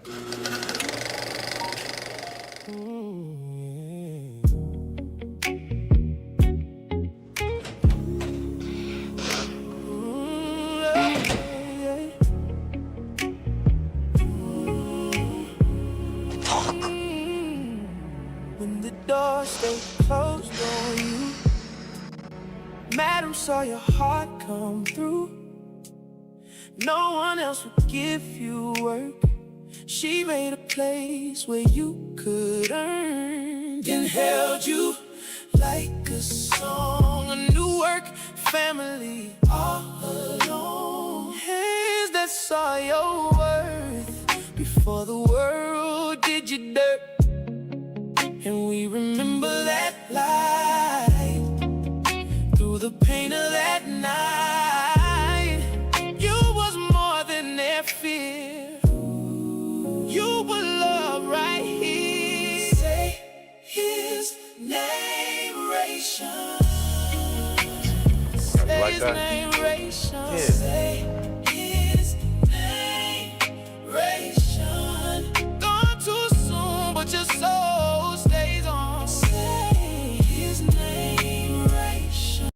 When the door stayed closed on you, Madam saw your heart come through. No one else would give you work. She made a place where you could earn, then held you like a song. A new work family all alone. Hands that saw your worth before the world did you dirt. And we remember that light through the pain of that night. You was more than their fear. You were love right here. Say his name, Ration. Say like his that? name, Ration. Yeah. Say his name, Ration. Gone too soon, but your soul stays on. Say his name, Ration.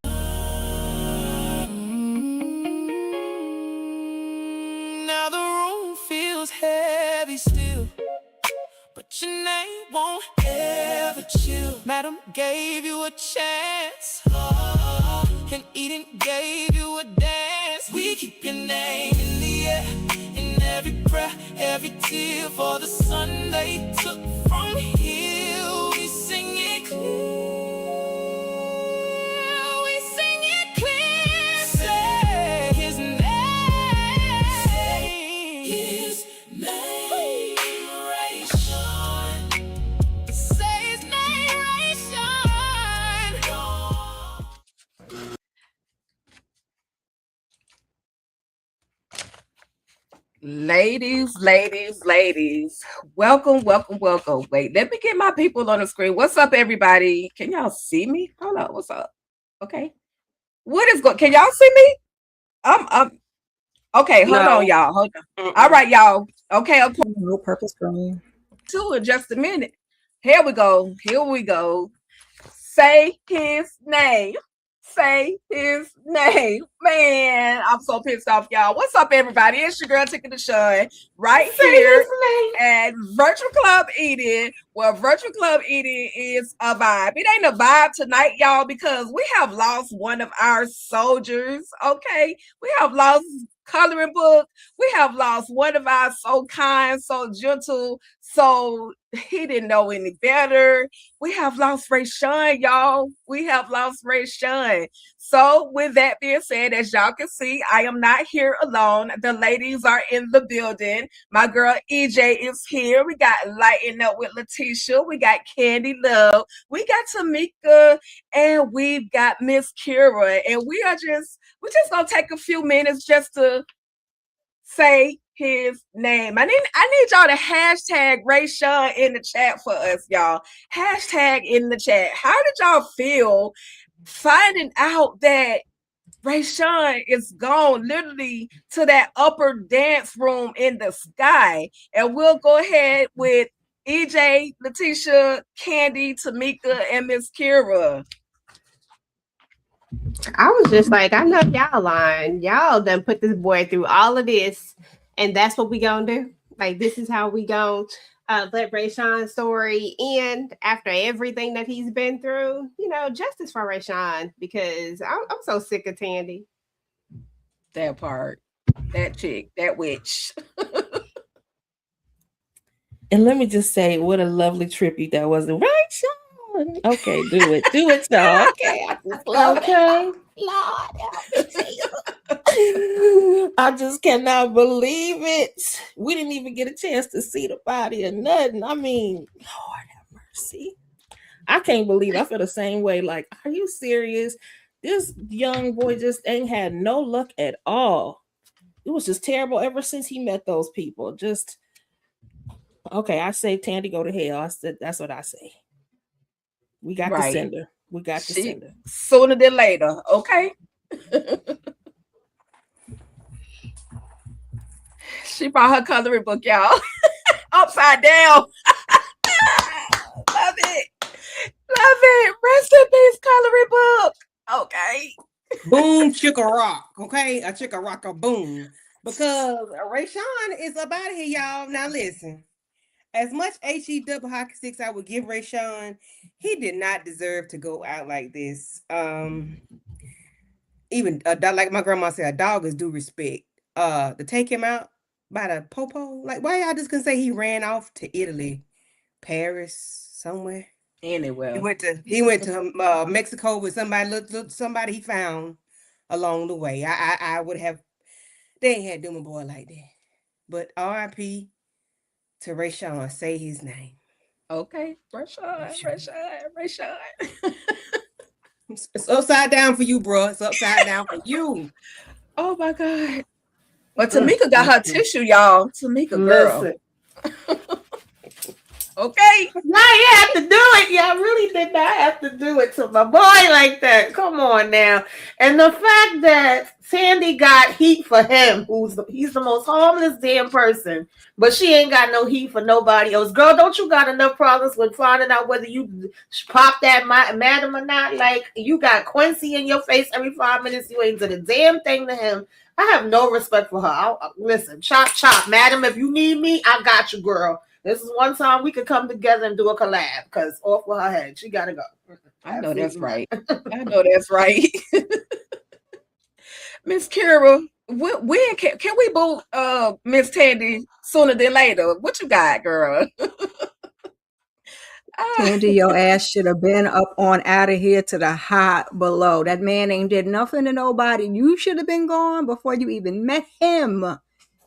Now the room feels heavy still, but your name won't ever chill. Madam gave you a chance, and Eden gave you a dance. We keep your name in the air, in every prayer, every tear. For the sun they took from here, we sing it clear. We sing it clear. Say his name. Say his name, Ration. Say his name, Ration. Ladies, welcome. Wait, let me get my people on the screen. What's up, everybody? Can y'all see me? Hold on, what's up? Okay. What is going? Can y'all see me? I'm okay, hold on, y'all. Hold on. All right, y'all. Okay, No purpose screen. two in just a minute. Here we go. Say his name. Say his name. Man, I'm so pissed off, y'all. What's up, everybody? It's your girl, Ticket to Shun, right here at Virtual Club Eden. Well, Virtual Club Eden is a vibe. It ain't a vibe tonight, y'all, because we have lost one of our soldiers, okay? We have lost coloring book. We have lost one of our so kind, so gentle, so he didn't know any better. We have lost Ration, y'all. We have lost Ration. So, with that being said, as y'all can see, I am not here alone. The ladies are in the building. My girl EJ is here. We got Lighten Up with Letitia. We got Candy Love. We got Tamika, and we've got Miss Kira. And we're just gonna take a few minutes just to say his name. I need y'all to hashtag Ration in the chat for us, y'all. Hashtag in the chat. How did y'all feel finding out that Ration is gone literally to that upper dance room in the sky? And we'll go ahead with EJ, Letitia, Candy, Tamika, and Miss Kira. I was just like, I know y'all lying. Y'all done put this boy through all of this, and that's what we gonna do. Like, this is how we gonna let Rayshawn's story end after everything that he's been through. You know, justice for Rayshawn, because I'm so sick of Tandy. That part, that chick, that witch. And let me just say, what a lovely tribute that was. Right, Sean? Okay, do it, y'all. Okay, I just love it. Lord, I just cannot believe it. We didn't even get a chance to see the body or nothing. I mean, Lord have mercy. I can't believe I feel the same way. Like, are you serious? This young boy just ain't had no luck at all. It was just terrible ever since he met those people. Just okay, I say Tandy go to hell. That's what I say. We got to send her. We got to send her. Sooner than later, okay? She brought her coloring book, y'all. upside down. Love it. Love it. Rest in peace, coloring book. Okay. Boom, chicka rock. Okay, a chicka rock, a boom. Because Rayshawn is up out of here, y'all. Now listen. As much HE double hockey sticks I would give Rayshawn, he did not deserve to go out like this. Even a dog, like my grandma said, a dog is due respect. To take him out by the popo, like why y'all just couldn't say he ran off to Italy, Paris, somewhere? Anyway, He went to Mexico with somebody he found along the way. I would have. They ain't had doing a boy like that. But R.I.P. to Rayshawn. Say his name. okay, Rayshawn. It's upside down for you, bro. It's upside down for you. Oh my God. But Tamika got her tissue, y'all. Tamika, girl. Listen. Okay. Now you have to do it. Y'all really did not have to do it to my boy like that. Come on now. And the fact that Sandy got heat for him, he's the most harmless damn person, but she ain't got no heat for nobody else. Girl, don't you got enough problems with finding out whether you pop that madam or not? Like, you got Quincy in your face every 5 minutes. You ain't did a damn thing to him. I have no respect for her. Listen, chop, madam, if you need me, I got you, girl. This is one time we could come together and do a collab, because off with her head. She got to go. I know that's right. I know that's right. Miss Kira, when can we boot Miss Tandy sooner than later? What you got, girl? Tandy, your ass should have been up on out of here to the hot below. That man ain't did nothing to nobody. You should have been gone before you even met him,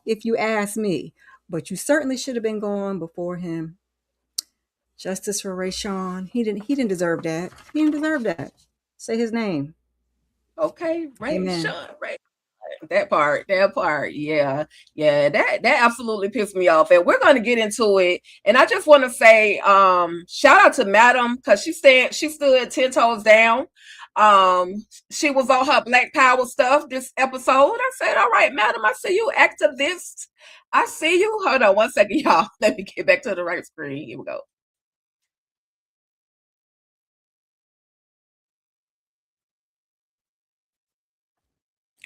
if you ask me. But you certainly should have been gone before him. Justice for Rayshawn. He didn't deserve that. He didn't deserve that. Say his name. Okay, Amen. Rayshawn, Ray. That part, yeah, that absolutely pissed me off, and we're going to get into it. And I just want to say, shout out to Madam, because she stood 10 toes down. She was on her Black Power stuff this episode. I said, all right, Madam, I see you, activist. I see you. Hold on 1 second, y'all. Let me get back to the right screen. Here we go.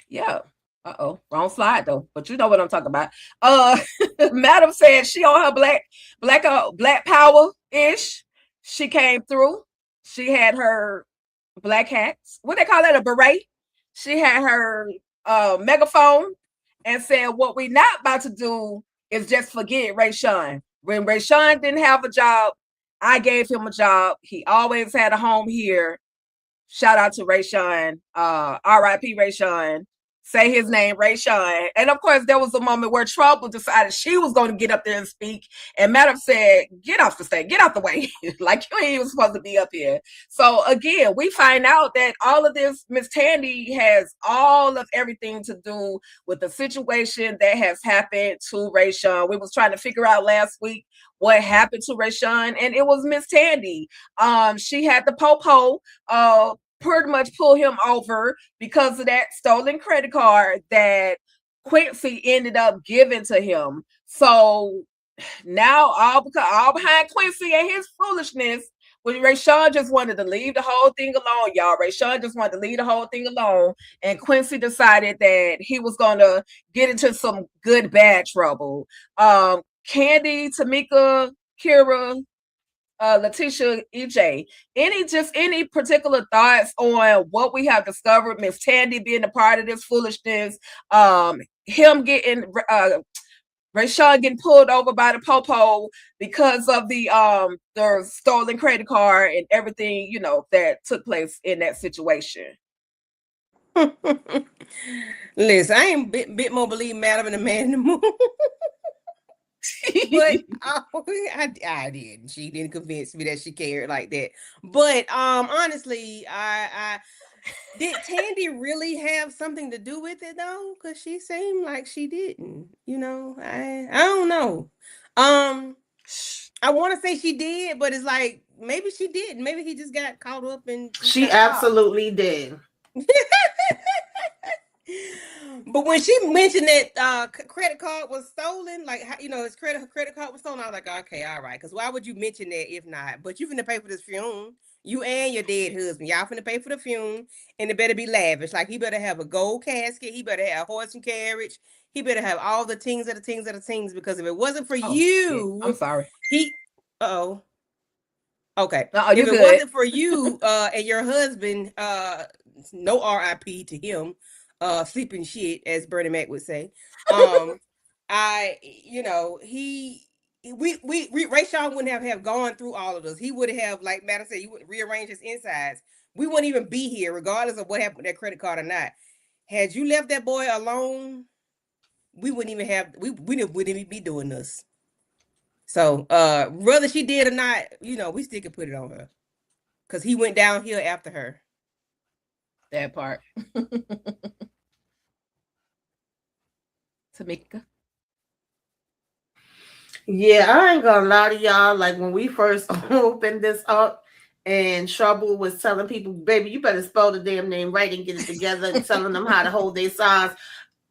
Yeah. Wrong slide though. But you know what I'm talking about. Madam said she on her black power ish. She came through. She had her black hats. What they call that? A beret. She had her megaphone and said, "What we not about to do is just forget Rayshawn. When Rayshawn didn't have a job, I gave him a job. He always had a home here. Shout out to Rayshawn. R.I.P. Rayshawn. Say his name, Rayshawn." And of course, there was a moment where Trouble decided she was going to get up there and speak. And Madam said, "Get off the stage, get out the way." Like, you ain't even supposed to be up here. So again, we find out that all of this, Miss Tandy has all of everything to do with the situation that has happened to Rayshawn. We was trying to figure out last week what happened to Rayshawn, and it was Miss Tandy. She had the popo pretty much pull him over because of that stolen credit card that Quincy ended up giving to him. So now all behind Quincy and his foolishness, when Rayshawn just wanted to leave the whole thing alone, y'all. Rayshawn just wanted to leave the whole thing alone, and Quincy decided that he was gonna get into some good bad trouble. Candy, Tamika, Kira, Letitia, EJ, any particular thoughts on what we have discovered? Miss Tandy being a part of this foolishness, him getting Rayshawn getting pulled over by the popo because of the stolen credit card and everything, you know, that took place in that situation. Listen, I ain't bit more believe Madam and the Man in the Moon. But I did. She didn't convince me that she cared like that. But honestly, I did Tandy really have something to do with it though? Because she seemed like she didn't. You know, I don't know. I want to say she did, but it's like maybe she didn't. Maybe he just got caught up and she absolutely did. But when she mentioned that credit card was stolen, like his credit card was stolen, I was like, okay, all right. Because why would you mention that if not? But you finna pay for this funeral. You and your dead husband, y'all finna pay for the funeral, and it better be lavish. Like he better have a gold casket. He better have horse and carriage. He better have all the things of the things of the things. Because if it wasn't for you, I'm sorry. oh. Okay. No, you If it good. wasn't for you and your husband, no RIP to him, sleeping shit, as Bernie Mac would say. Ray Sean wouldn't have gone through all of this. He would have, like Madam said, you would rearrange his insides. We wouldn't even be here, regardless of what happened with that credit card or not. Had you left that boy alone, we wouldn't even have wouldn't even be doing this. So whether she did or not, we still can put it on her. Because he went downhill after her. That part. Tamika. Yeah, I ain't gonna lie to y'all. Like when we first opened this up and Trouble was telling people, baby, you better spell the damn name right and get it together and telling them how to hold their signs.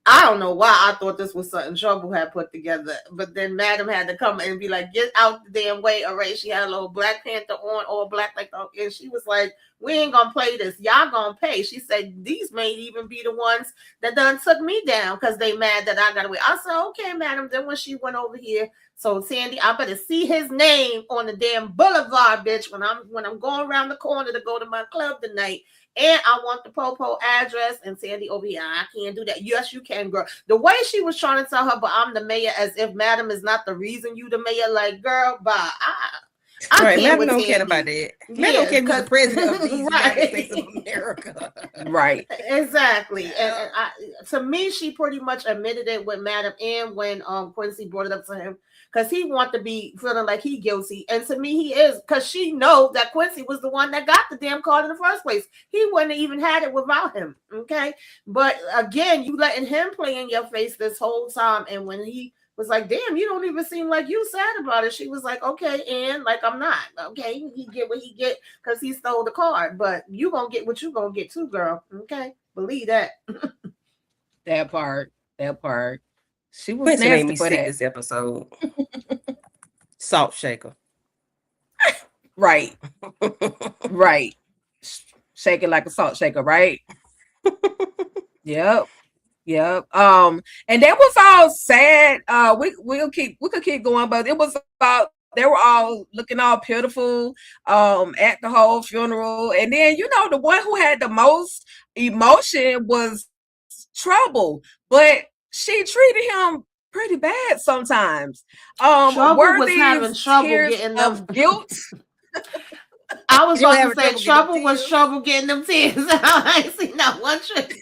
I don't know why I thought this was something Trouble had put together. But then Madam had to come and be like, get out the damn way. All right, she had a little Black Panther on, all black like that. And she was like, we ain't gonna play this. Y'all gonna pay. She said, these may even be the ones that done took me down because they mad that I got away. I said, okay, Madam. Then when she went over here, so Sandy, I better see his name on the damn boulevard, bitch, when I'm going around the corner to go to my club tonight. And I want the Popo address. And Sandy over here, I can't do that. Yes, you can, girl. The way she was trying to tell her, but I'm the mayor, as if Madam is not the reason you the mayor. Like, girl, bye. I right, can't Madam don't care about that. Madam don't care who's the president of the United States of America. Right. Exactly. And to me, she pretty much admitted it with Madam and when Quincy brought it up to him. Because he want to be feeling like he guilty. And to me, he is. Because she know that Quincy was the one that got the damn card in the first place. He wouldn't have even had it without him. Okay? But again, you letting him play in your face this whole time. And when he was like, damn, you don't even seem like you sad about it. She was like, okay, and like, I'm not. Okay? He get what he get because he stole the card. But you going to get what you going to get too, girl. Okay? Believe that. That part. She was Quincy made nasty me for sick that. this episode. Salt shaker. Right. Right. Shake it like a salt shaker, right? Yep. And that was all sad. We could keep going, but it was about they were all looking all pitiful at the whole funeral. And then the one who had the most emotion was Trouble, but she treated him pretty bad sometimes. Trouble was having trouble getting them guilt. I was about to say Trouble was trouble getting them tears. I ain't seen that one trick.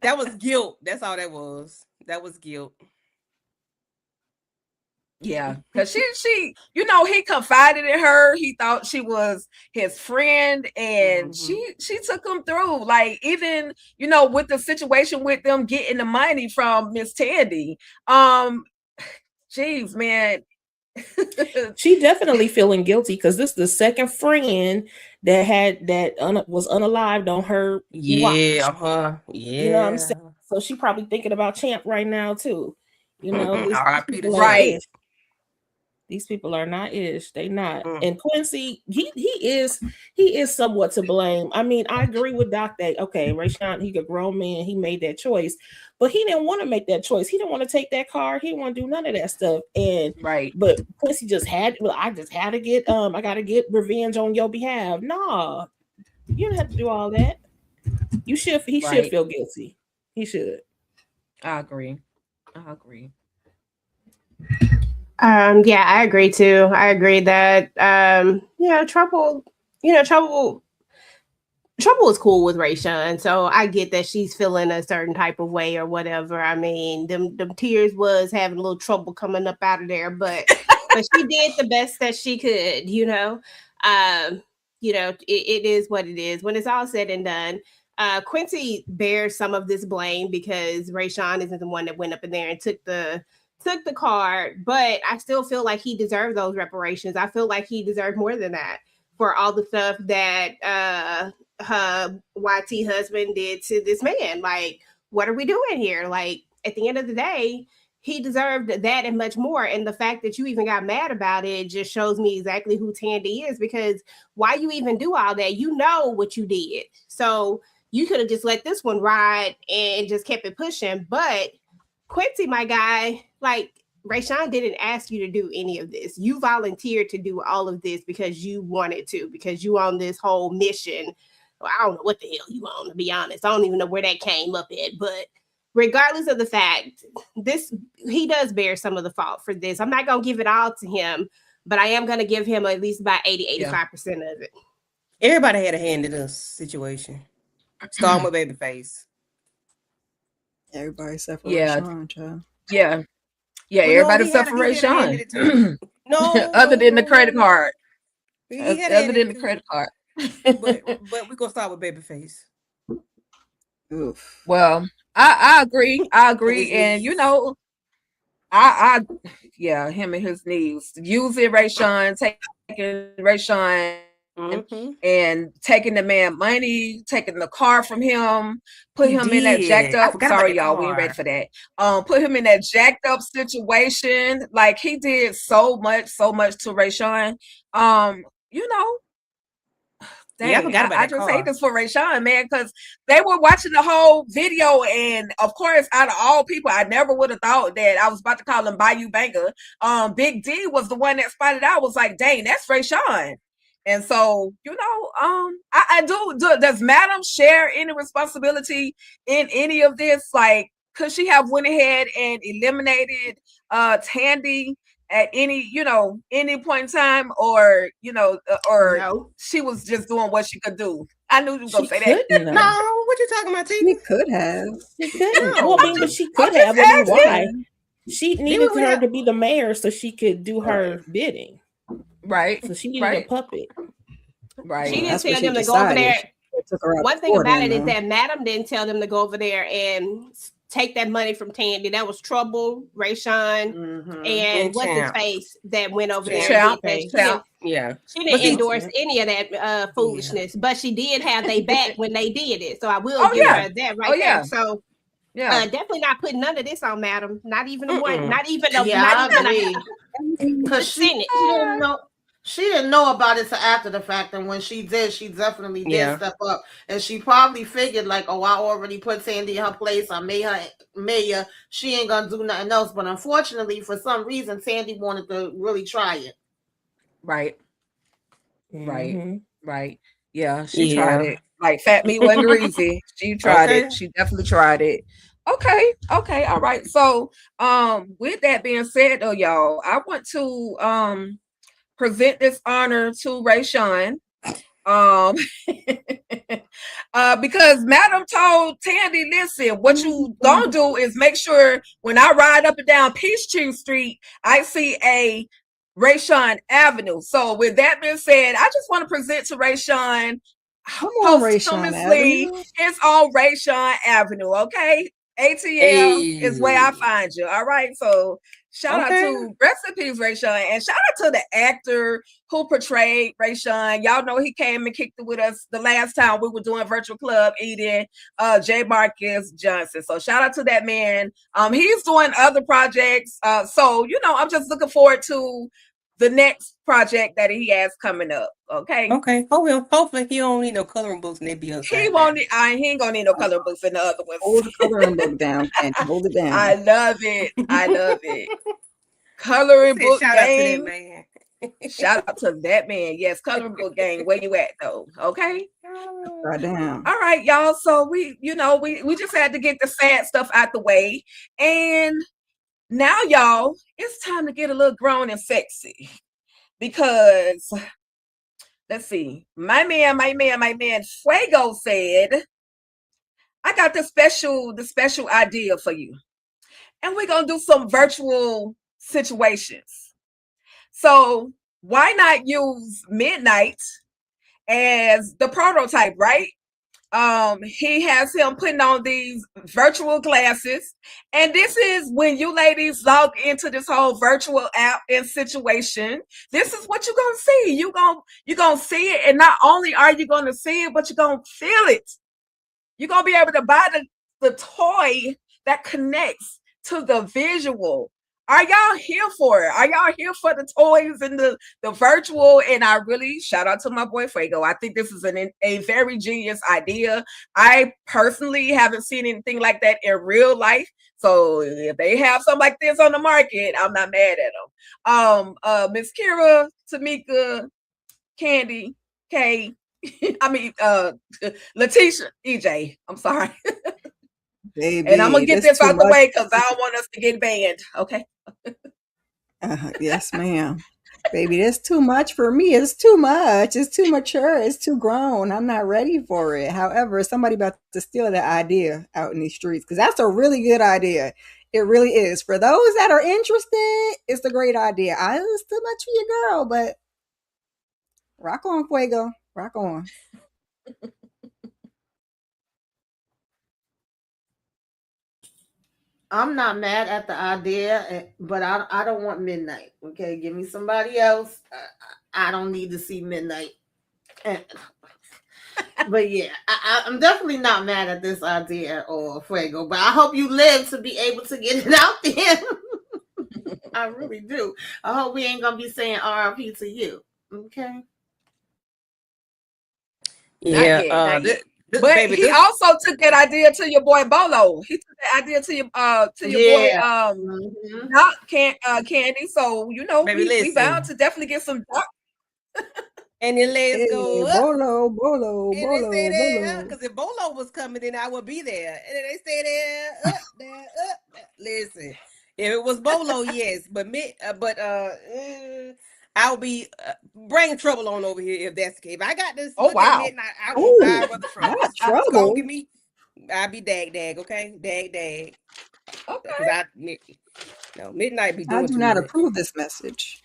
That was guilt. That's all that was. That was guilt. Yeah, because she he confided in her. He thought she was his friend, and she took him through. Like even with the situation with them getting the money from Miss Tandy. Jeez, man. She definitely feeling guilty because this is the second friend that was unalived on her. Yeah, yeah. You know what I'm saying? So she probably thinking about Champ right now too. Right. These people are not ish. They not. And Quincy, he is somewhat to blame. I mean, I agree with Doc that okay, Rayshawn, he a grown man, he made that choice, but he didn't want to make that choice. He didn't want to take that car. He didn't want to do none of that stuff. And right, but Quincy just had. Well, I just had to get. I got to get revenge on your behalf. Nah, you don't have to do all that. You should. He should feel guilty. He should. I agree. Yeah, I agree too. I agree that Trouble is cool with Rayshawn, so I get that she's feeling a certain type of way or whatever. I mean, them tears was having a little trouble coming up out of there, but she did the best that she could. It is what it is. When it's all said and done, Quincy bears some of this blame because Rayshawn isn't the one that went up in there and took the card, but I still feel like he deserved those reparations. I feel like he deserved more than that for all the stuff that her YT husband did to this man. Like, what are we doing here? Like, at the end of the day, he deserved that and much more. And the fact that you even got mad about it just shows me exactly who Tandy is, because why you even do all that? You know what you did. So you could have just let this one ride and just kept it pushing. But Quincy, my guy, like, Rayshawn didn't ask you to do any of this. You volunteered to do all of this because you wanted to, because you on this whole mission. Well, I don't know what the hell you on, to be honest. I don't even know where that came up at, but regardless of the fact, he does bear some of the fault for this. I'm not going to give it all to him, but I am going to give him at least about 80-85% of it. Everybody had a hand in this situation. Starting with Babyface. Everybody except for Yeah. Rayshawn, child. Yeah. Yeah, Well, no, everybody he except had- for he had a hand in it Rayshawn. too. No, Other than the no, credit no. card. He had a hand Other in than it the too. credit card. But we're gonna start with Babyface. Oof. Well, I agree. I agree. his And knees. you know, yeah, him and his knees. Using Rayshawn, taking Rayshawn Mhm. and taking the man money, taking the car from him, put He him in that did. jacked I up. forgot about Sorry, that y'all, we ain't ready car. for that. Put him in that jacked up situation. Like, he did so much to Rayshawn. You know, Yeah, I dang, forgot about I that just car. hate this for Rayshawn, man, because they were watching the whole video, and of course, out of all people, I never would have thought that I was about to call him Bayou Banger. Big D was the one that spotted out. Was like, dang, that's Rayshawn. And so, you know, I do. Does Madam share any responsibility in any of this? Like, could she have went ahead and eliminated Tandy at any point in time, or or No. she was just doing what she could do? I knew you were gonna She say that. couldn't. No, what you talking about, She Tina? could have. She couldn't. No. Well, I mean, but she could just have. I mean, asking. why? She needed would her have- to be the mayor so she could do her bidding. Right, So she needed a right, puppet. right. She didn't That's tell what she them to go over decided. there. They took her out One thing before about then, it is though. that Madam didn't tell them to go over there and take that money from Tandy. That was Trouble, Rayshawn, Mhm. and what's his Champ. face that went over there Champ, and did that. Champ. Yeah. She But didn't see- endorse any of that foolishness, but she did have their back when they did it. So I will Oh, give yeah. her that right Oh, yeah. there. So Yeah. definitely not putting none of this on Madam. Not even a one. Mm-mm. Not even a. Yeah, not I even agree. a Because percentage. she didn't know about it till after the fact, and when she did, she definitely did Yeah. step up, and she probably figured like, oh, I already put Sandy in her place, I made her mayor, she ain't gonna do nothing else. But unfortunately, for some reason, Sandy wanted to really try it. Right. Right. Mhm. Right. Yeah, she Yeah. tried it. Like fat meat wasn't greasy. She tried Okay. it. She definitely tried it. Okay. Okay. All right. So, with that being said, though, y'all, I want to present this honor to Rayshawn. Because Madam told Tandy, listen, what you gonna do is make sure when I ride up and down Peachtree Street, I see a Rayshawn Avenue. So with that being said, I just want to present to Rayshawn Come on, Rayshawn posthumously Avenue. his own Rayshawn Avenue. Okay. ATL is where I find you. All right. So shout out Okay. to rest in peace, Rayshawn, and shout out to the actor who portrayed Rayshawn. Y'all know he came and kicked it with us the last time we were doing Virtual Club Eden, J. Marcus Johnson. So shout out to that man. He's doing other projects. So I'm just looking forward to the next project that he has coming up. Okay. Okay. Hopefully he don't need no coloring books and they be upside He down. won't. He ain't gonna need no color books in the other Hold ones. the coloring book down, and hold it down. I love it. I love it. Coloring Said book shout out to that gang. man. Shout out to that man. Yes, coloring book gang. Where you at though? Okay. Right down. All right, y'all. So we just had to get the sad stuff out the way, and now, y'all, it's time to get a little grown and sexy because let's see. My man, Fuego said, I got the special idea for you. And we're gonna do some virtual situations. So why not use Midnight as the prototype, right? He has him putting on these virtual glasses, and this is when you ladies log into this whole virtual app and situation. This is what you're gonna see. You're gonna see it, and not only are you gonna see it, but you're gonna feel it. You're gonna be able to buy the toy that connects to the visual. Are y'all here for it? Are y'all here for the toys and the virtual? And I really shout out to my boy Fuego. I think this is a very genius idea. I personally haven't seen anything like that in real life. So if they have something like this on the market, I'm not mad at them. Miss Kira, Tamika, Candy, Kay, I mean Letitia, EJ. I'm sorry. Baby, And I'm gonna get it's this too out the much. way because I don't want us to get banned. Okay. Yes, ma'am. Baby, that's too much for me. It's too much. It's too mature. It's too grown. I'm not ready for it. However, somebody about to steal that idea out in these streets because that's a really good idea. It really is. For those that are interested, it's a great idea. It's too much for your girl, but rock on, Fuego. Rock on. I'm not mad at the idea, but I don't want Midnight. Okay, give me somebody else. I don't need to see Midnight. But yeah, I'm definitely not mad at this idea or Fuego. But I hope you live to be able to get it out there. I really do. I hope we ain't gonna be saying RIP to you. Okay. Yeah. Not yet. But But he also took that idea to your boy Bolo. He took that idea to your boy Mhm. Doc Candy. So Baby, we listen. bound to definitely get some Doc. and your legs Hey, go up. Bolo, And they say there, Bolo. because if Bolo was coming, then I would be there. And then they say there, up, there, up. Listen, if it was Bolo, yes, but I'll be bring trouble on over here if that's the case. If I got this, Oh, wow. Midnight, I Ooh, will buy brother trouble. not It's gonna trouble. give me. I'll be dag, okay, dag. Okay. Because Midnight be I doing do too not much. approve this message.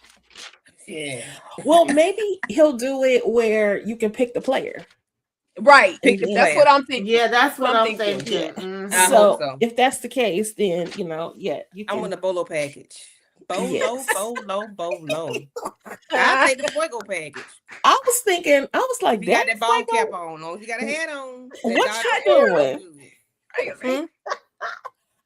Yeah. Well, maybe he'll do it where you can pick the player. Right. Pick the That's player. what I'm thinking. Yeah, that's what I'm thinking. thinking. Yeah. Mhm. I So, hope so. if that's the case, then you I can. want a Bolo package. Bolo. Yes. I'll take the Fuego package. I was thinking, I was like, If you got that ball Fuego? cap on, you got a hat on. What you doing? Crazy.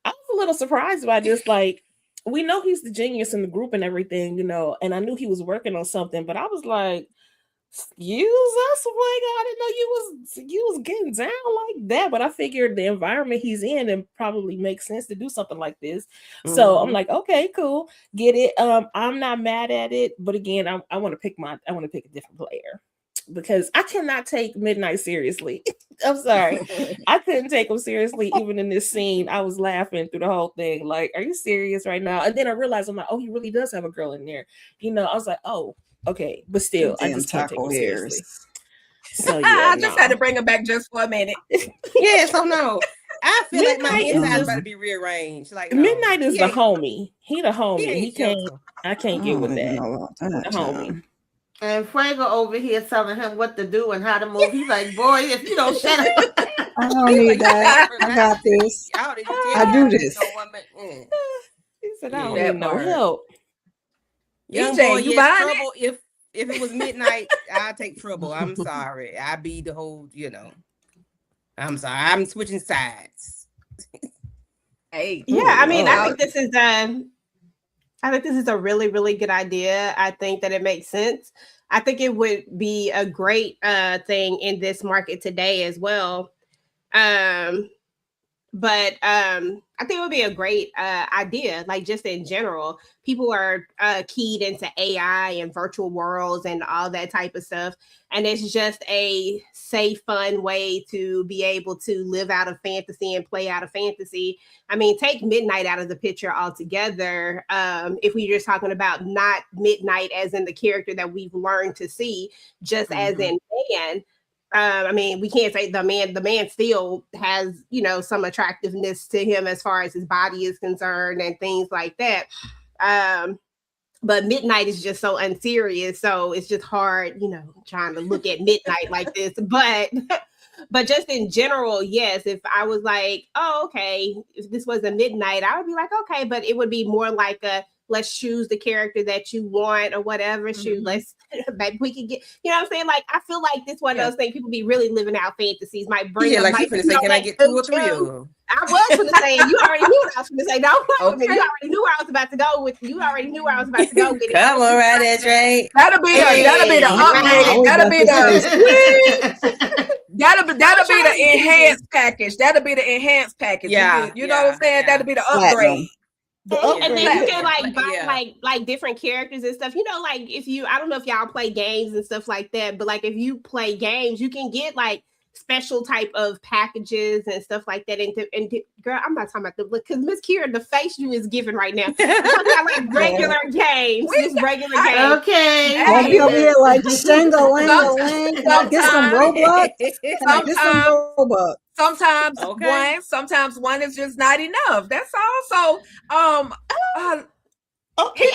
I was a little surprised by this. Like, we know he's the genius in the group and everything, and I knew he was working on something, but I was like, excuse us, Fuego, I didn't know you was getting down like that. But I figured the environment he's in and probably makes sense to do something like this. So I'm like, okay, cool, get it. I'm not mad at it, but again, I want to pick a different player. Because I cannot take Midnight seriously. I'm sorry. I couldn't take him seriously even in this scene. I was laughing through the whole thing. Like, are you serious right now? And then I realized, I'm like, oh, he really does have a girl in there. I was like, oh, okay. But still, I just can't take him seriously. So yeah, I just had to bring him back just for a minute. Yeah, so no. I feel like my Midnight is insides just- about to be rearranged. Like Midnight is he the ain't- homie. He the homie. He He ain't can't. Joker. I can't get with that. The homie. And Fuego over here telling him what to do and how to move. He's like, boy, if you don't shut up. I don't need that. I got this. I do this. He said, I don't That need no part. help. Young EJ, boy, you yes, buying trouble. If it was Midnight, I'll take trouble. I'm sorry. I be the whole, I'm sorry. I'm switching sides. Hey. Yeah, I mean, I Wow. think this is a really, really good idea. I think that it makes sense. I think it would be a great thing in this market today as well. But I think it would be a great idea, like just in general. People are keyed into AI and virtual worlds and all that type of stuff. And it's just a safe, fun way to be able to live out of fantasy and play out of fantasy. I mean, take Midnight out of the picture altogether. If we're just talking about not Midnight as in the character that we've learned to see, just as in man. I mean, we can't say the man still has, some attractiveness to him as far as his body is concerned and things like that. But Midnight is just so unserious. So it's just hard, trying to look at Midnight like this. But But just in general, yes, if I was like, oh, okay, if this was a midnight, I would be like, okay, but it would be more like a let's choose the character that you want or whatever. Shoot, let's maybe we can get, you know what I'm saying? Like, I feel like this one of those things people be really living out fantasies, might bring Yeah, up, like you might finna say, can I get 2 or 3 of them? I was going to say, you already knew what I was going to say. Don't worry with me. You already knew where I was about to go with. You already knew where I was about to go with it. Come on, right there, Trey. That'll be the updated. That'll be the enhanced package. That'll be the enhanced package. Yeah, you know what I'm saying? yeah. That'll be the upgrade. And then you can like buy Yeah. like different characters and stuff. You know, like if you, I don't know if y'all play games and stuff like that, but like if you play games, you can get like special type of packages and stuff like that. And girl, I'm not talking about the look, because Miss Kira, the face you is giving right now. I'm talking about like regular games, just regular games. Okay. Don't be over here like Shango, Wango, Wang. Can I get some Roblox? Can I get some Roblox? Sometimes one is just not enough. That's all. So I'm picking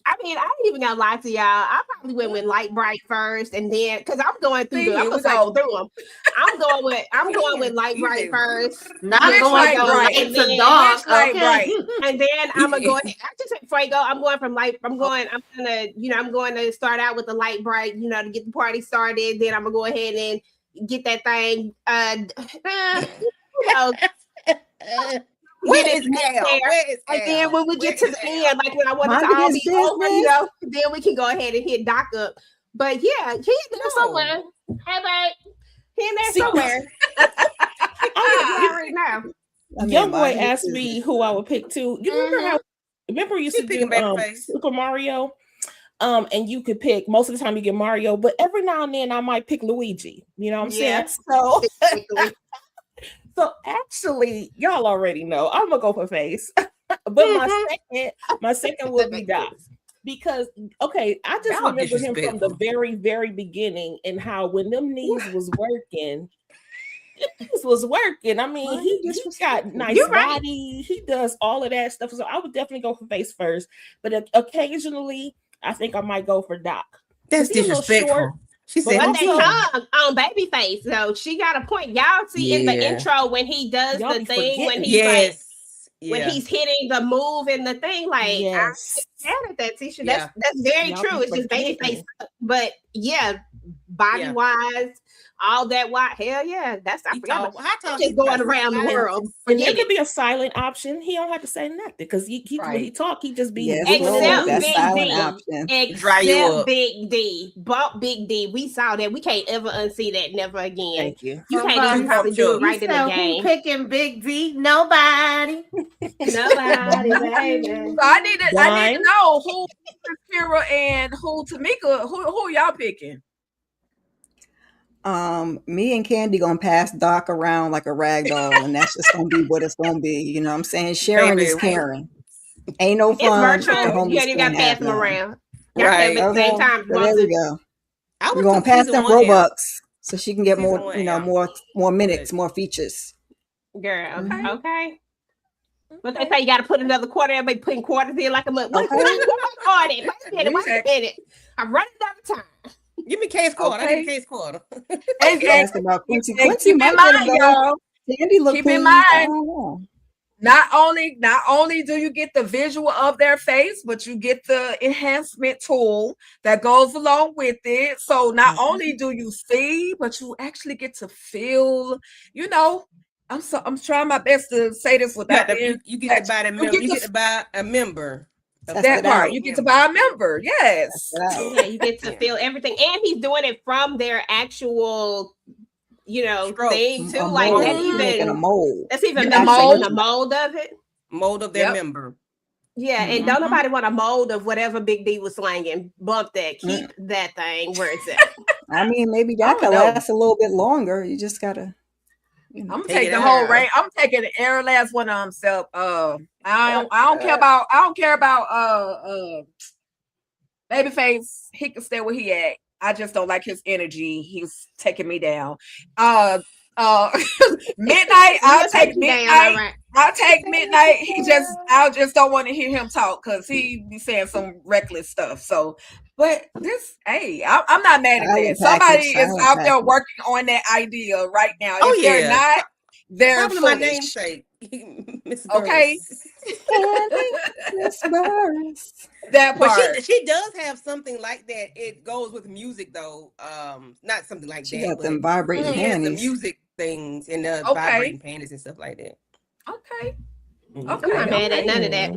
I mean, I ain't even gonna lie to y'all. I probably went with Light Bright first, and then because I'm going through them, I'm gonna cycle through them. I'm going with Light Bright first. Not going Light from Bright, light and to then dark. Light Okay. Bright. And then I'm gonna go. I just before I go, I'm going from light. I'm going to start out with the Light Bright, to get the party started. Then I'm gonna go ahead and get that thing. Where is Al? And then when we get to the end, like when I want it to all be over, then we can go ahead and hit Doc up. But yeah, he's there somewhere. Hey, babe. He in there somewhere. Right now. Young boy asked me who I would pick too. You remember we used to do Super Mario? And you could pick, most of the time you get Mario, but every now and then I might pick Luigi. You know what I'm saying? So actually, y'all already know I'm gonna go for face. But my second would be Doc. Because I just remember him from the very, very beginning and how when them knees was working. I mean, he's got nice body. He does all of that stuff. So I would definitely go for face first. But occasionally, I think I might go for Doc. That's disrespectful. She said, but they tongue on Babyface, so she got a point. Y'all see in the intro when he does the thing, when he's when he's hitting the move and the thing, like I'm mad at that, Tisha. That's very true. It's just Babyface, but body wise, all that hell yeah, that's I forgot. Just going around the world. It could be a silent option. He don't have to say nothing because when he talk, he just be except Big D. Except Big D. Bump Big D. We saw that. We can't ever unsee that. Never again. Thank you. You can't even probably do it right in the game. Who picking Big D? Nobody. Nobody, baby. So I need to know who Kira and who Tamika. Who y'all picking? Me and Candy gonna pass Doc around like a rag doll, and that's just gonna be what it's gonna be. You know what I'm saying? Sharon is caring. Ain't no fun. It's virtual. You ain't got to pass them around. Right. At the same time. So there we go. We're gonna pass them Robux so she can get more, more minutes, more features. Girl, okay. But they say you got to put another quarter. Everybody putting quarters in like a month. Wait a minute. I'm running out of time. Give me case quarter. I need case quarter. About Quincy. Keep in mind, y'all. Candy look keep in mind. Not only do you get the visual of their face, but you get the enhancement tool that goes along with it. So not only do you see, but you actually get to feel. I'm trying my best to say this without you get to buy the member. You get to buy a member. That part, you get to buy a member. Yes. Yeah, you get to feel everything, and he's doing it from their actual, thing too. Like that's even a mold. That's even the mold of it. Mold of their member. Yeah, and don't nobody want a mold of whatever Big D was slanging. Bump that. Keep that thing where it's at. I mean, maybe that could last a little bit longer. You just gotta. I'm gonna take the whole range. I'm taking the every last one of themselves. I don't care about Babyface. He can stay where he at. I just don't like his energy. He's taking me down. Midnight. I'll take Midnight. Right. I'll take Midnight. I just don't want to hear him talk because he be saying some reckless stuff. So But this, hey, I'm not mad at Highly that. Somebody packaged, is highly out there packaged. working on that idea right now. Oh, If they're yeah. not, they're Probably my foolish. namesake, Miss Okay. Burris. Candy, Miss Burris. That But part. she does have something like that. It goes with music though. Not something like She that, got but them vibrating she has the panties. music things and the Okay. vibrating panties and stuff like that. Okay. Mhm. I'm not mad at none of that.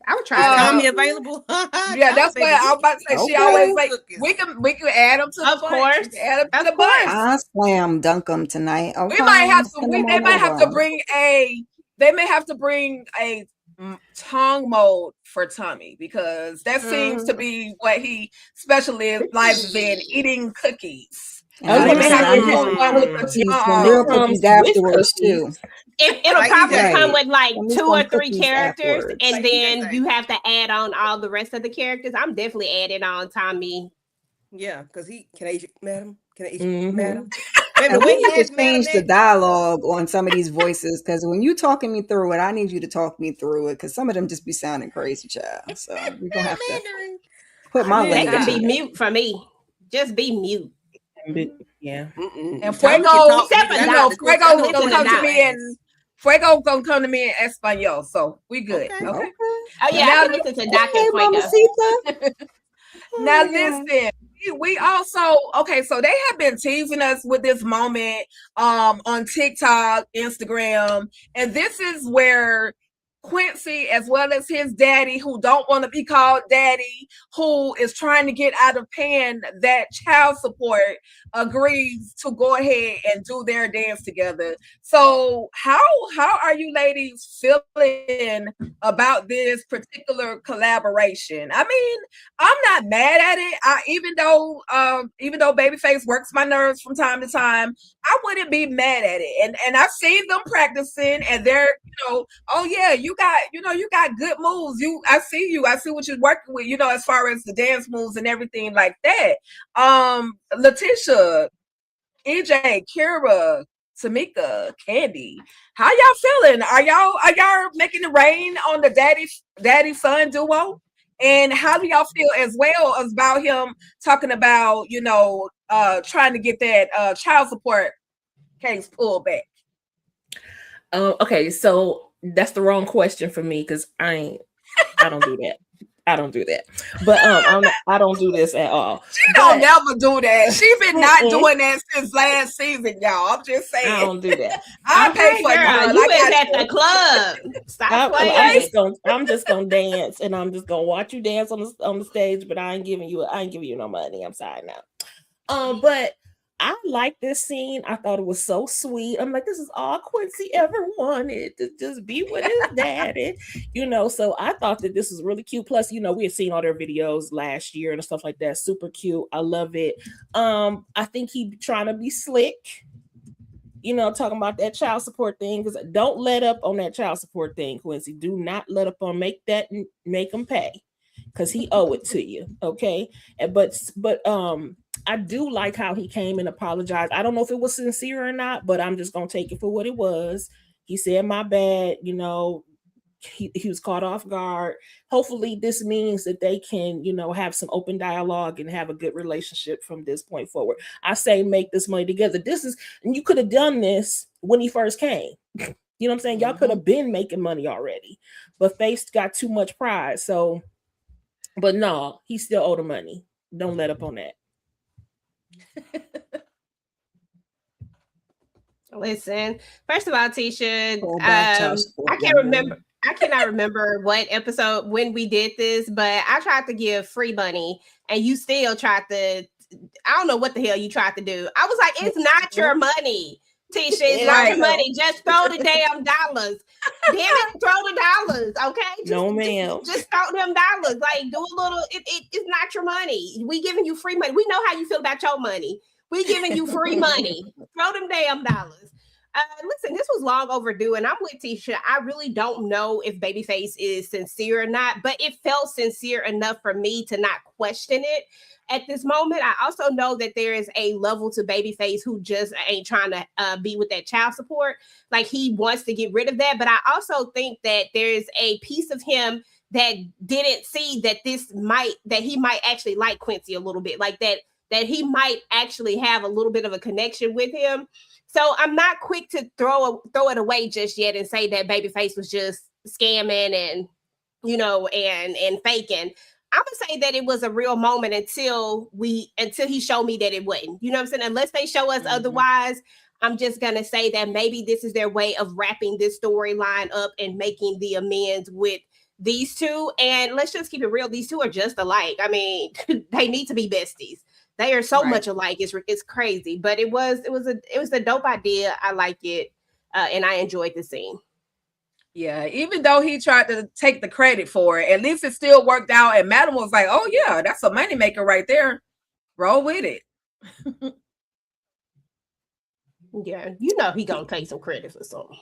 I would try Is that. Tommy available? Yeah, that's what I was about to say. She Okay. always like we can add them to the Of bunch. course. We can add them to Of the course. bunch. I slam dunk them tonight. Okay. We might have to. Send them They on might have to over. bring a. They may have to bring a tongue mode for Tommy because that seems to be what he specializes in, eating cookies. And I was They gonna may say, have to I'm do one with the cookies, them tongue. real comes cookies with afterwards cookies. too. It'll Like probably EJ. come with like Let me 2 some or 3 cookies characters, afterwards. and Like EJ then say. you have to add on all the rest of the characters. I'm definitely adding on Tommy. Yeah, because he can I eat you, madam? Can I eat you, Mhm. madam? Baby, And we when he need to asked madam change the that, dialogue on some of these voices because when you talking me through it, I need you to talk me through it because some of them just be sounding crazy, child. So we're gonna have to Mandarin. put my They language can be in it. mute for me. Just be mute. Yeah. Mm-mm. And Tommy can Fuego, talk, except nigga. for you That's know, the Fuego I know gonna listen come to to that. me and Fuego gonna come to me in Espanol, so we good. Okay. Okay. Oh yeah, Now I can listen to Doc Hey, and Fuego. Mamacita. Now Oh, my God. listen, we also so they have been teasing us with this moment on TikTok, Instagram, and this is where Quincy, as well as his daddy, who don't want to be called daddy, who is trying to get out of paying that child support, agrees to go ahead and do their dance together. So how are you ladies feeling about this particular collaboration? I mean, I'm not mad at it. Even though Babyface works my nerves from time to time, I wouldn't be mad at it. And I've seen them practicing, and they're oh yeah, you got good moves. I see what you're working with. As far as the dance moves and everything like that. Letitia, EJ, Kira, Tamika, Candy, how y'all feeling? Are y'all making it rain on the daddy son duo? And how do y'all feel as well about him talking about trying to get that child support case pulled back? Okay, so that's the wrong question for me because I don't do that. I don't do that. But I don't do this at all. She don't never do that. She been not doing that since last season, y'all. I'm just saying. I don't do that. I pay for it, girl. girl. You I been got at you. the club. Stop playing. I'm just gonna dance, and I'm just gonna watch you dance on the stage. But I ain't giving you no money. I'm sorry now. But I like this scene. I thought it was so sweet. I'm like, this is all Quincy ever wanted, to just be with his daddy, So I thought that this was really cute. Plus, we had seen all their videos last year and stuff like that. Super cute. I love it. I think he trying to be slick, talking about that child support thing. Because don't let up on that child support thing, Quincy. Do not let up on make him pay, because he owe it to you. Okay. But I do like how he came and apologized. I don't know if it was sincere or not, but I'm just gonna take it for what it was. He said, my bad, he was caught off guard. Hopefully this means that they can, have some open dialogue and have a good relationship from this point forward. I say make this money together. And you could have done this when he first came. You know what I'm saying? Y'all could have been making money already, but Face got too much pride. So, but no, he still owe the money. Don't let up on that. Listen, first of all, Tisha, Pull back child support I can't number. remember. I cannot remember what episode when we did this, but I tried to give free money, and you still tried to. I don't know what the hell you tried to do. I was like, it's not your money, Tisha. It's not your money. Just throw the damn dollars. Damn it, throw the dollars, okay? No, ma'am. Just throw them dollars. Like, do a little. It's not your money. We giving you free money. We know how you feel about your money. We giving you free money. Throw them damn dollars. Listen, this was long overdue, and I'm with Tisha. I really don't know if Babyface is sincere or not, but it felt sincere enough for me to not question it at this moment. I also know that there is a level to Babyface who just ain't trying to be with that child support. Like, he wants to get rid of that, but I also think that there's a piece of him that didn't see that he might actually like Quincy a little bit, like that he might actually have a little bit of a connection with him. So I'm not quick to throw it away just yet and say that Babyface was just scamming and, you know, and faking. I'm gonna say that it was a real moment until he showed me that it wasn't. You know what I'm saying? Unless they show us otherwise, I'm just gonna say that maybe this is their way of wrapping this storyline up and making the amends with these two. And let's just keep it real. These two are just alike. I mean, they need to be besties. They are so much alike. It's crazy, but it was a dope idea. I like it, and I enjoyed the scene. Yeah, even though he tried to take the credit for it, at least it still worked out. And Madam was like, "Oh yeah, that's a moneymaker right there. Roll with it." Yeah, you know he gonna take some credit for something.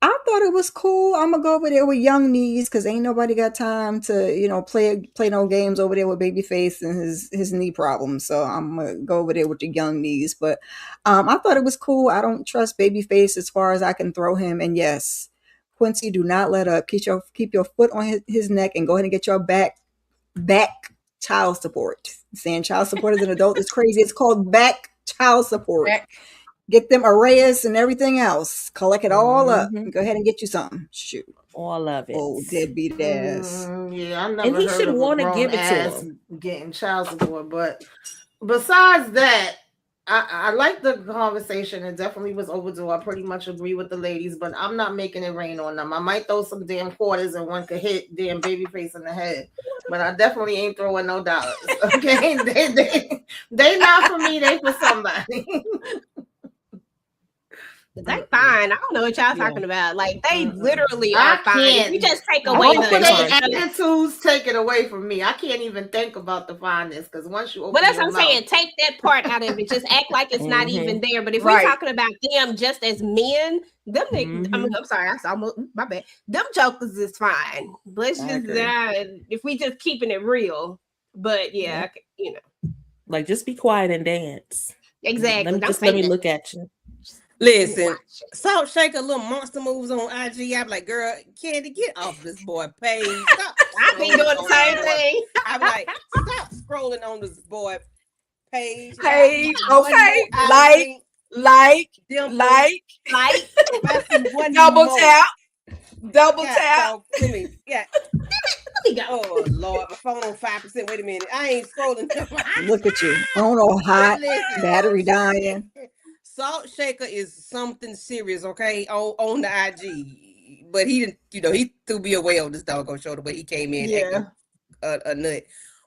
I thought it was cool. I'm gonna go over there with Young Knees because ain't nobody got time to, you know, play no games over there with Babyface and his knee problems. So I'm gonna go over there with the Young Knees. But I thought it was cool. I don't trust Babyface as far as I can throw him. And yes, Quincy, do not let up. Keep your foot on his neck and go ahead and get your back child support. Saying child support as an adult is crazy. It's called back child support. Get them arrears and everything else. Collect it all up. And go ahead and get you something. Shoot. All of it. Oh, deadbeat ass. Yeah, I never And he heard should of want a to grown give it to ass him. getting child support. But besides that, I like the conversation. It definitely was overdue. I pretty much agree with the ladies, but I'm not making it rain on them. I might throw some damn quarters and one could hit damn Babyface in the head, but I definitely ain't throwing no dollars. Okay, they not for me. They for somebody. They fine. I don't know what y'all talking about. Like they literally are fine. If you just take away Both of their attitudes take it away from me. I can't even think about the fineness because once you open but that's your what I'm saying. mouth- Take that part out of it. Just act like it's not even there. But if we're talking about them just as men, them I'm sorry, I saw my bad. Them jokers is fine. Let's just if we just keeping it real. But yeah, you know, like just be quiet and dance. Exactly. Let me look at you. Listen, Salt Shaker little monster moves on IG. I'm like, girl, Candy, get off this boy page. I be doing the same thing. I'm like, stop scrolling on this boy page. Okay, double tap. Yeah. Oh Lord, my phone on 5%. Wait a minute, I ain't scrolling. Look at you, phone all hot, battery dying. Salt Shaker is something serious, okay, on the IG. But he didn't, you know, he threw me away on this doggone show the way he came in acting a nut.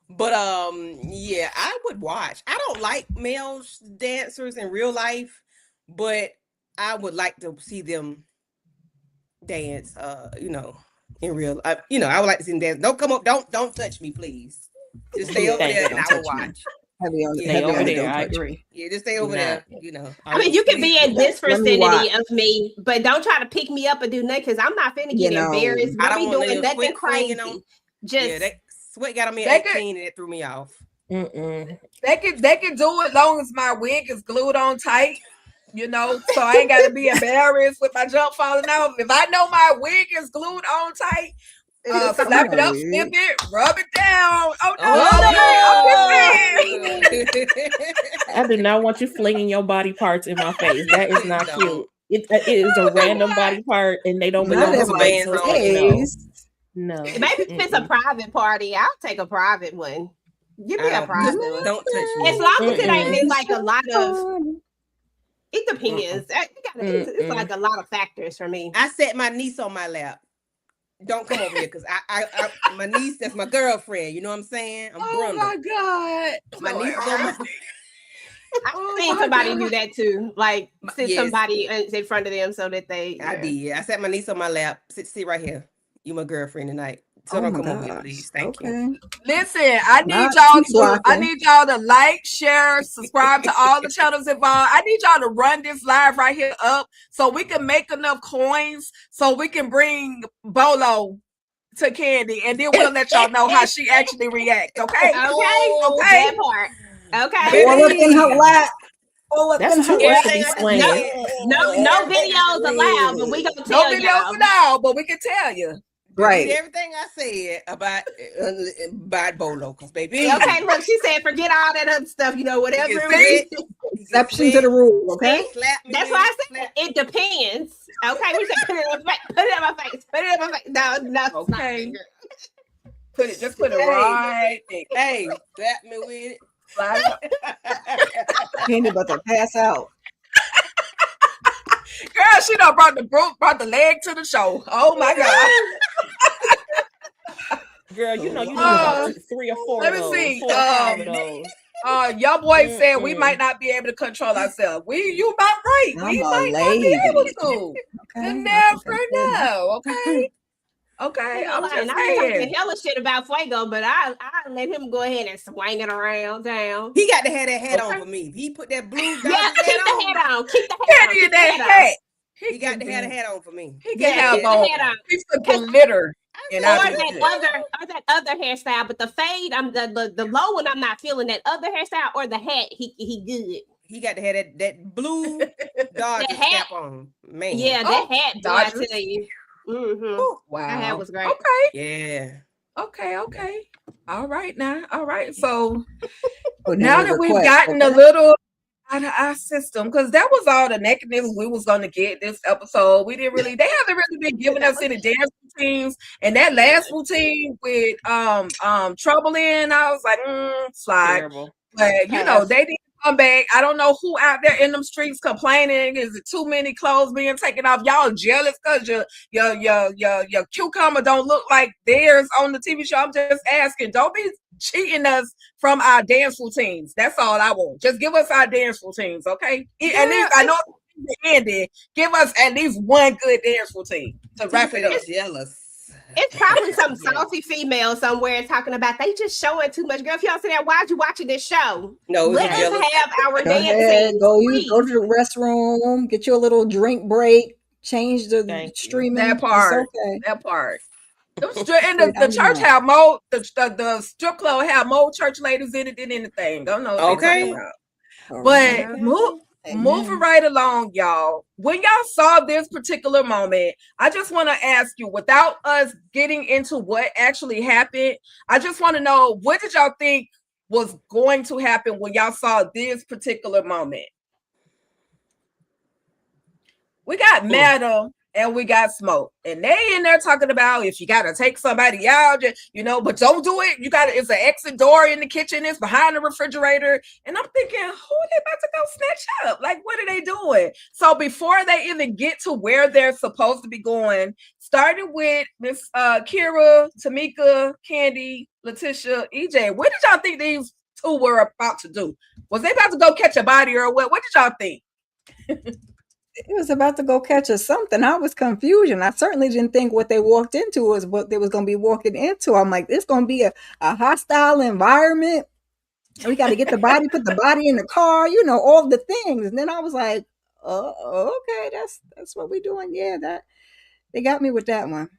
But yeah, I would watch. I don't like male dancers in real life, but I would like to see them dance. You know, in real, you know, I would like to see them dance. Don't come up, don't touch me, please. Just stay over there, and I will watch. Stay over there. I agree. Yeah, just stay over there. You know, I mean, you can be in this vicinity of me, but don't try to pick me up or do nothing because I'm not finna get embarrassed. I don't be doing nothing crazy. Just Sweat got on me at 18 and it threw me off. They can do it long as my wig is glued on tight, you know, so I ain't got to be embarrassed with my jump falling off. If I know my wig is glued on tight, slap it up, snip it, rub it down. I do not want you flinging your body parts in my face. That is not cute. It is a random body part, and they don't belong to me. No. Maybe if it's a private party, I'll take a private one. Give me a private one. Don't touch me. As long as it ain't been like a lot of. It depends. It's like a lot of factors for me. I set my niece on my lap. Don't come over here because I my niece, that's my girlfriend. You know what I'm saying? I'm Brenda. My God. My niece on my I've seen somebody do that too. Like sit somebody in front of them so that they I did. I set my niece on my lap. Sit right here. You my girlfriend tonight. So don't come over here, please. Thank you. Listen, I need y'all to like, share, subscribe to all the channels involved. I need y'all to run this live right here up so we can make enough coins so we can bring Bolo to Candy, and then we'll let y'all know how she actually reacts. Okay. That part. Okay. All up in her lap. That's too much to be swinging. No videos allowed, but we gonna tell you. No videos allowed, but we can tell you. Right. Everything I said about Bolo, because baby. Okay, look, she said forget all that other stuff. You know, whatever You it can is. Exception to the rule, okay? Slap me That's with why I it, said slap it depends. Okay, we said put it in my face. Put it in my face. Put it in my face. No, it's not. Okay. Put it Hey. right there. Hey, slap me with it. Slide it. Candy about to pass out. Girl, she done brought the leg to the show. Oh my God. Girl, you know you need about 3 or 4 let of me those. see. 4 or 5 of those. Your boy said we might not be able to control ourselves. You about right. I'm We a might lady. not be able to. Okay. You never know. Okay. Okay. I'm I'm just talking saying. hella shit about Fuego, but I let him go ahead and swing it around town. He got to have that hat on for me. He put that blue Yeah, Dodgers keep the hat on. head on. Keep the head on. Candy in Keep the that head on. hat. He got to have a hat on for me. He can Yeah, have keep the on head on. piece of glitter. And Or I that other hairstyle, but the fade, I'm the low one. I'm not feeling that other hairstyle or the hat. He good. He got to have that blue Dodgers hat. cap on, man. Yeah, that hat. Boy, I Dodgers. tell you. wow. That hat was great. Okay. Yeah. Okay. All right now. All right. So Putting now in a that we've request, gotten a okay? little out of our system, because that was all the nakedness we was gonna get this episode. They haven't really been giving us any dance routines. And that last routine with Trouble in, I was like, slide. Terrible. But you know, they didn't come back. I don't know who out there in them streets complaining. Is it too many clothes being taken off? Y'all jealous because your cucumber don't look like theirs on the TV show. I'm just asking. Don't be cheating us from our dance routines. That's all I want. Just give us our dance routines, okay? At least I know the ending. Give us at least one good dance routine to wrap it up. Jealous. It's probably some saucy female somewhere talking about they just showing too much. Girl, if y'all say that, why'd you watching this show? No, Let us have our Go ahead, dancing. go to the restroom, get you a little drink break, change the streaming. That part. It's okay. That part. And the church have more. The strip club have more church ladies in it than anything. Don't know. What they're talking about. But moving right along, y'all. When y'all saw this particular moment, I just want to ask you, without us getting into what actually happened, I just want to know, what did y'all think was going to happen when y'all saw this particular moment? We got Madam and we got Smoke, and they in there talking about if you gotta take somebody out, but don't do it. You gotta. It's an exit door in the kitchen. It's behind the refrigerator, and I'm thinking, who are they about to go snatch up? Like, what are they doing? So before they even get to where they're supposed to be going, starting with Miss Kira, Tamika, Candy, Letitia, EJ. What did y'all think these two were about to do? Was they about to go catch a body or what? What did y'all think? It was about to go catch us something. I was confused. I certainly didn't think what they walked into was what they was going to be walking into. I'm like, it's going to be a hostile environment. We got to get the body, put the body in the car, all the things. And then I was like, okay, that's what we're doing. Yeah, that they got me with that one.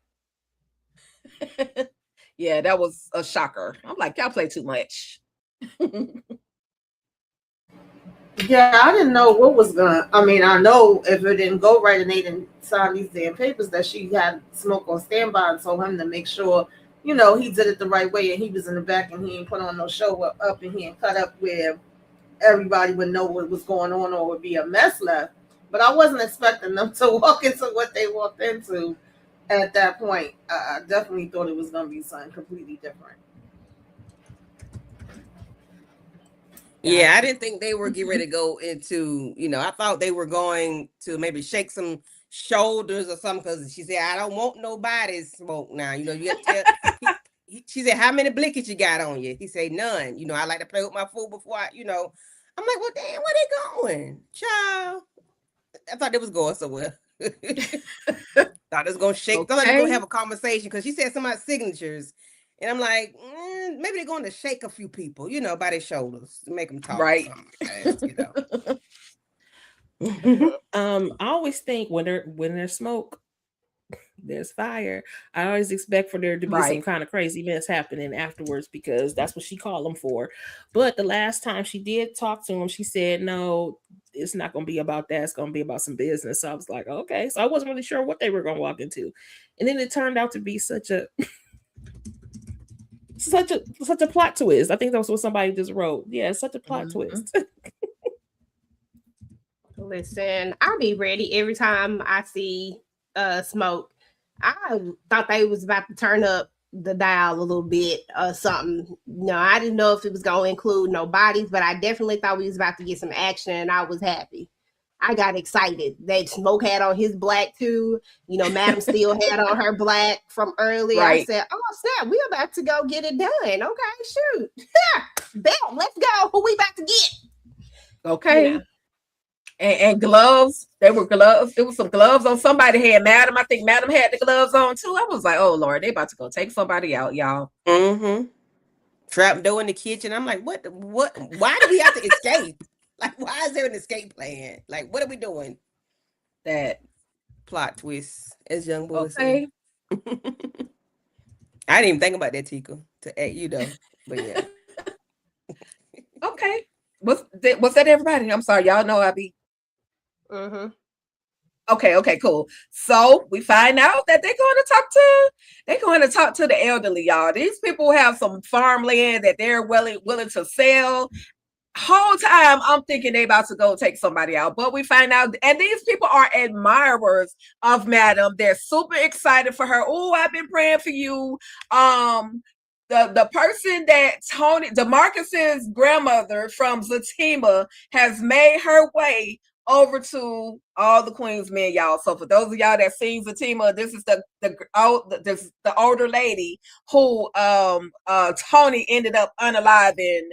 Yeah, that was a shocker. I'm like, y'all play too much. Yeah, I didn't know what was I know if it didn't go right and they didn't sign these damn papers that she had Smoke on standby and told him to make sure, he did it the right way and he was in the back and he ain't put on no show up and he ain't cut up where everybody would know what was going on or would be a mess left. But I wasn't expecting them to walk into what they walked into at that point. I definitely thought it was going to be something completely different. Yeah, I didn't think they were getting ready to go into, I thought they were going to maybe shake some shoulders or something, because she said, I don't want nobody Smoke now. You have to tell, she said, how many blickets you got on you? He said, none. I like to play with my food before I'm like, well, damn, where they going? Child. I thought they was going somewhere. Thought it was going to shake. Thought they were going to have a conversation, because she said something about signatures. And I'm like, maybe they're going to shake a few people, by their shoulders to make them talk. Right. I always think when there's smoke, there's fire. I always expect for there to be some Right. kind of crazy events happening afterwards because that's what she called them for. But the last time she did talk to him, she said, no, it's not going to be about that. It's going to be about some business. So I was like, okay. So I wasn't really sure what they were going to walk into. And then it turned out to be such a such a plot twist. I think that was what somebody just wrote. Yeah, such a plot twist. Listen, I'll be ready every time I see smoke. I thought they was about to turn up the dial a little bit or something. No, I didn't know if it was going to include no bodies, but I definitely thought we was about to get some action, and I was happy. I got excited. That Smoke had on his black too. You know, Madam still had on her black from earlier. Right. I said, oh snap, we about to go get it done. Okay, shoot. Bet, let's go. Who we about to get? Okay. Yeah. And gloves. There were gloves. There was some gloves on. Somebody had Madam. I think Madam had the gloves on too. I was like, oh Lord, they about to go take somebody out, y'all. Mm-hmm. Trap door in the kitchen. I'm like, what? Why do we have to escape? Like, why is there an escape plan? Like, what are we doing? That Plot twist, as young boys okay. say. I didn't even think about that, Tika. You know, but yeah. Okay. Was that everybody? I'm sorry, y'all know I be. Mm-hmm. Okay, cool. So we find out that they're going to talk to the elderly, y'all. These people have some farmland that they're willing to sell. Whole time I'm thinking they about to go take somebody out, but we find out, and these people are admirers of Madam. They're super excited for her. Oh, I've been praying for you. The person that Tony DeMarcus's grandmother from Zatima has made her way over to all the Queen's men, y'all. So for those of y'all that seen Zatima, this is the older lady who Tony ended up unaliving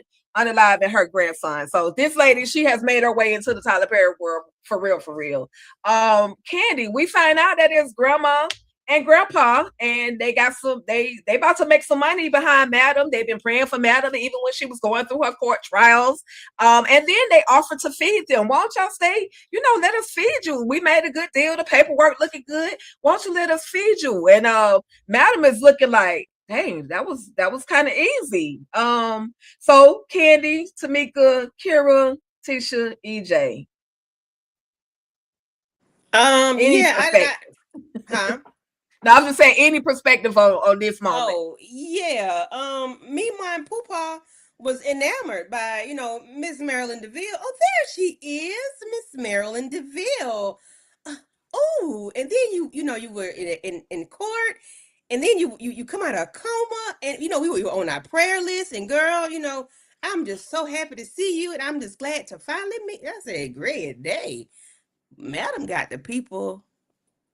her grandson. So this lady, she has made her way into the Tyler Perry world for real. Candy, we find out that it's grandma and grandpa, and they about to make some money behind Madam. They've been praying for Madam even when she was going through her court trials. And then they offered to feed them. Won't y'all stay? Let us feed you. We made a good deal. The paperwork looking good. Won't you let us feed you? And Madam is looking like, dang, that was kind of easy. So Candy, Tamika, Kira, Tisha, EJ. Huh? No, I'm just saying any perspective on this moment. Oh yeah. Meanwhile, and Poopa was enamored by Miss Marilyn DeVille. Oh, there she is, Miss Marilyn DeVille. Oh, and then you were in court. And then you come out of a coma, and we were on our prayer list. And girl, I'm just so happy to see you, and I'm just glad to finally meet. That's a great day. Madam got the people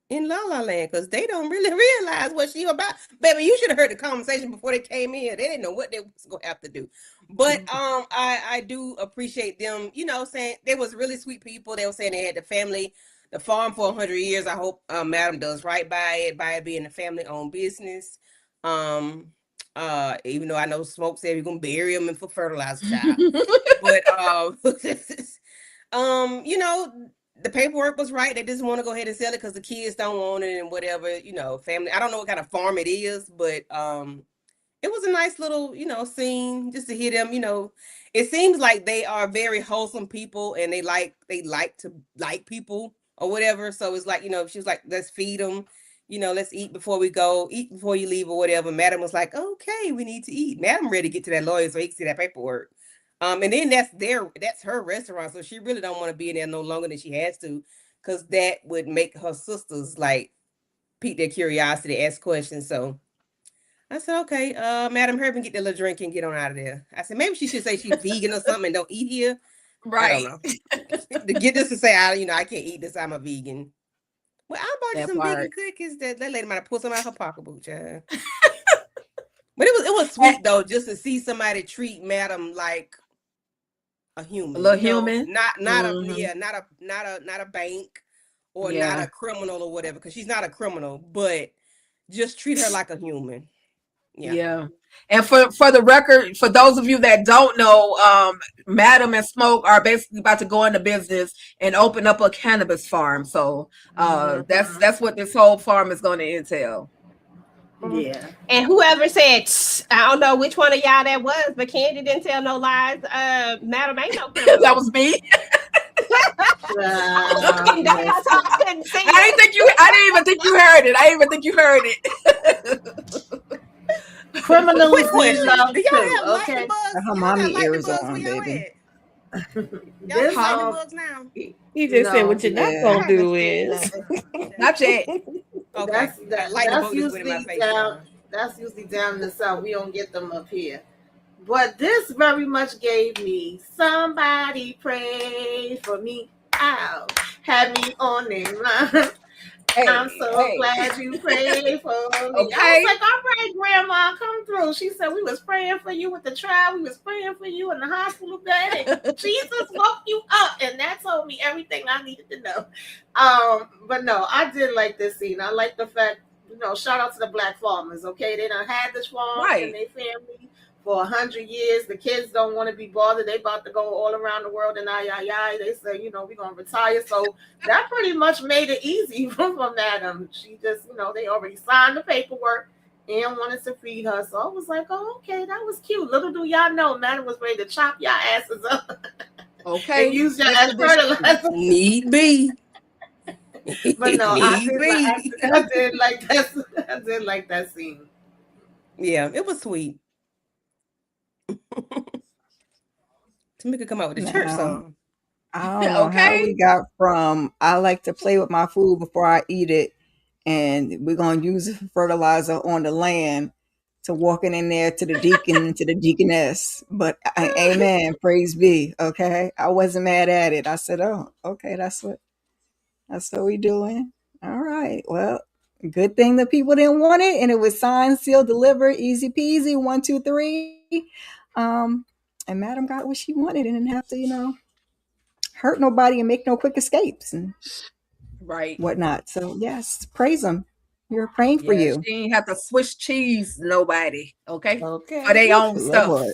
in La La Land because they don't really realize what she about. Baby, you should have heard the conversation before they came in. They didn't know what they was gonna have to do. But I do appreciate them. Saying they was really sweet people. They were saying they had the farm for 100 years. I hope Madam does right by it being a family-owned business. Even though I know Smoke said we're gonna bury them for fertilizer, child. But the paperwork was right. They just want to go ahead and sell it because the kids don't want it and whatever. Family. I don't know what kind of farm it is, but it was a nice little scene just to hear them. It seems like they are very wholesome people and they like to like people or whatever. So it's like, she was like, let's feed them, let's eat before we go, eat before you leave or whatever. Madam was like, okay, we need to eat. Madam ready to get to that lawyer so he can see that paperwork. And then that's her restaurant. So she really don't want to be in there no longer than she has to, because that would make her sisters like pique their curiosity, ask questions. So I said, okay, Madam Herb, get that little drink and get on out of there. I said, maybe she should say she's vegan or something and don't eat here. Right. I don't know. To get this to say, I can't eat this. I'm a vegan. Well, I bought you some vegan cookies. That lady might have pulled some out of her pocketbook, child. But it was sweet though, just to see somebody treat Madam like a human, a little human, not a bank or not a criminal or whatever, because she's not a criminal, but just treat her like a human. Yeah. And for the record, for those of you that don't know, Madam and Smoke are basically about to go into business and open up a cannabis farm. So that's what this whole farm is going to entail. Yeah. And whoever said, I don't know which one of y'all that was, but Candy didn't tell no lies. Madam ain't no criminal. That was me. I didn't even think you heard it. I didn't even think you heard it. Criminals Quick need question. love Do y'all too, have okay? lightning bugs? Her Y'all mommy got lightning ears bugs on, where y'all baby. at? Y'all This, got lightning bugs now? He just said No. what you're not Yeah. gonna do is Not yet. Okay. Lightning bugs just went in my face. down. That's usually down in the south. We don't get them up here. But this very much gave me somebody pray for me. Ow, had me on their mind. Hey, I'm so glad you prayed for me. Okay. I was like, all right, Grandma, come through. She said, we was praying for you with the trial. We was praying for you in the hospital bed. And Jesus woke you up. And that told me everything I needed to know. But no, I did like this scene. I like the fact, shout out to the black farmers, okay? They done had this farm and their family for 100 years. The kids don't want to be bothered. They about to go all around the world and they say, we're going to retire. So that pretty much made it easy for Madam. She just, they already signed the paperwork and wanted to feed her. So I was like, oh, okay, that was cute. Little do y'all know, Madam was ready to chop y'all asses up. Okay. And use y'all as fertilizer. Need be. But no, I did like that. I did like that scene. Yeah, it was sweet. Tamika come out with a church song. I don't know how we got from I like to play with my food before I eat it, and we're gonna use fertilizer on the land, to walking in there to the deacon and to the deaconess. But amen, praise be. Okay, I wasn't mad at it. I said, oh, okay, that's what we doing. All right, well, good thing the people didn't want it, and it was signed, sealed, delivered, easy peasy, 1, 2, 3. And Madam got what she wanted and didn't have to, hurt nobody and make no quick escapes and whatnot. So yes, praise them. We're praying for you. She didn't have to Swiss cheese nobody, okay? Okay. For their own stuff. Lord.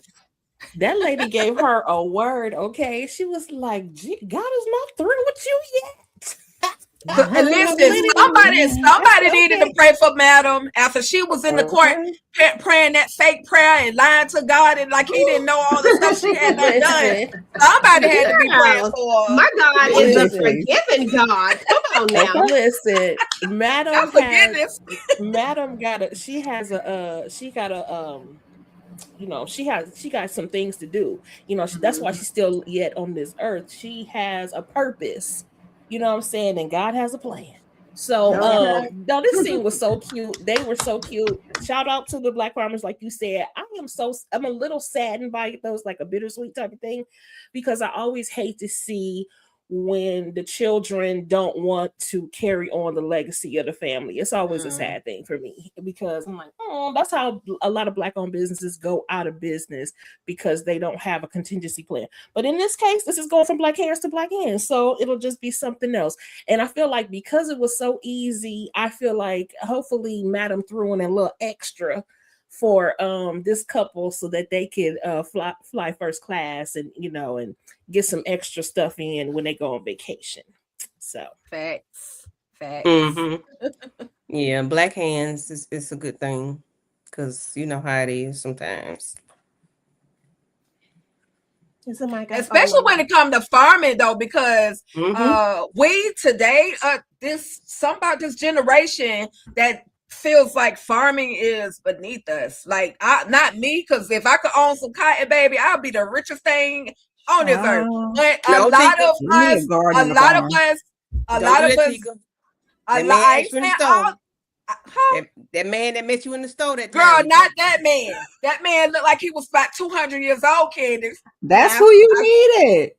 That lady gave her a word, okay? She was like, God is not through with you yet. And listen, somebody needed to pray for Madam after she was in the court praying that fake prayer and lying to God and like he didn't know all the stuff she had done. Somebody had to be praying for her. My God is a forgiving God. Come on now. Listen, Madam she got some things to do. That's why she's still yet on this earth. She has a purpose. You know what I'm saying? And God has a plan. So no, this scene was so cute. They were so cute. Shout out to the black farmers, like you said. I'm a little saddened by those, like a bittersweet type of thing, because I always hate to see when the children don't want to carry on the legacy of the family. It's always a sad thing for me, because I'm like, oh, that's how a lot of black-owned businesses go out of business, because they don't have a contingency plan. But in this case, this is going from black hands to black hands, so it'll just be something else. And I feel like because it was so easy, I feel like hopefully Madam threw in a little extra for this couple so that they could fly first class and and get some extra stuff in when they go on vacation. So facts. Yeah, black hands is a good thing, because you know how it is sometimes. Especially when it comes to farming though, because we today some about this generation that feels like farming is beneath us. Like not me, because if I could own some cotton, baby, I'll be the richest thing on this earth. But a lot of us, that man that met you in the store, that girl, not that man. That man looked like he was about 200 years old, Candace. That's who you needed.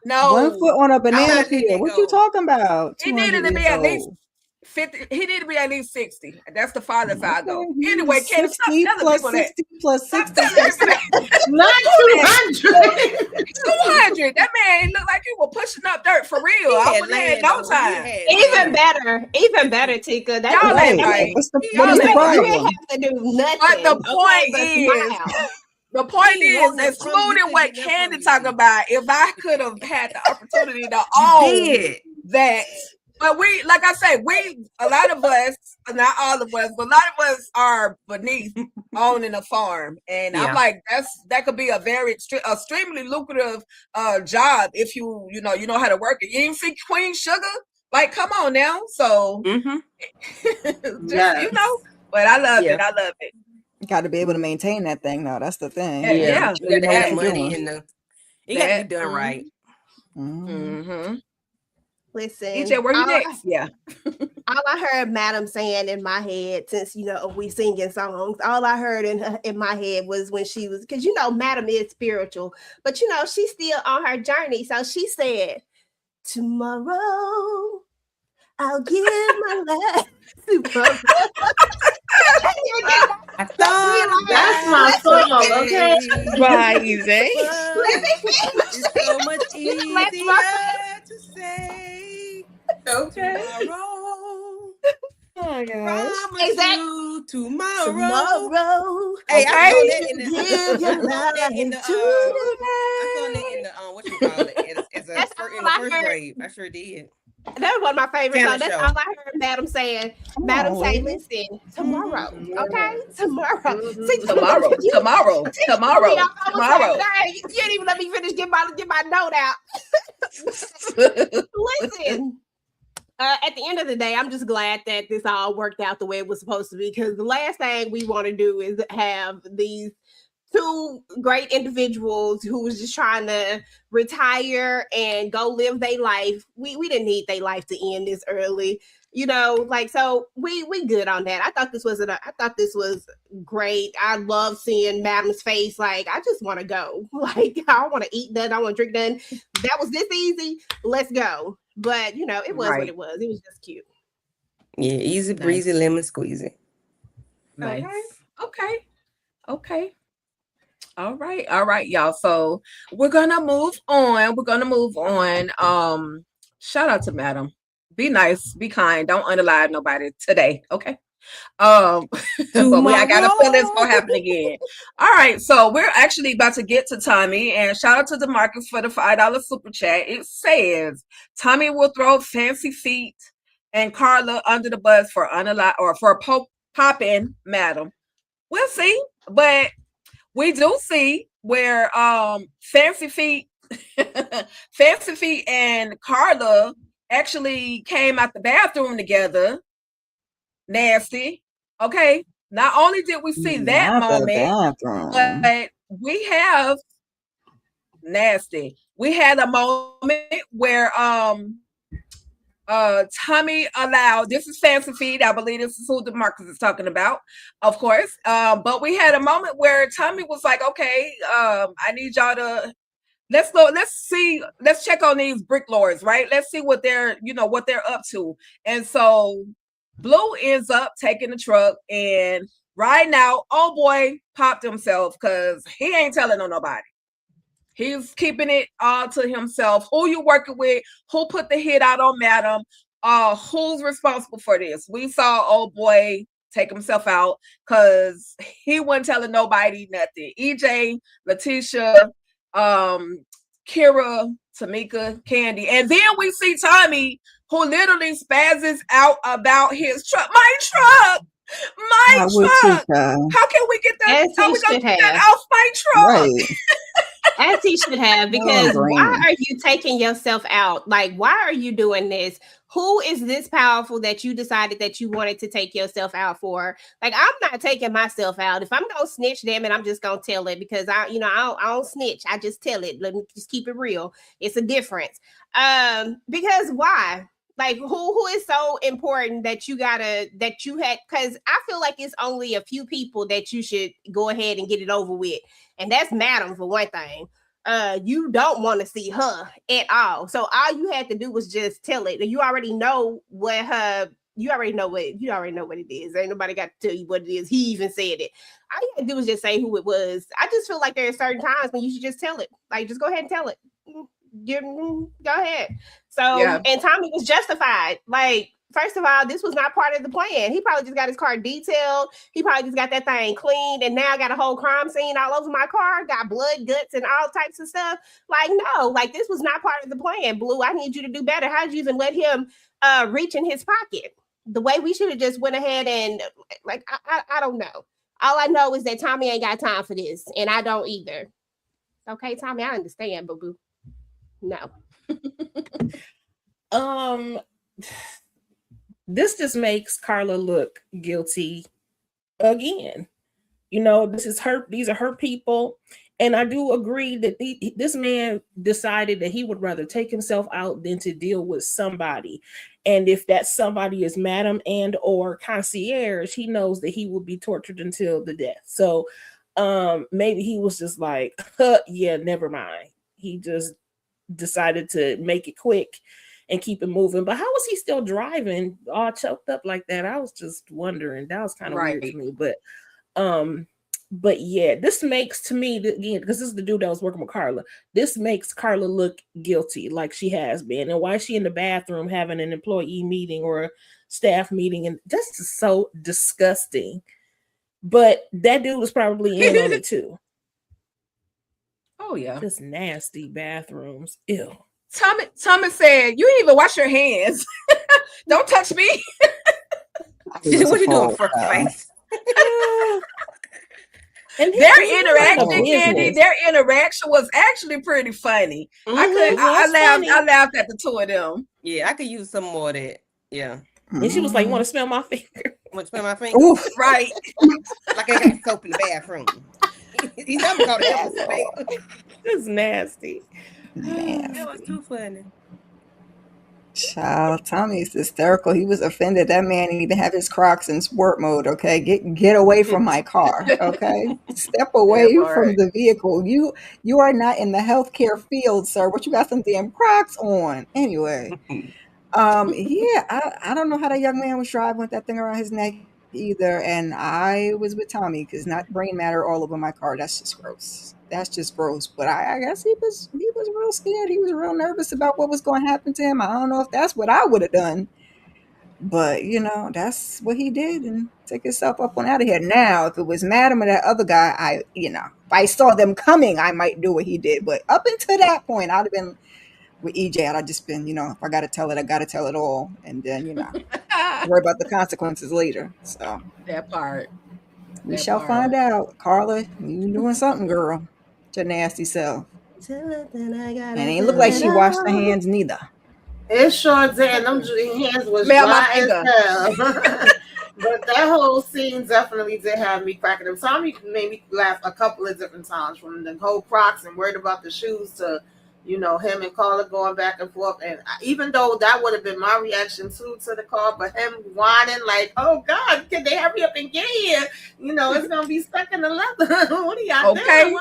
No, 1 foot on a banana peel. What you talking about? He needed to be at least 50. He need to be at least 60. That's the farthest I go. Okay, Anyway, Candy, stop 60 telling plus people that. 60 plus Stop 60. telling people that. Not 200. 200. That man looked like he was pushing up dirt for real. I wouldn't have had no time. Even better, Tika. That's Y'all Right. ain't right. What's the Y'all ain't right. problem? You didn't have to do nothing. But the point but is, smile. the point He is, wants it from you, excluding he what get that Candy from you. talking about, if I could have had the opportunity to You own did. that. But we, like I said, a lot of us, not all of us, but a lot of us are beneath owning a farm. And Yeah. I'm like, that could be a very extremely lucrative job if you know how to work it. You even see Queen Sugar? Like, come on now. So just, Yes. but I love Yeah. it. I love it. Got to be able to maintain that thing, though. That's the thing. Yeah. You got to know what have you're money doing. in the. You got to That- be done right. Mm-hmm. Listen, EJ, where you all next? Yeah. I heard Madam saying in my head, since we singing songs, all I heard in my head was when she was, because Madam is spiritual, but she's still on her journey. So she said, "Tomorrow I'll give my life to brother." I thought That's my song, okay? Right, EJ. It's so much Let's easier rock to say Okay. tomorrow. Oh, gosh. Promise Exactly. you tomorrow. Tomorrow, Hey, I saw that in the give your I saw that in the life I saw that in the what you call it as a That's in all the I first heard. grade. I sure did. That was one of my favorite songs. Talent That's show. all I heard Madam saying. Madam say, "Listen, tomorrow, okay? Tomorrow. See, Tomorrow. you- you Tomorrow. almost Tomorrow. like, dang, you didn't even let me finish get my note out. Listen, at the end of the day, I'm just glad that this all worked out the way it was supposed to be, because the last thing we want to do is have these two great individuals who was just trying to retire and go live their life. We didn't need their life to end this early, so we good on that. I thought this was great. I love seeing Madam's face. Like, I just want to go. Like, I want to eat that. I want to drink that. That was this easy. Let's go. But it was what it was. It was just cute. Yeah, easy breezy, lemon squeezy. Nice. Okay. All right, y'all. So we're gonna move on. Shout out to Madam. Be nice, be kind. Don't underline nobody today. Okay. But I gotta feel this gonna happen again. All right, so we're actually about to get to Tommy, and shout out to DeMarcus for the $5 super chat. It says Tommy will throw Fancy Feet and Carla under the bus for popping Madam. We'll see, but we do see where Fancy Feet and Carla actually came out the bathroom together. Nasty. Okay. Not only did we see that moment, but we have nasty. We had a moment where Tommy allowed, this is Fancy Feet, I believe this is who DeMarcus is talking about, of course. But we had a moment where Tommy was like, okay, I need y'all to let's check on these brick lords, right? Let's see what they're up to. And so Blue ends up taking the truck and riding out. Oh boy, popped himself because he ain't telling on nobody. He's keeping it all to himself. Who you working with? Who put the hit out on Madam? Who's responsible for this? We saw old boy take himself out because he wasn't telling nobody nothing. EJ, Letitia, Kira, Tamika, Candy, and then we see Tommy, who literally spazzes out about his truck. My truck. How can we get that? How we gonna get that off my truck? Right. As he should have, because why are you taking yourself out? Like, why are you doing this? Who is this powerful that you decided that you wanted to take yourself out for? Like, I'm not taking myself out. If I'm gonna snitch, damn it, I'm just gonna tell it, because I don't snitch. I just tell it. Let me just keep it real. It's a difference. Because why? Like, who is so important that you had? Because I feel like it's only a few people that you should go ahead and get it over with, and that's Madam for one thing. You don't want to see her at all, so all you had to do was just tell it. You already know what her you already know what it is. Ain't nobody got to tell you what it is. He even said it. All you gotta do is just say who it was. I just feel like there are certain times when you should just tell it. Like, just go ahead and tell it. Go ahead. So, and Tommy was justified. Like, first of all, this was not part of the plan. He probably just got his car detailed. He probably just got that thing cleaned, and now got a whole crime scene all over my car. Got blood, guts, and all types of stuff. Like, no, like this was not part of the plan. Blue, I need you to do better. How'd you even let him reach in his pocket? The way we should have just went ahead and like, I don't know. All I know is that Tommy ain't got time for this, and I don't either. Okay, Tommy, I understand, boo boo. No. This just makes Carla look guilty again. You know, these are her people. And I do agree that this man decided that he would rather take himself out than to deal with somebody. And if that somebody is Madam and or concierge, he knows that he will be tortured until the death. So maybe he was just like, yeah, never mind. He just decided to make it quick and keep it moving. But how was he still driving all choked up like that? I was just wondering. That was kind of weird to me. But yeah, this makes, to me, again, because this is the dude that was working with Carla, this makes Carla look guilty like she has been. And why is she in the bathroom having an employee meeting or a staff meeting? And that's just so disgusting. But that dude was probably in on it too. Oh yeah, just nasty bathrooms. Ew. Tommy said, "You didn't even wash your hands. Don't touch me." What you doing, for face? And their interaction, Candy, their interaction was actually pretty funny. I laughed at the two of them. Yeah, I could use some more of that. Yeah. And she was like, "You want to smell my finger? Want to smell my finger?" Oof. Right. Like I got soap in the bathroom. He's never called it. It's nasty. Man. That was too funny. Child, Tommy's hysterical. He was offended. That man didn't even have his Crocs in sport mode. Okay, get away from my car. Okay, step away from the vehicle. You are not in the healthcare field, sir. What you got some damn Crocs on? Anyway, yeah, I don't know how that young man was driving with that thing around his neck either. And I was with Tommy because not brain matter all over my car. That's just gross. That's just gross. But I guess he was real scared. He was real nervous about what was going to happen to him. I don't know if that's what I would have done. But, you know, that's what he did and took himself up on out of here. Now, if it was Madam or that other guy, if I saw them coming, I might do what he did. But up until that point, I'd have been with EJ. I'd have just been, if I got to tell it, I got to tell it all. And then, worry about the consequences later. So that part. We shall find out. Carla, you doing something, girl. Your nasty self. And it ain't look like she washed her hands neither. It sure did. Them hands was dry as hell. But that whole scene definitely did have me cracking up. Tommy made me laugh a couple of different times, from the whole Crocs and worried about the shoes to, him and Carla going back and forth. And even though that would have been my reaction too to the car, but him whining like, "Oh God, can they hurry up and get here? It's gonna be stuck in the leather." What are y'all doing?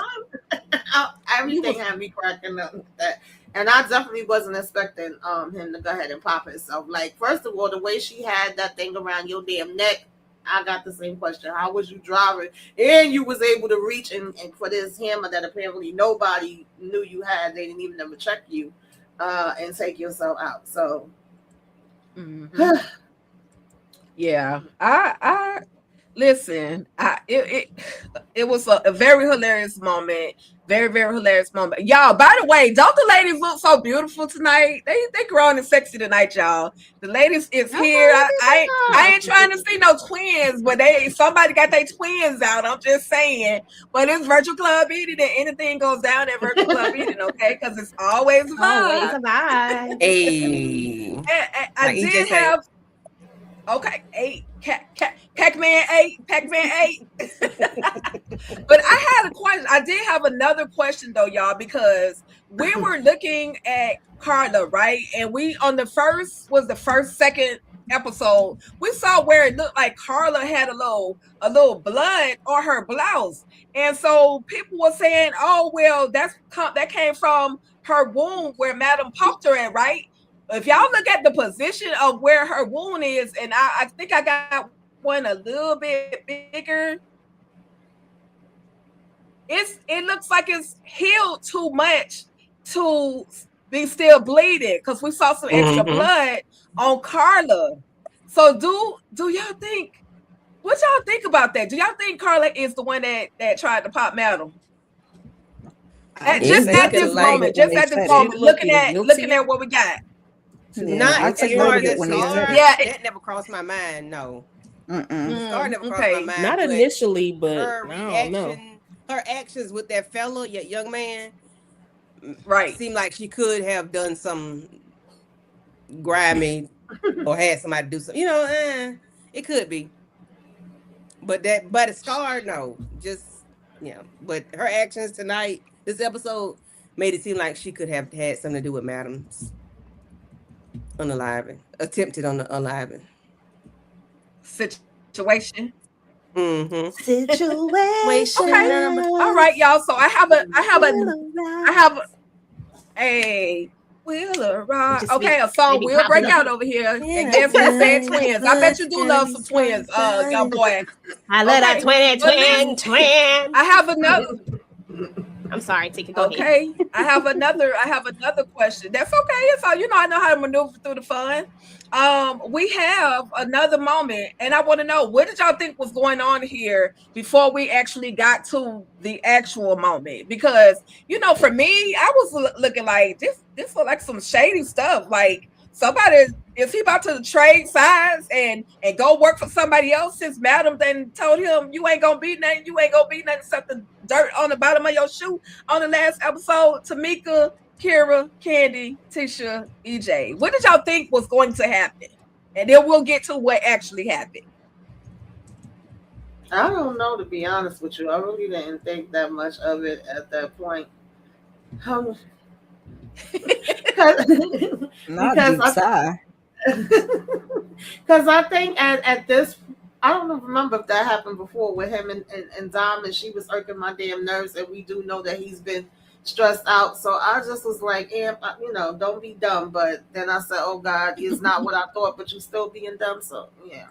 Everything had me cracking up with that. And I definitely wasn't expecting him to go ahead and pop himself. Like, first of all, the way she had that thing around your damn neck, I got the same question. How was you driving? And you was able to reach and for this hammer that apparently nobody knew you had. They didn't even ever check you and take yourself out. So, yeah, I listen. It was a very hilarious moment. Very, very hilarious moment. Y'all, by the way, don't the ladies look so beautiful tonight? They grown and sexy tonight, y'all. The ladies is here. I ain't trying to see no twins, but somebody got their twins out. I'm just saying. But it's Virtual Club Eating, and anything goes down at Virtual Club Eating, okay? Because it's always a vibe. Always a vibe. Hey. I did have. Okay, 8. Pac-Man 8. Pac-Man 8. But I had a question. I did have another question though, y'all, because we were looking at Carla, right? And we on the second episode, we saw where it looked like Carla had a little blood on her blouse. And so people were saying, "Oh, well, that came from her wound where Madam poked her at, right?" if y'all look at the position of where her wound is, and I think I got one a little bit bigger. It looks like it's healed too much to be still bleeding, because we saw some extra blood on Carla. So do y'all think, what y'all think about that? Do y'all think Carla is the one that tried to pop Madam? Just at this moment, looking at what we got. Not as far as that never crossed my mind. No, Scar never crossed my mind. Not initially, but her reaction, her actions with that fella, young man, right, seemed like she could have done some grimy or had somebody do something. You know, it could be. But a Scar, no, just But her actions tonight, this episode, made it seem like she could have had something to do with Madam's attempted unaliving situation. Situation. Okay. All right, y'all. So I have a Wheeler Ride. Okay, a song will break out over here. And guess who said twins? I bet you do love some twins, young boy. I love that twin. I have another. I'm sorry, Tika, go ahead. Okay, I have another question. That's okay. It's all, I know how to maneuver through the fun. We have another moment, and I want to know, what did y'all think was going on here before we actually got to the actual moment? Because for me, I was looking like this looked like some shady stuff. Like, somebody, is he about to trade sides and go work for somebody else, since Madam then told him you ain't gonna be nothing, something dirt on the bottom of your shoe on the last episode? Tamika, Kira, Candy, Tisha, EJ, what did y'all think was going to happen? And then we'll get to what actually happened. I don't know, to be honest with you. I really didn't think that much of it at that point. Because I think at this, I don't remember if that happened before with him and Dom, and she was irking my damn nerves, and we do know that he's been stressed out. So I just was like, don't be dumb. But then I said, oh God, it's not what I thought, but you still being dumb. So yeah.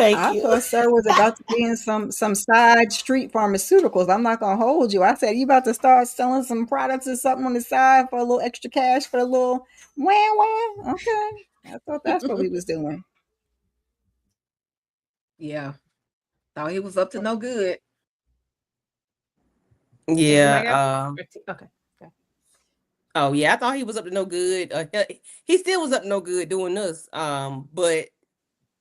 I thought Sir was about to be in some side street pharmaceuticals. I'm not gonna hold you. I said, you about to start selling some products or something on the side for a little extra cash for a little wah. Okay. I thought that's what he was doing. Yeah. Thought he was up to no good. Yeah. Okay. Oh yeah, I thought he was up to no good. He still was up to no good doing this. But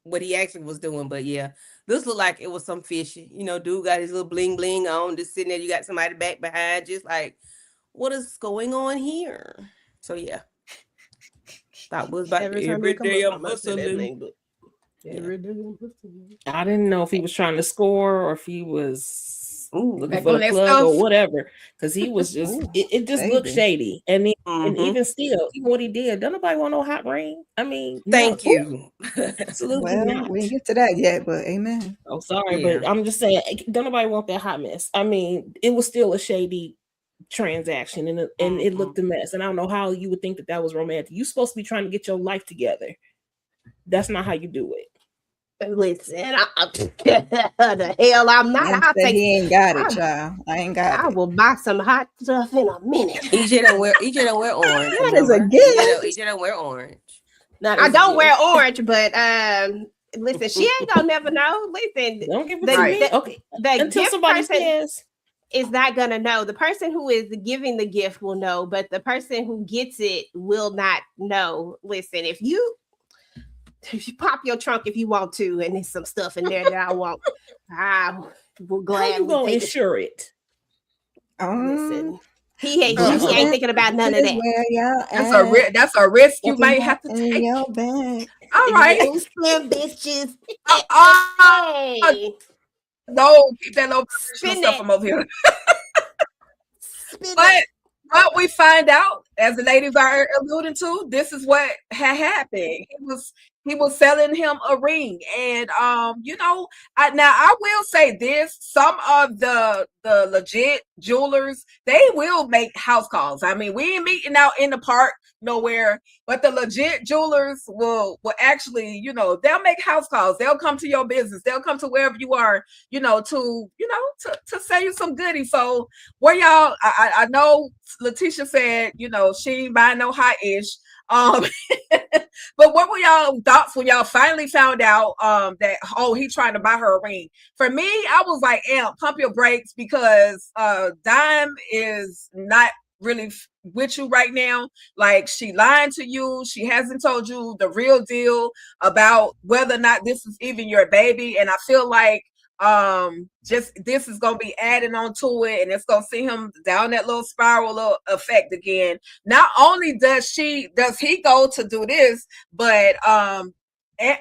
what he actually was doing. But yeah, this looked like it was some fishy. Dude got his little bling bling on, just sitting there. You got somebody back behind, just like, what is going on here? So yeah, that was about every day I'm hustling. I didn't know if he was trying to score or if he was looking for the plug or whatever, because he was just it just looked shady. And even still, even what he did, don't nobody want no hot ring. I mean, thank you. Absolutely not. We didn't get to that yet, but amen. Oh, sorry, but I'm just saying, don't nobody want that hot mess. I mean, it was still a shady transaction, and it looked a mess. And I don't know how you would think that was romantic. You're supposed to be trying to get your life together. That's not how you do it. Listen, the hell I'm not. He ain't got it, child. I ain't got it. I will buy some hot stuff in a minute. EJ don't wear orange. That is a gift. EJ don't wear orange. I don't wear orange, but listen, she ain't gonna never know. Listen, don't give it to me. Okay, until somebody says. Is not gonna know. The person who is giving the gift will know, but the person who gets it will not know. Listen, if you pop your trunk if you want to, and there's some stuff in there that I want, I will gladly. How you gonna insure it? Listen, he ain't thinking about none of that. That's a risk you might have to take. Your bag. All right, bitches. No, keep that little stuff from over here. But we find out as the ladies are alluding to, this is what had happened. He was selling him a ring, and you know, I will say this: some of the legit jewelers, they will make house calls. I mean, we ain't meeting out in the park nowhere, but the legit jewelers will actually, you know, they'll make house calls. They'll come to your business. They'll come to wherever you are, you know, to sell you some goodies. So where y'all, I know Letitia said, you know, she ain't buying no high-ish. But what were y'all thoughts when y'all finally found out that he trying to buy her a ring? For me, I was like, pump your brakes, because Dime is not really with you right now. Like, she lying to you. She hasn't told you the real deal about whether or not this is even your baby. And I feel like just this is gonna be adding on to it, and it's gonna see him down that little spiral effect again. Not only does he go to do this, but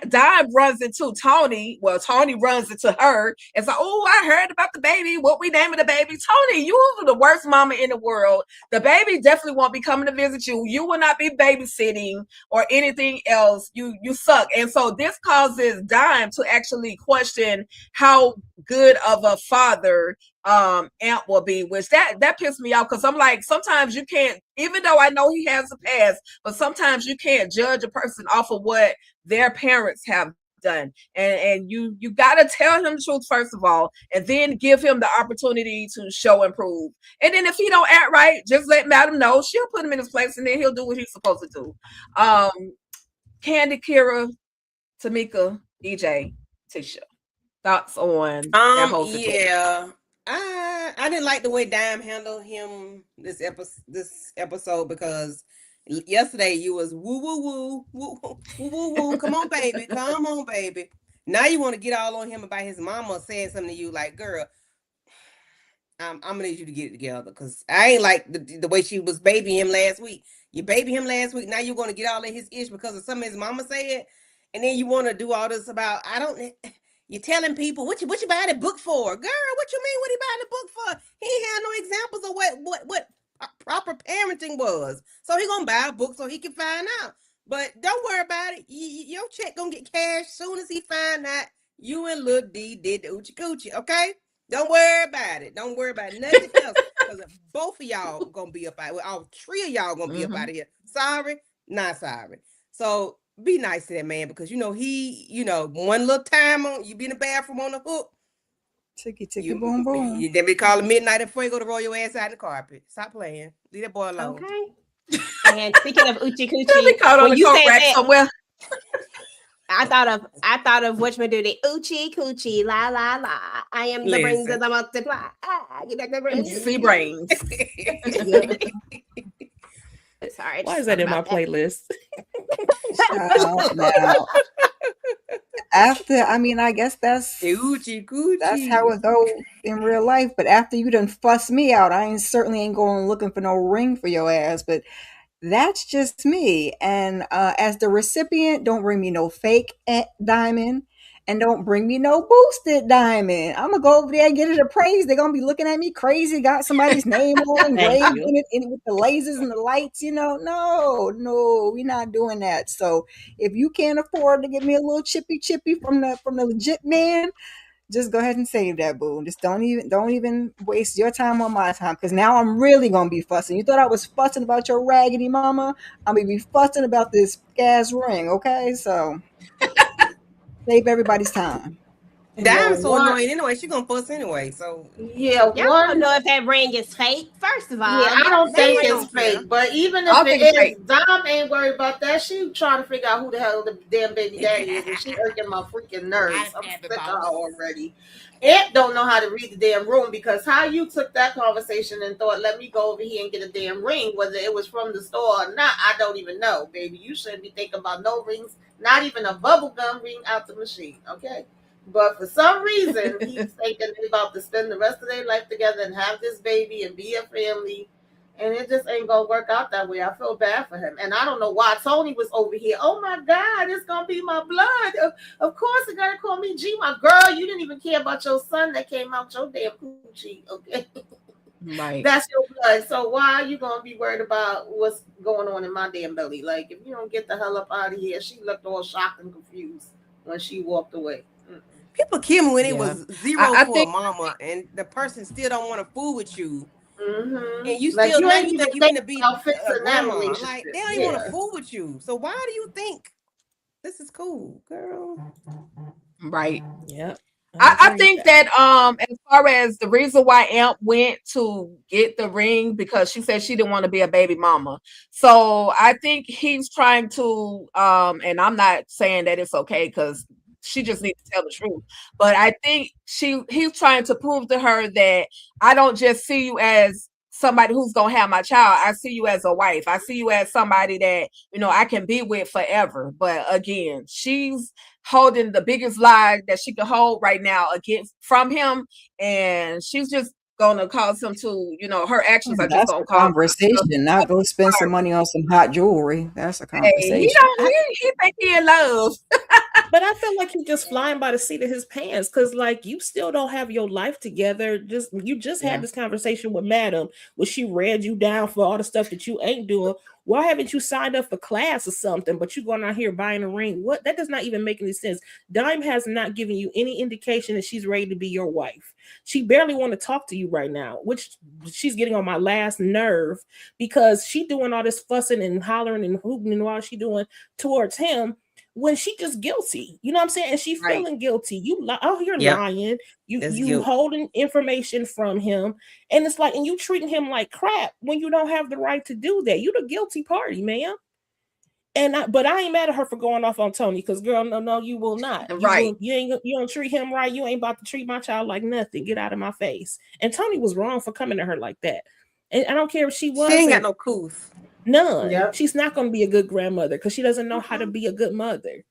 Dime runs into Tony. Well, Tony runs into her and says, "Oh, I heard about the baby. What we naming the baby?" Tony, you are the worst mama in the world. The baby definitely won't be coming to visit you. You will not be babysitting or anything else. You suck. And so this causes Dime to actually question how good of a father Amp will be, which that pissed me off, because I'm like, sometimes you can't, even though I know he has a past, but sometimes you can't judge a person off of what their parents have done. And you gotta tell him the truth first of all, and then give him the opportunity to show and prove. And then if he don't act right, just let Madam know. She'll put him in his place, and then he'll do what he's supposed to do. Candy, Kira, Tamika, EJ, Tisha, thoughts on that whole situation? Yeah. I didn't like the way Dime handled him this episode, because yesterday you was woo woo woo woo woo woo woo. Come on, baby. Now you want to get all on him about his mama saying something to you. Like, girl, I'm gonna need you to get it together, because I ain't like the way she was babying him last week. You baby him last week. Now you're gonna get all in his ish because of something his mama said, and then you want to do all this about you're telling people what you buying the book for, girl? What you mean? What he buying the book for? He ain't had no examples of what proper parenting was. So he gonna buy a book so he can find out. But don't worry about it. Your check gonna get cashed soon as he find out you and Lil D did the oochie coochie. Okay? Don't worry about it. Don't worry about nothing else, because both of y'all gonna be up out. Well, all three of y'all gonna be up out of here. Sorry, not sorry. So be nice to that man, because he, one little time on you be in the bathroom on the hook. Ticky boom boom. Then we call it midnight and Fuego to roll your ass out in the carpet. Stop playing. Leave that boy alone. Okay. And speaking of Uchi Coochie, We caught on the coat rack somewhere. I thought of whatchamacallit, Uchi Coochie, la la la. I am the brains of the multiply. Get back the brains. See brains. Sorry. Why is that in my playlist? After, I guess that's Uchi Coochie. That's how it goes in real life. But after you done fuss me out, I certainly ain't going looking for no ring for your ass. But that's just me. And as the recipient, don't bring me no fake diamond, and don't bring me no boosted diamond. I'm gonna go over there and get it appraised. They're gonna be looking at me crazy. Got somebody's name on engraved in it with the lasers and the lights. No, we're not doing that. So if you can't afford to give me a little chippy from the legit man, just go ahead and save that, boo. Just don't even waste your time on my time, because now I'm really gonna be fussing. You thought I was fussing about your raggedy mama? I'm gonna be fussing about this gas ring, okay? So save everybody's time. Dime's so annoying anyway. She gonna fuss anyway. So yeah, y'all don't know if that ring is fake. First of all, yeah, I don't think it's fake. But even if it is, Dom ain't worried about that. She trying to figure out who the hell the damn baby daddy is, and she irking my freaking nerves. I'm sick of her already. It don't know how to read the damn room, because how you took that conversation and thought, let me go over here and get a damn ring, whether it was from the store or not, I don't even know, baby. You shouldn't be thinking about no rings, not even a bubblegum ring out the machine, okay? But for some reason, he's thinking they're about to spend the rest of their life together and have this baby and be a family. And it just ain't going to work out that way. I feel bad for him. And I don't know why Tony was over here. Oh, my God, it's going to be my blood. Of course, they got to call me G. My girl, you didn't even care about your son that came out your damn coochie, okay? Right. That's your blood. So why are you gonna be worried about what's going on in my damn belly? Like, if you don't get the hell up out of here. She looked all shocked and confused when she walked away. People kill me when it Yeah. was zero I for think- a mama, and the person still don't want to fool with you. Mm-hmm. And you Like, still you know ain't you think even you're gonna be about fixing a that grandma. relationship. Like they don't even want Yeah. to fool with you. So why do you think this is cool, girl? Right. Yeah. I think that as far as the reason why Amp went to get the ring, because she said she didn't want to be a baby mama. So I think he's trying to and I'm not saying that it's okay, because she just needs to tell the truth. But I think he's trying to prove to her that I don't just see you as somebody who's gonna have my child. I see you as a wife. I see you as somebody that, you know, I can be with forever. But again, she's holding the biggest lie that she can hold right now against from him, and she's just gonna cause him to, you know, her actions are just That's gonna a cause conversation. Not go spend some money on some hot jewelry. That's a conversation. he think he in love. But I feel like he's just flying by the seat of his pants, because like you still don't have your life together. You just had this conversation with Madam where she read you down for all the stuff that you ain't doing. Why haven't you signed up for class or something? But you going out here buying a ring? What? That does not even make any sense. Dime has not given you any indication that she's ready to be your wife. She barely want to talk to you right now, which she's getting on my last nerve, because she doing all this fussing and hollering and hooting and all she doing towards him, when she just guilty. You know what I'm saying? And she feeling guilty. You you're lying. You holding information from him. And it's like, and you treating him like crap when you don't have the right to do that. You the guilty party, man. But I ain't mad at her for going off on Tony, because girl, no, you will not. You don't treat him right. You ain't about to treat my child like nothing. Get out of my face. And Tony was wrong for coming to her like that. And I don't care if she was. She ain't got no couth. None. Yep. She's not going to be a good grandmother because she doesn't know how to be a good mother.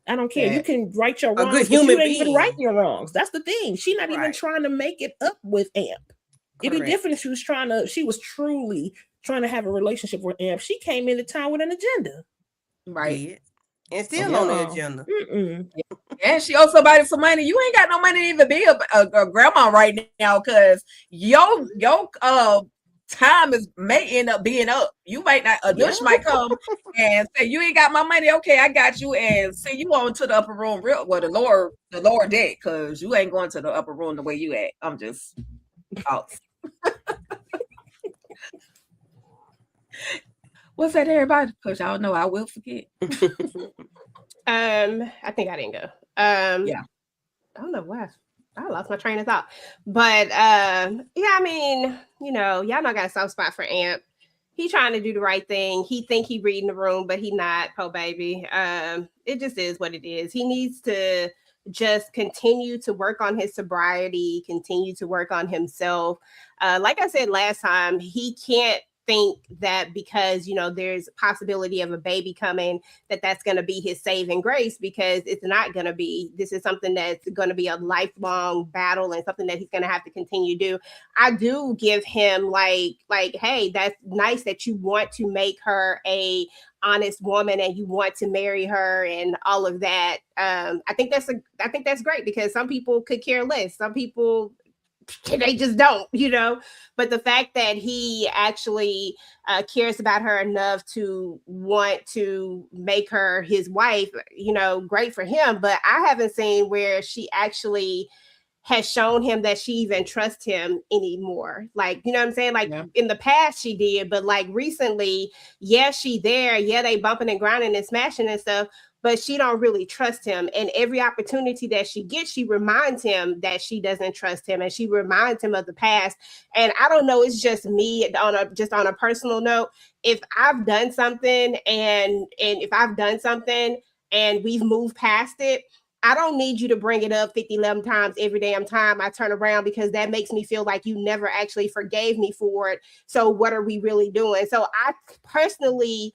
I don't care. You can right your wrongs, good but you human ain't even being. writing your wrongs. That's the thing. She's not even trying to make it up with Amp. It'd be different if she was truly trying to have a relationship with Amp. She came into town with an agenda. Right. And still on the agenda. And she owes somebody some money. You ain't got no money to even be a grandma right now, because your time may end up being up. You might not, a douche might come and say, you ain't got my money. Okay, I got you, and send you on to the upper room, the lower deck, because you ain't going to the upper room the way you at. I'm just out. What's that, everybody? Because y'all know I will forget. I think I didn't go. I don't know why. I lost my train of thought. But yeah, I mean, you know, y'all know I got a soft spot for Amp. He trying to do the right thing. He think he reading the room, but he not, po baby. It just is what it is. He needs to just continue to work on his sobriety, continue to work on himself. Like I said last time, he can't think that because, you know, there's a possibility of a baby coming, that's going to be his saving grace, because it's not going to be. This is something that's going to be a lifelong battle and something that he's going to have to continue to do. I do give him like, hey, that's nice that you want to make her a honest woman and you want to marry her and all of that. I think that's great, because some people could care less. Some people, they just don't, you know. But the fact that he actually cares about her enough to want to make her his wife, you know, great for him. But I haven't seen where she actually has shown him that she even trusts him anymore. Like, you know what I'm saying? Like in the past she did, but like recently, she there. Yeah, they bumping and grinding and smashing and stuff, but she don't really trust him. And every opportunity that she gets, she reminds him that she doesn't trust him, and she reminds him of the past. And I don't know, it's just me on a personal note. If I've done something and if I've done something and we've moved past it, I don't need you to bring it up 11 times every damn time I turn around, because that makes me feel like you never actually forgave me for it. So what are we really doing? So I personally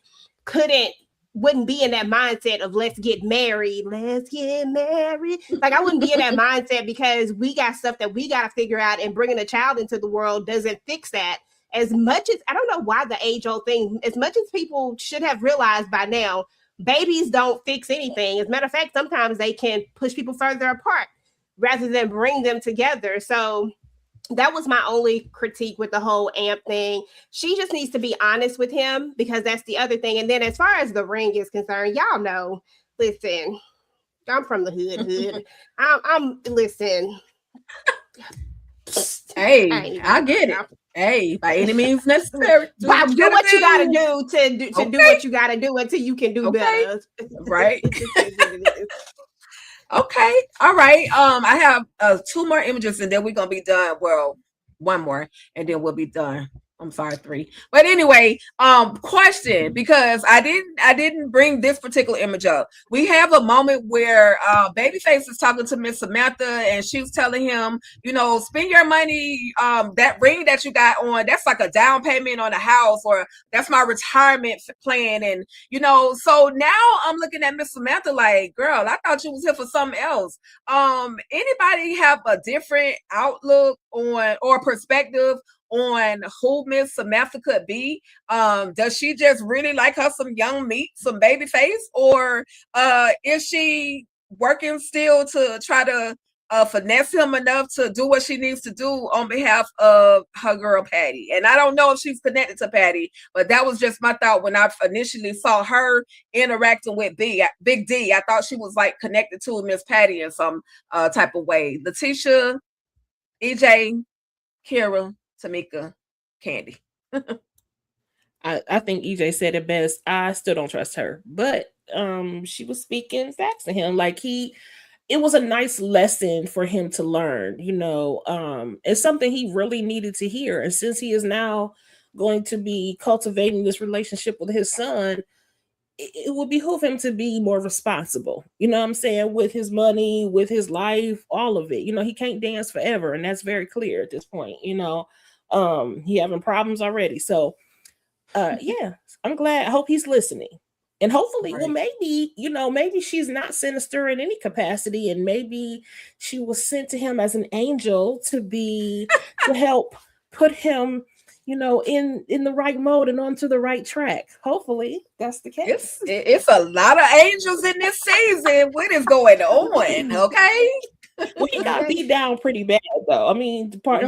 wouldn't be in that mindset of let's get married. Like, I wouldn't be in that mindset, because we got stuff that we got to figure out, and bringing a child into the world doesn't fix that. As much as, I don't know why the age-old thing, as much as people should have realized by now, babies don't fix anything. As a matter of fact, sometimes they can push people further apart rather than bring them together. So that was my only critique with the whole Amp thing. She just needs to be honest with him, because that's the other thing. And then as far as the ring is concerned, y'all know, listen, I'm from the hood. I'm listen. Hey, I get it. Hey, by any means necessary. Do what you gotta do to do what you gotta do until you can do better. Right. Okay. All right. I have 2 more images and then we're gonna be done. Well, 1 more and then we'll be done. I'm sorry, 3. But anyway, question, because I didn't bring this particular image up. We have a moment where Babyface is talking to Miss Samantha and she's telling him, you know, spend your money, that ring that you got on, that's like a down payment on a house, or that's my retirement plan. And you know, so now I'm looking at Miss Samantha like, girl, I thought you was here for something else. Anybody have a different outlook on or perspective on who Miss Samantha could be? Does she just really like her some young meat, some Babyface, or is she working still to try to finesse him enough to do what she needs to do on behalf of her girl Patty? And I don't know if she's connected to Patty, but that was just my thought when I initially saw her interacting with Big D. I thought she was like connected to Miss Patty in some type of way. Letitia, EJ, Kira, Tamika, Candy. I think EJ said it best. I still don't trust her, but she was speaking facts to him. Like it was a nice lesson for him to learn, you know. It's something he really needed to hear. And since he is now going to be cultivating this relationship with his son, it would behoove him to be more responsible, you know what I'm saying, with his money, with his life, all of it. You know, he can't dance forever, and that's very clear at this point, you know. He having problems already. So yeah, I'm glad. I hope he's listening. And hopefully, well, maybe, you know, maybe she's not sinister in any capacity, and maybe she was sent to him as an angel to help put him, you know, in the right mode and onto the right track. Hopefully that's the case. It's a lot of angels in this season. What is going on? Okay. Well, he got beat down pretty bad, though. I mean, part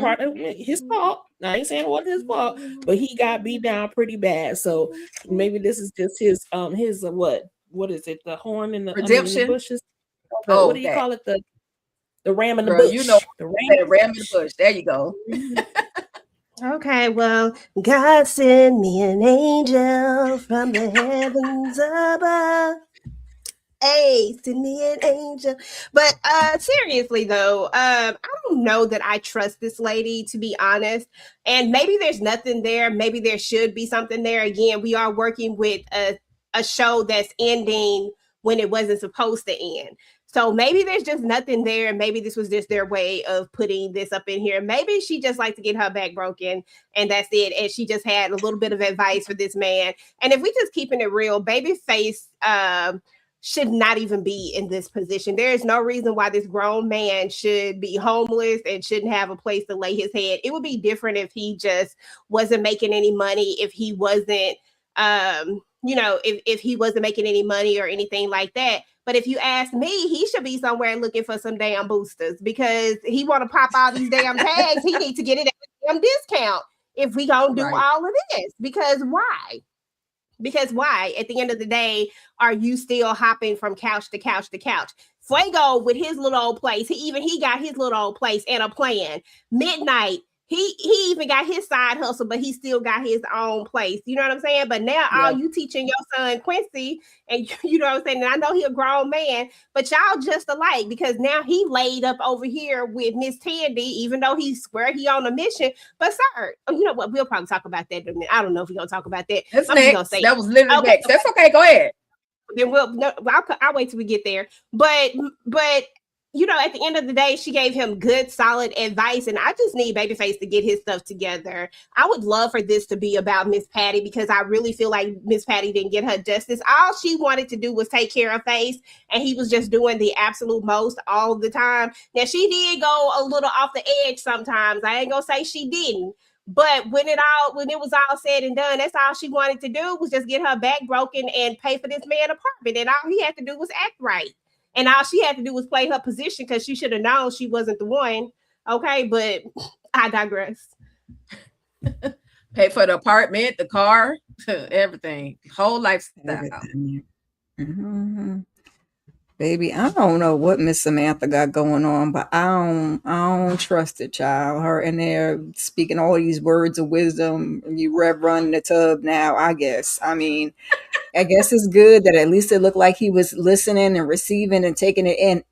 his fault. I ain't saying it wasn't his fault, but he got beat down pretty bad. So maybe this is just his what is it? The horn in the redemption, the bushes. What do you call it? The ram in the bush. You know, the ram in the bush. There you go. Okay, well, God send me an angel from the heavens above. Hey, send me an angel. But seriously though, I don't know that I trust this lady, to be honest. And maybe there's nothing there. Maybe there should be something there. Again, we are working with a show that's ending when it wasn't supposed to end. So maybe there's just nothing there. Maybe this was just their way of putting this up in here. Maybe she just likes to get her back broken and that's it. And she just had a little bit of advice for this man. And if we just keeping it real, Babyface should not even be in this position. There is no reason why this grown man should be homeless and shouldn't have a place to lay his head. It would be different if he just wasn't making any money, if he wasn't, if he wasn't making any money or anything like that. But if you ask me, he should be somewhere looking for some damn boosters, because he want to pop all these damn tags. He needs to get it at a damn discount if we gonna do all of this. Because why? Because why? At the end of the day, are you still hopping from couch to couch to couch? Fuego with his little old place. He got his little old place and a plan. Midnight. He even got his side hustle, but he still got his own place. You know what I'm saying? But now all you teaching your son Quincy, and you know what I'm saying? And I know he a grown man, but y'all just alike, because now he laid up over here with Miss Tandy, even though he swear he on a mission. But sir, you know what? We'll probably talk about that in a minute. I don't know if we're gonna talk about that. That's next. Gonna say that was literally next. That's okay. Go ahead. Then I'll wait till we get there. But you know, at the end of the day, she gave him good, solid advice. And I just need Babyface to get his stuff together. I would love for this to be about Miss Patty, because I really feel like Miss Patty didn't get her justice. All she wanted to do was take care of Face, and he was just doing the absolute most all the time. Now, she did go a little off the edge sometimes. I ain't gonna say she didn't. But when it was all said and done, that's all she wanted to do was just get her back broken and pay for this man apartment. And all he had to do was act right. And all she had to do was play her position, because she should have known she wasn't the one. Okay, but I digress. Pay for the apartment, the car, everything, whole lifestyle. Everything. Mhm. Baby, I don't know what Miss Samantha got going on, but I don't trust it, child. Her in there speaking all these words of wisdom. You rev run the tub now, I guess. I mean, I guess it's good that at least it looked like he was listening and receiving and taking it in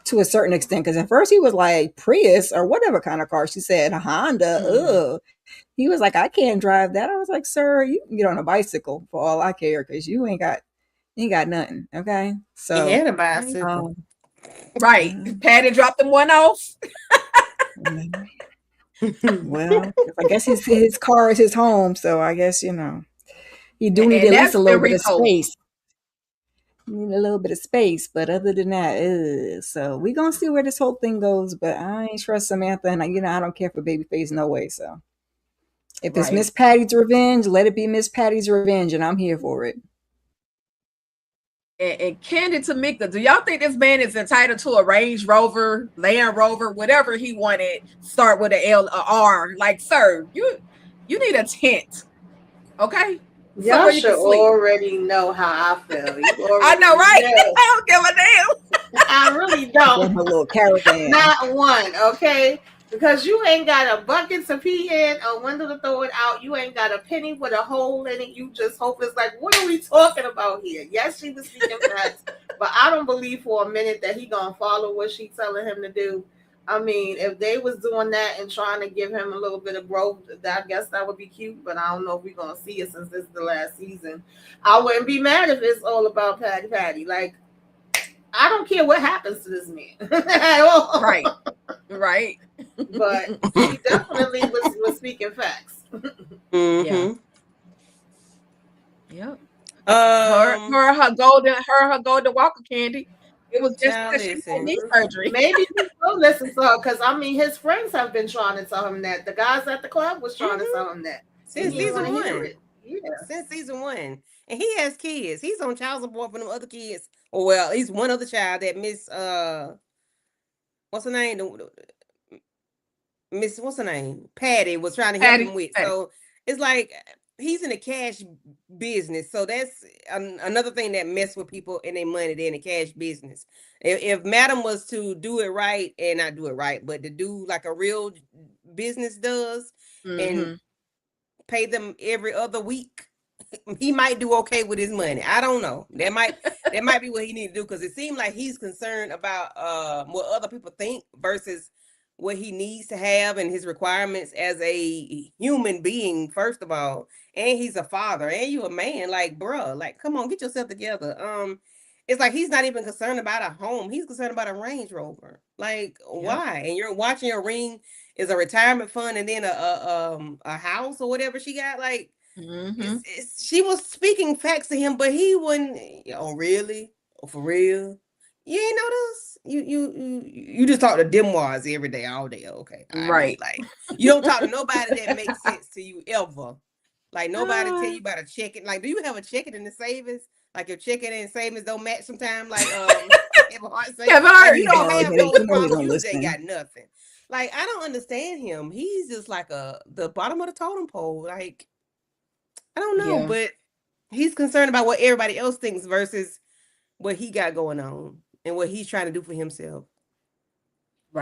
to a certain extent. Because at first he was like Prius or whatever kind of car she said, a Honda. Ugh. He was like, I can't drive that. I was like, sir, you can get on a bicycle for all I care, because you ain't got nothing. Okay. So He had a bicycle. Right. Patty dropped them one off. Well, I guess his car is his home, so I guess, you know, he do need And at least that's a little the bit of repo. space. Need a little bit of space, but other than that, so we gonna see where this whole thing goes. But I ain't trust Samantha, and I don't care for Babyface no way. So if it's Right. Miss Patty's revenge, let it be Miss Patty's revenge, and I'm here for it. And Candy Tamika, do y'all think this man is entitled to a Range Rover, Land Rover, whatever he wanted? Start with a L, a R. Like, sir, you need a tent, okay? Y'all Somewhere you should can sleep. already know how I feel. You I know, right? already know. I don't give a damn. I really From don't. her little caravan. Not one, okay? Because you ain't got a bucket to pee in, a window to throw it out. You ain't got a penny with a hole in it. You just hope it's like, what are we talking about here? Yes, she was speaking facts, but I don't believe for a minute that he gonna follow what she telling him to do. I mean, if they was doing that and trying to give him a little bit of growth, I guess that would be cute. But I don't know if we're gonna see it since this is the last season. I wouldn't be mad if it's all about Patty. Like, I don't care what happens to this man at all. Right. Right. But he definitely was speaking facts. Mhm. Yep. Um, Her golden walker candy. It was just Child, because she listen. had knee surgery. Maybe he will listen to her, because I mean his friends have been trying to tell him that. The guys at the club was trying to tell him that. Since He didn't season wanna hear one. it. Yeah. Since season one. And he has kids. He's on child support for them other kids. Or well, he's one other child that Miss what's her name? Miss what's her name? Patty was trying to help Patty, him with. Patty. So it's like he's in the cash business. So that's another thing that mess with people and their money. They're in the cash business. If Madam was to do it right, and not do it right, but to do like a real business does, and pay them every other week, he might do okay with his money. I don't know. That might be what he need to do, because it seems like he's concerned about what other people think versus what he needs to have and his requirements as a human being, first of all. And he's a father, and you a man. Like, bruh, like, come on, get yourself together. It's like he's not even concerned about a home. He's concerned about a Range Rover. Like, why? And you're watching your ring is a retirement fund and then a house or whatever she got. Like, she was speaking facts to him, but he wouldn't. Oh, really? Oh, for real? You ain't notice? You just talk to Demois every day, all day. Okay, I mean, Right. like, you don't talk to nobody that makes sense to you ever. Like, nobody tell you about a checking. Like, do you have a checking in the savings? Like, your checking and savings don't match sometimes. Like, Kevin Hart say, Kevin like, Hart, you don't no, have they- those you know he problems. don't You just ain't listen. got nothing. Like, I don't understand him. He's just like the bottom of the totem pole. Like, I don't know, Yeah. but he's concerned about what everybody else thinks versus what he got going on and what he's trying to do for himself.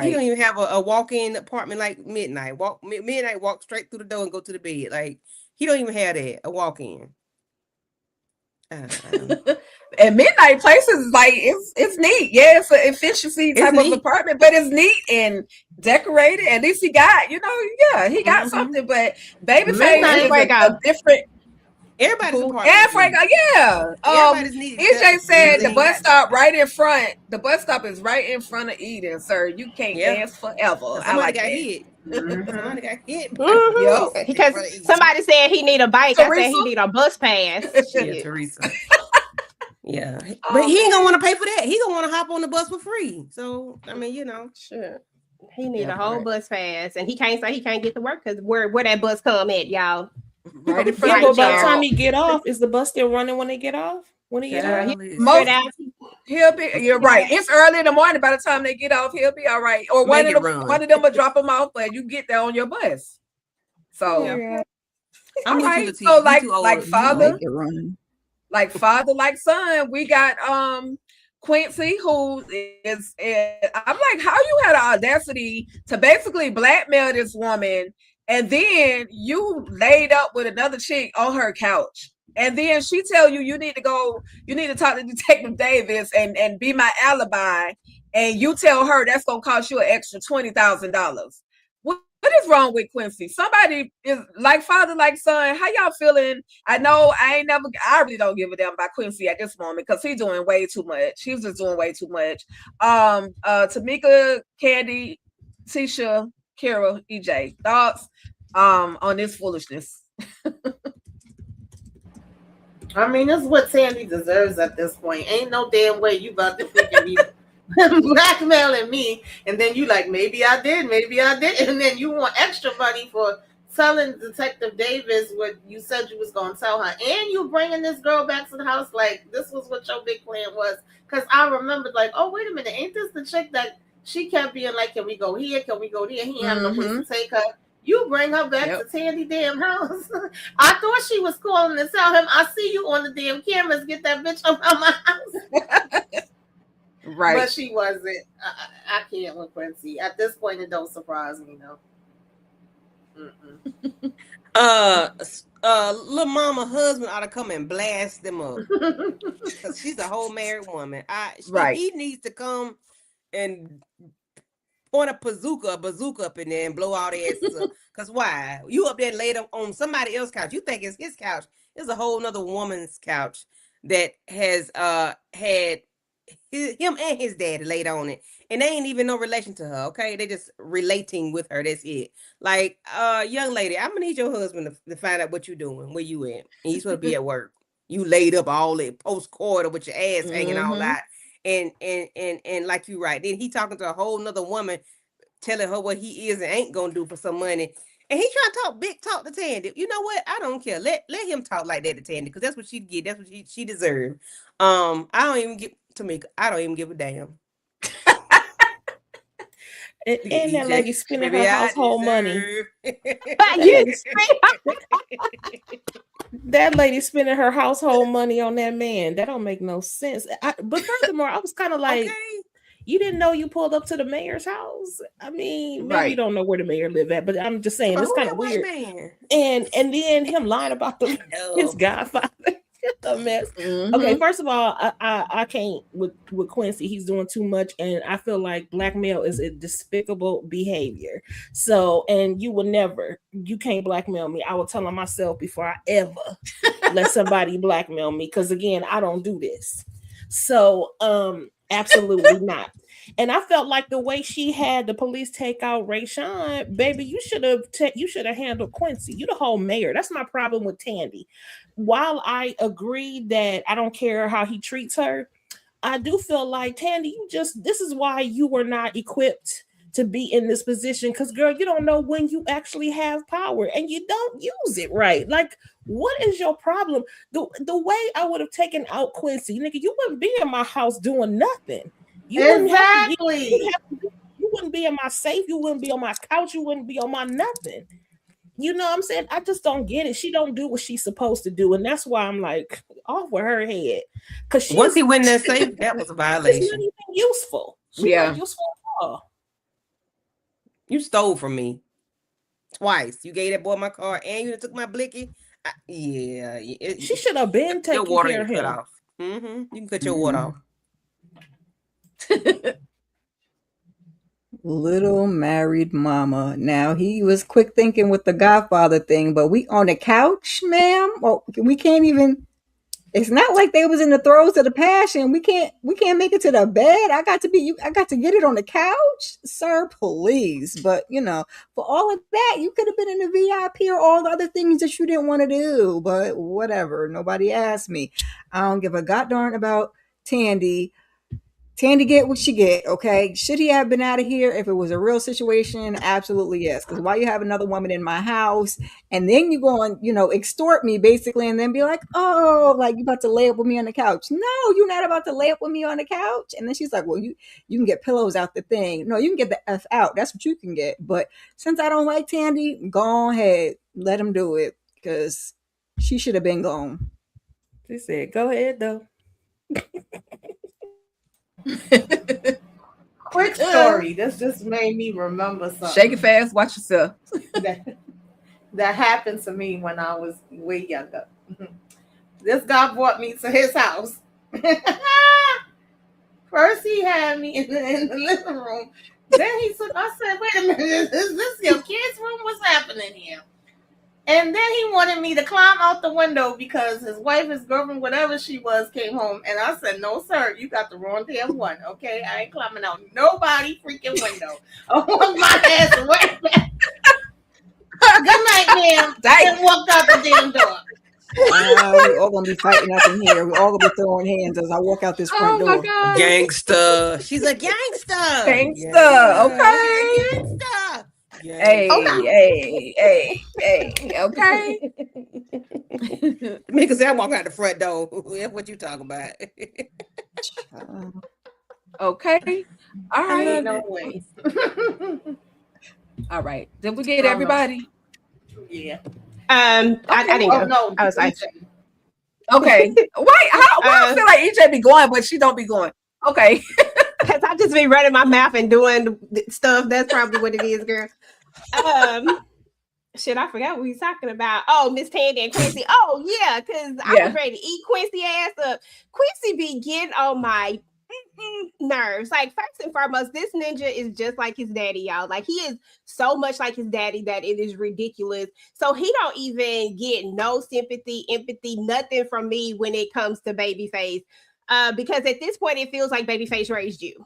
He don't Right. even have a walk-in apartment like Midnight. Midnight walk straight through the door and go to the bed. Like, he don't even have that, a walk-in. I don't know. And Midnight Places is like it's neat. Yeah, it's an efficiency It's type neat. of apartment, but it's neat and decorated. At least he got, he got something. But Babyface Midnight is like a different. Everybody's apartment. And Franco, yeah. Everybody's needed. EJ said the Everything bus got- stop right in front. The bus stop is right in front of Eden, sir. You can't Yeah. dance forever. I Somebody like got that. hit. Somebody got hit. Mhm. Because somebody said he need a bike. I said he Teresa? need a bus pass. Yeah, Shit. Teresa. Yeah, but he ain't gonna want to pay for that. He gonna want to hop on the bus for free. So I mean, Sure. He need Yeah, a whole right. bus pass, and he can't say he can't get to work because where that bus come at, y'all. Right in Yeah, front but of by the y'all. time he get off, is the bus still running when they get off? When he get Yeah, off? he Most- figured out He'll be. You're right. It's early in the morning. By the time they get off, he'll be all right. Or one of them will drop him off, but you get there on your bus. So, I'm all with right. you, Latifah. So You like too old. like father, Make it run. like father, like son. We got Quincy, who is. I'm like, how you had the audacity to basically blackmail this woman, and then you laid up with another chick on her couch. And then she tell you you need to talk to Detective Davis and be my alibi. And you tell her that's gonna cost you an extra $20,000. What is wrong with Quincy? Somebody is like father, like son. How y'all feeling? I know I really don't give a damn about Quincy at this moment because he's doing way too much. He's just doing way too much. Tamika, Candy, Tisha, Kara, EJ, thoughts on this foolishness? I mean, this is what Sandy deserves at this point. Ain't no damn way you about to freaking be blackmailing me, and then you like, maybe I did, and then you want extra money for telling Detective Davis what you said you was going to tell her, and you bringing this girl back to the house like this was what your big plan was. Because I remembered like, oh, wait a minute, ain't this the chick that she kept being like, can we go here, can we go there? He had no place to take her. You bring her back to Tandy damn house. I thought she was calling to tell him, I see you on the damn cameras. Get that bitch around my house. Right. But she wasn't. I can't with Quincy. At this point, it don't surprise me, no. Little mama husband ought to come and blast them up. Because she's a whole married woman. He needs to come and point a bazooka up in there and blow all their asses up. Because why? You up there laid up on somebody else's couch. You think it's his couch. It's a whole nother woman's couch that has had him and his daddy laid on it. And they ain't even no relation to her, okay? They just relating with her. That's it. Like, young lady, I'm going to need your husband to find out what you doing, where you at. And he's supposed to be at work. You laid up all that post-quarter with your ass hanging all out. And like you right, then he talking to a whole nother woman, telling her what he is and ain't gonna do for some money, and he trying to talk big talk to Tandy. You know what? I don't care. Let him talk like that to Tandy because that's what she get. That's what she deserved. I don't even give Tamika. I don't even give a damn. And that lady spending her household money. That lady spending her household money on that man. That don't make no sense. But furthermore, I was kind of like, you didn't know you pulled up to the mayor's house? I mean, maybe you don't know where the mayor live at, but I'm just saying it's kind of weird. And then him lying about his godfather. A mess. Okay, first of all, I can't with Quincy. He's doing too much, and I feel like blackmail is a despicable behavior. So, and you can't blackmail me. I will tell on myself before I ever let somebody blackmail me, because again, I don't do this. So, absolutely not. And I felt like the way she had the police take out Rayshawn, baby, you should have handled Quincy. You the whole mayor. That's my problem with Tandy. While I agree that I don't care how he treats her, I do feel like, Tandy, this is why you were not equipped to be in this position. Because, girl, you don't know when you actually have power and you don't use it right. Like, what is your problem? The way I would have taken out Quincy, nigga, you wouldn't be in my house doing nothing. You wouldn't be in my safe. You wouldn't be on my couch. You wouldn't be on my nothing. You know what I'm saying? I just don't get it. She don't do what she's supposed to do. And that's why I'm like, off with her head. Because once he went in there safe, that was a violation. She's not even useful. She's not useful at all. You stole from me twice. You gave that boy my car and you took my blicky. She should have been taking care of him. Cut off. You can cut your water off. Little married mama. Now he was quick thinking with the Godfather thing, but we on the couch, ma'am. Oh, we can't even. It's not like they was in the throes of the passion. We can't make it to the bed. I got to get it on the couch, sir. Please, but for all of that, you could have been in the VIP or all the other things that you didn't want to do. But whatever. Nobody asked me. I don't give a god darn about Tandy. Tandy get what she get, okay? Should he have been out of here if it was a real situation? Absolutely yes. Because why you have another woman in my house and then you go and, extort me basically and then be like, oh, like you about to lay up with me on the couch. No, you're not about to lay up with me on the couch. And then she's like, well, you can get pillows out the thing. No, you can get the F out. That's what you can get. But since I don't like Tandy, go ahead. Let him do it because she should have been gone. She said, go ahead though. Quick story. This just made me remember something. Shake it fast, watch yourself. that happened to me when I was way younger. This guy brought me to his house. First he had me in the living room. Then he said, I said, wait a minute, is this your kid's room? What's happening here? And then he wanted me to climb out the window because his wife, his girlfriend, whatever she was, came home. And I said, no, sir, you got the wrong damn one, okay? I ain't climbing out nobody freaking window. I want my ass right back. Good night, ma'am. And walked out the damn door. We all gonna be fighting up in here. We all gonna be throwing hands as I walk out this front door. God. Gangsta. She's a gangster. Gangsta, okay. Gangsta. Hey, okay. Mika said, I'm walking out the front door. That's what you talking about. Okay. All right. No way. All right. Did we get everybody? Yeah. I didn't go. No, I was like, okay. Wait, why I feel like EJ be going, but she don't be going. Okay. because I just be running my mouth and doing stuff. That's probably what it is, girl. Shit, I forgot what we was talking about. Oh, Miss Tandy and Quincy. Oh, yeah, because I was ready to eat Quincy ass up. Quincy be getting on my nerves. Like, first and foremost, this ninja is just like his daddy, y'all. Like, he is so much like his daddy that it is ridiculous. So he don't even get no sympathy, empathy, nothing from me when it comes to Babyface. Because at this point, it feels like Babyface raised you.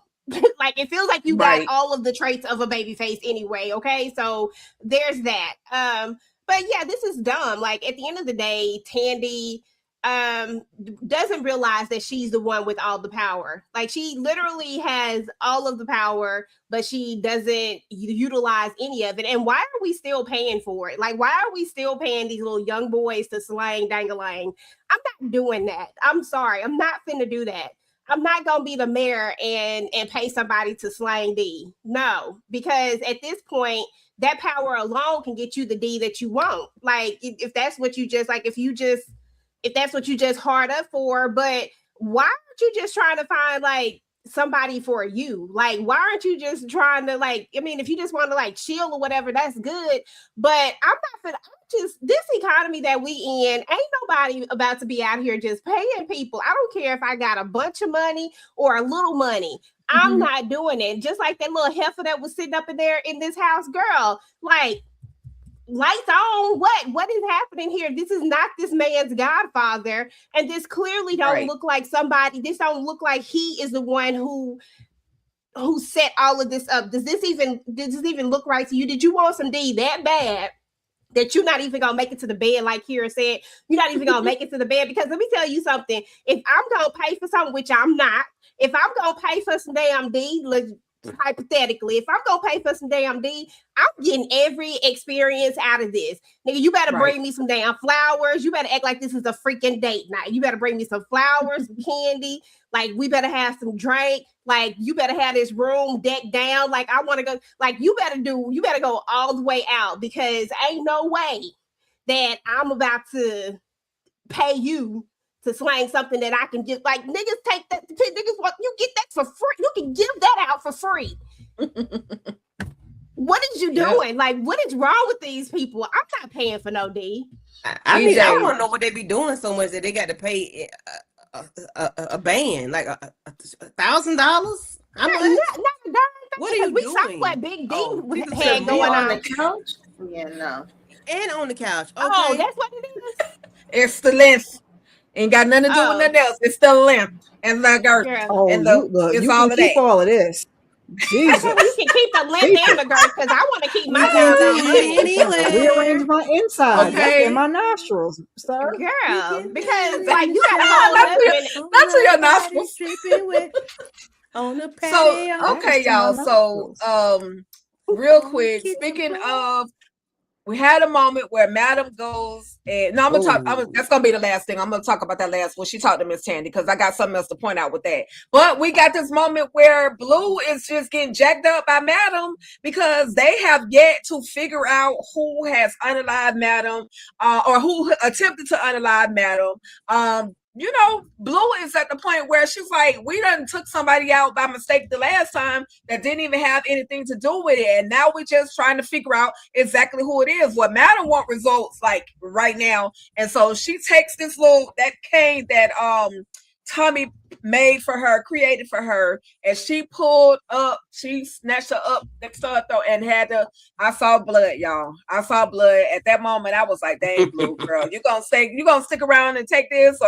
Like, it feels like you got all of the traits of a Babyface anyway, okay? So there's that. But yeah, this is dumb. Like, at the end of the day, Tandy doesn't realize that she's the one with all the power. Like, she literally has all of the power, but she doesn't utilize any of it. And why are we still paying for it? Like, why are we still paying these little young boys to slang dangalang? I'm not doing that. I'm sorry. I'm not finna do that. I'm not gonna be the mayor and pay somebody to slang D. No, because at this point, that power alone can get you the D that you want. Like, if that's what you just like, if that's what you just hard up for. But why aren't you just trying to find like somebody for you? Like, why aren't you just trying to like, I mean, if you just want to like chill or whatever, that's good. But this economy that we in, ain't nobody about to be out here just paying people. I don't care if I got a bunch of money or a little money. I'm not doing it. Just like that little heifer that was sitting up in there in this house, girl, like, lights on. What is happening here? This is not this man's godfather, and this clearly don't look like somebody. This don't look like he is the one who set all of this up. Does this even look right to you? Did you want some D that bad that you're not even gonna make it to the bed? Like Kira said, you're not even gonna make it to the bed. Because let me tell you something, if I'm gonna pay for something, which I'm not, if I'm gonna pay for some damn D, hypothetically, if I'm gonna pay for some damn D, I'm getting every experience out of this. Nigga, you better bring me some damn flowers. You better act like this is a freaking date night. You better bring me some flowers, some candy. Like, we better have some drink. Like, you better have this room decked down. Like, I want to go. Like, you better go all the way out, because ain't no way that I'm about to pay you to slang something that I can just, like, niggas take that, niggas want, you get that for free. You can give that out for free. What is you doing? Like, what is wrong with these people? I'm not paying for no D. I mean, I want to know what they be doing so much that they got to pay a band, like $1,000. How much? What are you doing? We saw what Big D had going on the couch. Yeah, no. And on the couch. Okay. Oh, that's what it is. It's the length. Ain't got nothing to do with nothing else. It's the length and the girth. Oh, and you all can keep all of this. Jesus. You can keep the length and the girth, because I want to keep my anyway. Rearrange my insides and my nostrils, sir. Girl, because like you gotta hold up not to your nostrils. On the patio. So okay, y'all. So real quick, speaking of, we had a moment where Madam goes and no, I'm gonna talk. That's gonna be the last thing. I'm gonna talk about that last when she talked to Miss Tandy because I got something else to point out with that. But we got this moment where Blue is just getting jacked up by Madam because they have yet to figure out who has unalived Madam, or who attempted to unalive Madam. You know, Blue is at the point where she's like, we done took somebody out by mistake the last time that didn't even have anything to do with it. And now we're just trying to figure out exactly who it is. What Madam want results like right now. And so she takes this that cane that Tommy made for her, created for her, and she pulled up, she snatched her up next to her throat and had to, I saw blood, y'all. I saw blood. At that moment, I was like, dang, Blue girl, you gonna stick around and take this,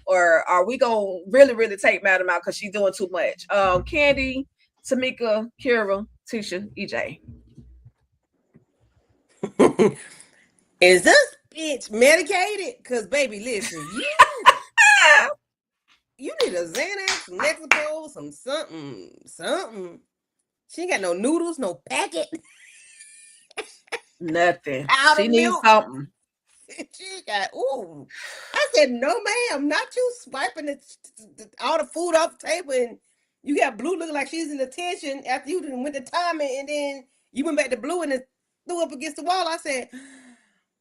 or are we gonna really take Madam out because she's doing too much? Candy, Tamika, Kira, Tisha, EJ. Is this bitch medicated? Cause baby, listen, you need a Xanax, some Lexapro, some something. She ain't got no noodles, no packet. Nothing. She needs something. She got, I said, no, ma'am, not you swiping all the food off the table and you got Blue looking like she's in attention after you went to Tommy and then you went back to Blue and then threw up against the wall. I said,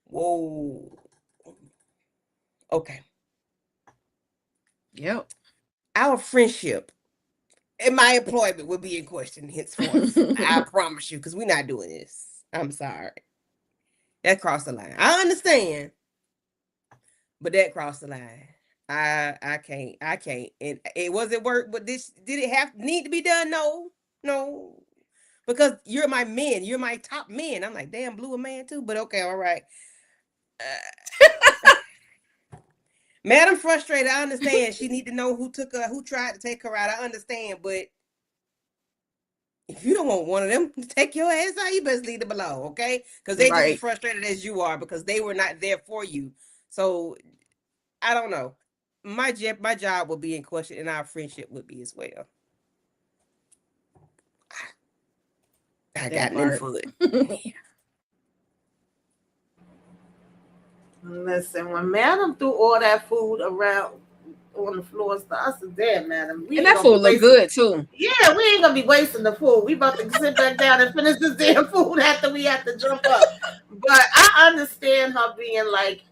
whoa. Okay. Yep. Our friendship and my employment will be in question henceforth. I promise you, because we're not doing this. I'm sorry. That crossed the line. I understand, but that crossed the line. I can't. And it wasn't work, but did it need to be done? No. Because you're my men. You're my top men. I'm like, damn, Blue a man too, but okay, all right. Madam frustrated. I understand. She need to know who tried to take her out. I understand, but if you don't want one of them to take your ass out, you best leave them alone, okay? Because they just as frustrated as you are because they were not there for you. So I don't know. My job will be in question, and our friendship would be as well. I got no foot. Listen, when Madam threw all that food around on the floor, I said, damn, Madam. And that food look good, too. Yeah, we ain't going to be wasting the food. We about to sit back down and finish this damn food after we have to jump up. But I understand her being like,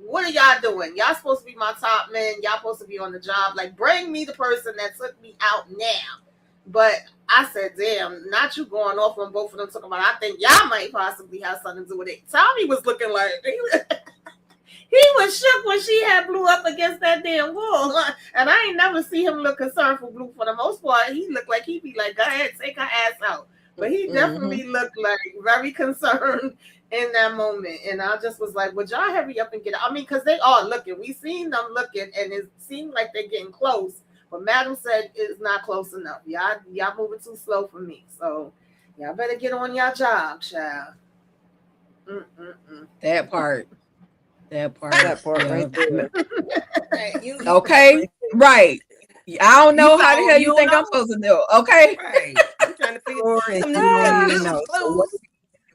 what are y'all doing? Y'all supposed to be my top men. Y'all supposed to be on the job. Like, bring me the person that took me out now. But I said, damn, not you going off on both of them talking about, I think y'all might possibly have something to do with it. Tommy was looking like, he was shook when she had Blue up against that damn wall. And I ain't never see him look concerned for Blue for the most part. He looked like he'd be like, go ahead, take her ass out. But he definitely looked like very concerned in that moment. And I just was like, would y'all hurry up and get out? I mean, because they are looking. We seen them looking and it seemed like they're getting close. But Madam said it's not close enough. Y'all moving too slow for me. So y'all better get on your job, child. That part right there. Okay, right. I don't know how the hell you think I'm supposed to do. Okay, right. I'm trying to figure out.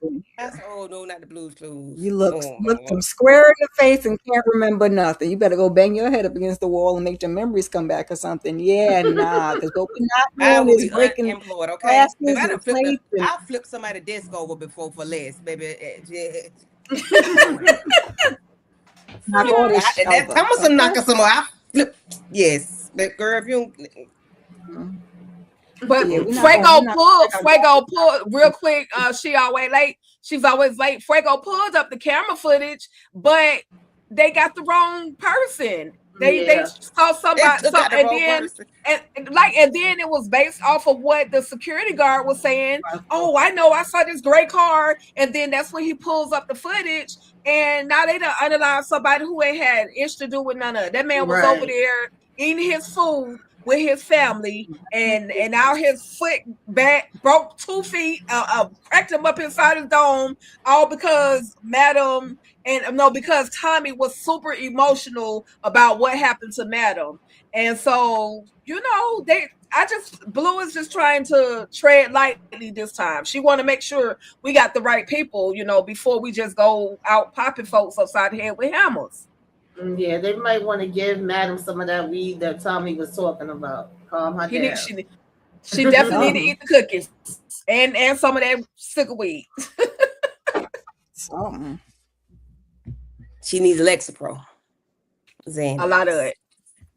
Oh no, not the Blues Clues. You look them square in the face and can't remember nothing. You better go bang your head up against the wall and make your memories come back or something. Yeah, nah, because what we're not doing is breaking employed. Okay, I'll flip somebody's desk over before for less, baby. Knock all this shit over. I'm gonna knock some more. I flip. Yes, but girl, if you don't. But Fuego pulled real quick. She always late. She's always late. Fuego pulled up the camera footage, but they got the wrong person. They saw somebody, and then it was based off of what the security guard was saying. Oh, I know, I saw this gray car, and then that's when he pulls up the footage, and now they done unalive somebody who ain't had ish to do with none of it. That man was over there eating his food with his family, and now his foot broke 2 feet, cracked him up inside his dome, all because because Tommy was super emotional about what happened to Madam. And so, Blue is just trying to tread lightly this time. She want to make sure we got the right people, before we just go out popping folks upside the head with hammers. Yeah, they might want to give Madam some of that weed that Tommy was talking about. Calm her down. She definitely need to eat the cookies and some of that sugar weed. Something. She needs Lexapro. Xanax. A lot of it.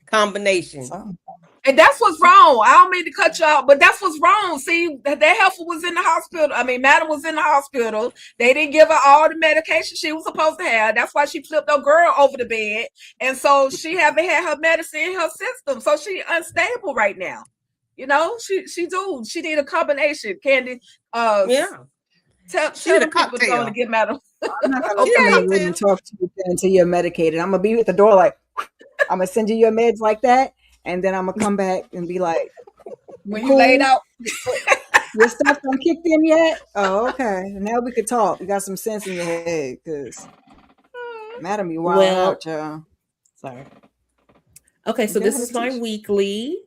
Combination. Something. And that's what's wrong. I don't mean to cut you out, but that's what's wrong. See, that heifer was in the hospital. I mean, Madam was in the hospital. They didn't give her all the medication she was supposed to have. That's why she flipped her girl over the bed. And so she haven't had her medicine in her system. So she unstable right now. She need a combination. Candy. Yeah. Tell the people going to get Madam. I'm not gonna come in the room and talk to you until you're medicated. I'm gonna be at the door like, I'm gonna send you your meds like that, and then I'm gonna come back and be like, when you laid out, your stuff done kicked in yet? Oh, okay. Now we could talk. You got some sense in your head, because Madam, you wild out, y'all. Sorry. Okay, so this is my weekly.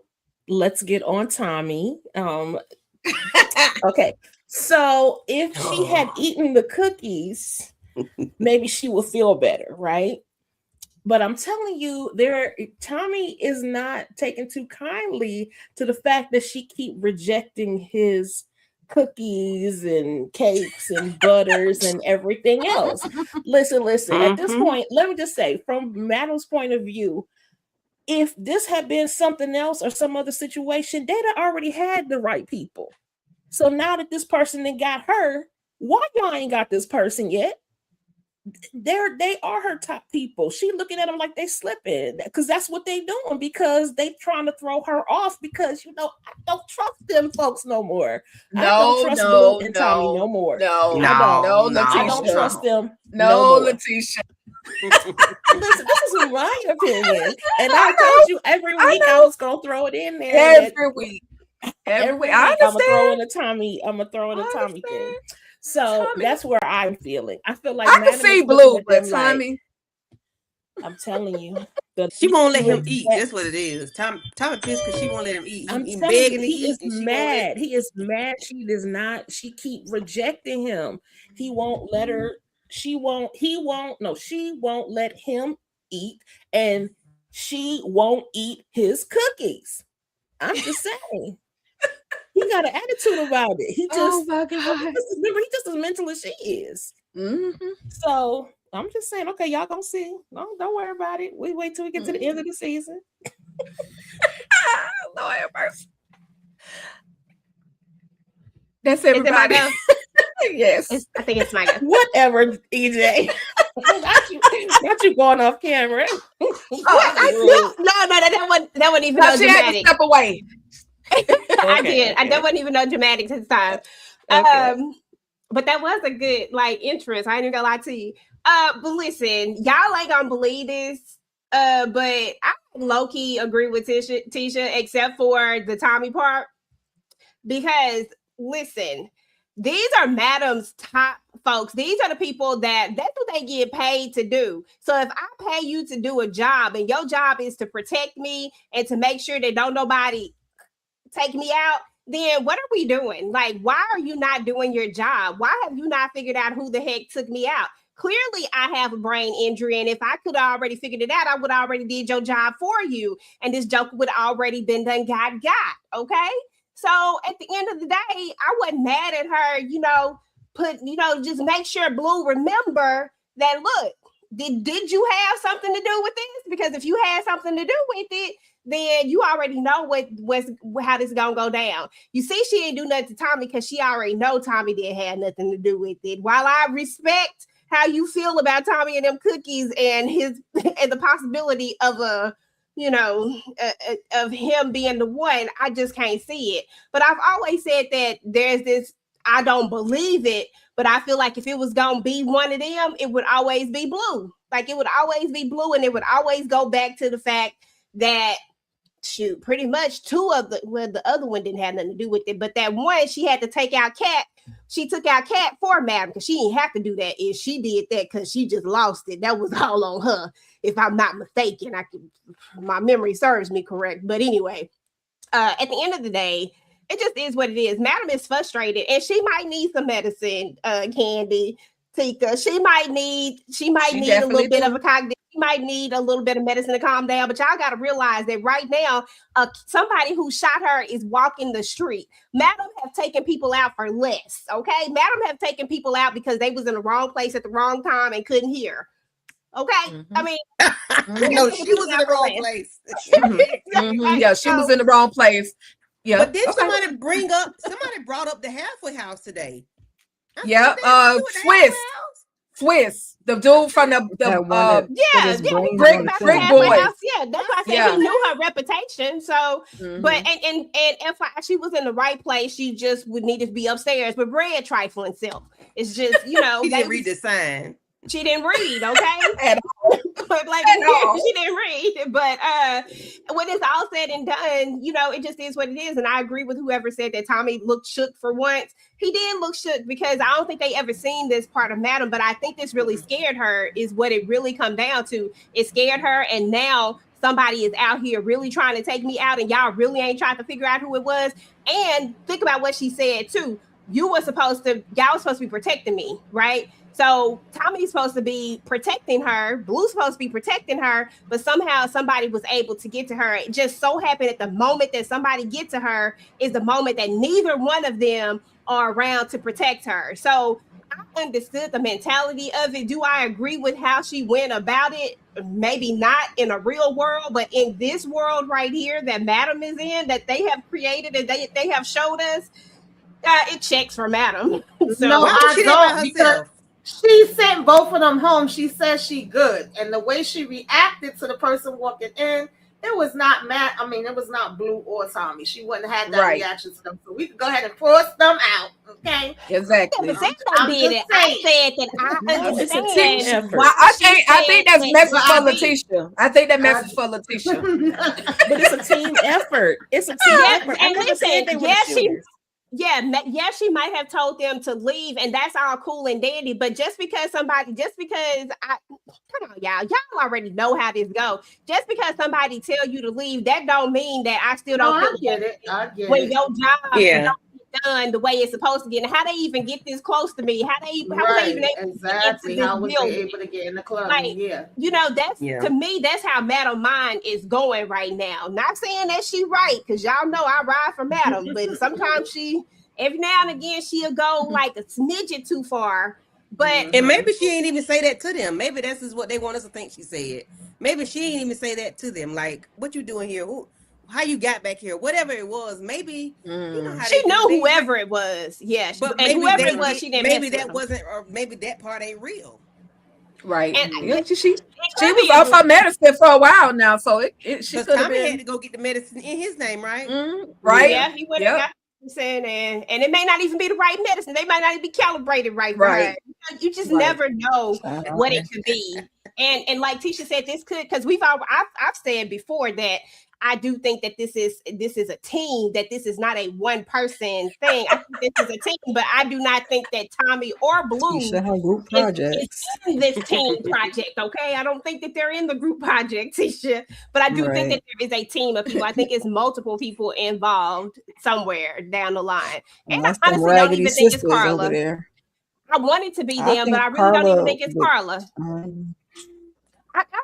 Let's get on Tommy. Okay. So if she had eaten the cookies, maybe she would feel better, right? But I'm telling you, Tommy is not taking too kindly to the fact that she keep rejecting his cookies and cakes and butters and everything else. Listen. At this point, let me just say, from Madam's point of view, if this had been something else or some other situation, they'd have already had the right people. So now that this person then got her, why y'all ain't got this person yet? They are her top people. She looking at them like they slipping, because that's what they doing, because they trying to throw her off, because I don't trust them folks no more. I don't trust Blue and Tommy no more. No, I don't trust them. No, Letitia. Listen, this is my opinion, and I told you every week I was gonna throw it in there. Every week. I'm gonna throw in a Tommy thing. So that's where I'm feeling. I feel like I can see Blue, but Tommy, I'm telling you, she won't let him eat. That's what it is. Tommy pissed because she won't let him eat. He's begging to eat. He is mad. He is mad. She does not. She keep rejecting him. He won't let her. She won't let him eat, and she won't eat his cookies. I'm just saying. He got an attitude about it. He just, oh my God. Remember, he's just as mental as she is. Mm-hmm. So I'm just saying, okay, y'all gonna see. No, don't worry about it. We wait till we get to the end of the season. Lord have mercy. That's everybody. Yes. I think it's my go. Whatever, EJ. not you going off camera. No, that wasn't even no she had to dramatic. step away. I did. I wasn't even no dramatics this time. Okay. But that was a good entrance. I ain't even gonna lie to you. But listen, y'all ain't gonna believe this. But I low-key agree with Tisha, except for the Tommy part. Because listen, these are Madam's top folks. These are the people that's what they get paid to do. So if I pay you to do a job, and your job is to protect me and to make sure that don't nobody take me out, then what are we doing? Like, why are you not doing your job? Why have you not figured out who the heck took me out? Clearly, I have a brain injury, and if I could have already figured it out, I would have already did your job for you, and this joke would have already been done, got, okay? So at the end of the day, I wasn't mad at her, just make sure Blue remember that, look, did you have something to do with this? Because if you had something to do with it, then you already know how this is gonna go down. You see, she ain't do nothing to Tommy because she already know Tommy didn't have nothing to do with it. While I respect how you feel about Tommy and them cookies and the possibility of of him being the one, I just can't see it. But I've always said that there's this, I don't believe it, but I feel like if it was gonna be one of them, it would always be Blue. Like, it would always be Blue, and it would always go back to the fact that, shoot, pretty much the other one didn't have nothing to do with it, but that one, she had to take out Cat. She took out Cat for Madam because she didn't have to do that. If she did that because she just lost it, that was all on her. If I'm not mistaken, my memory serves me correct. But anyway, at the end of the day, it just is what it is. Madam is frustrated, and she might need some medicine, Candy, Tika. She might need a little bit of a cognitive. She might need a little bit of medicine to calm down. But y'all got to realize that right now, somebody who shot her is walking the street. Madam have taken people out for less. Okay, Madam have taken people out because they was in the wrong place at the wrong time and couldn't hear. Okay, I mean, no, she was in the wrong place. Yeah, she was in the wrong place. Yeah, but then somebody brought up the halfway house today. Yeah, Swiss, the dude from the Brick Boys. Yeah, that's why I said he knew her reputation. So, but and if she was in the right place, she just would need to be upstairs. But Brad trifling self, it's just she didn't read the sign. She didn't read, okay? At all. She didn't read. But when it's all said and done, it just is what it is. And I agree with whoever said that Tommy looked shook for once. He did look shook because I don't think they ever seen this part of Madam, but I think this really scared her is what it really come down to. It scared her, and now somebody is out here really trying to take me out, and y'all really ain't trying to figure out who it was. And think about what she said too. Y'all were supposed to be protecting me, right? So Tommy's supposed to be protecting her, Blue's supposed to be protecting her, but somehow somebody was able to get to her. It just so happened at the moment that somebody get to her is the moment that neither one of them are around to protect her. So I understood the mentality of it. Do I agree with how she went about it? Maybe not in a real world, but in this world right here that Madam is in, that they have created and they have showed us, it checks for Madam. So no, I don't, because she sent both of them home. She says she good. And the way she reacted to the person walking in, it was not Matt. I mean, it was not Blue or Tommy. She wouldn't have had that reaction to them. So we could go ahead and force them out. Okay. Exactly. I said that I understand. Well, I think that's message for Letitia. I think that message for Letitia. But it's a team effort. It's a team effort. And listen, she might have told them to leave, and that's all cool and dandy. But come on, y'all already know how this go. Just because somebody tell you to leave, that don't mean that I still don't. I get it. When your job don't get done the way it's supposed to get, and how they even get this close to me? How was they even able to get into this How was building? they able to get in the club? That's to me, that's how Madam Mind is going right now. Not saying that she right, because y'all know I ride for Madam, but sometimes every now and again she'll go like a smidget too far. But and maybe she ain't even say that to them. Maybe this is what they want us to think she said. Maybe she ain't even say that to them. Like, what you doing here? How you got back here? Whatever it was, maybe you know how she knew whoever it was. Yeah, but maybe whoever it was, she didn't. Maybe that wasn't, or maybe that part ain't real. Right. And she was off her medicine for a while now, so she could have had to go get the medicine in his name, right? Right. Yeah, he went and got medicine, and it may not even be the right medicine. They might not even be calibrated right. You just never know what it could be. And like Tisha said, this could, because I've said before that I do think that this is a team, that this is not a one person thing. I think this is a team, but I do not think that Tommy or Blue is in this team project. Okay, I don't think that they're in the group project, Tisha, but I do think that there is a team of people. I think it's multiple people involved somewhere down the line. And I honestly don't even think it's Carla. I want it to be them, but I really don't even think it's Carla.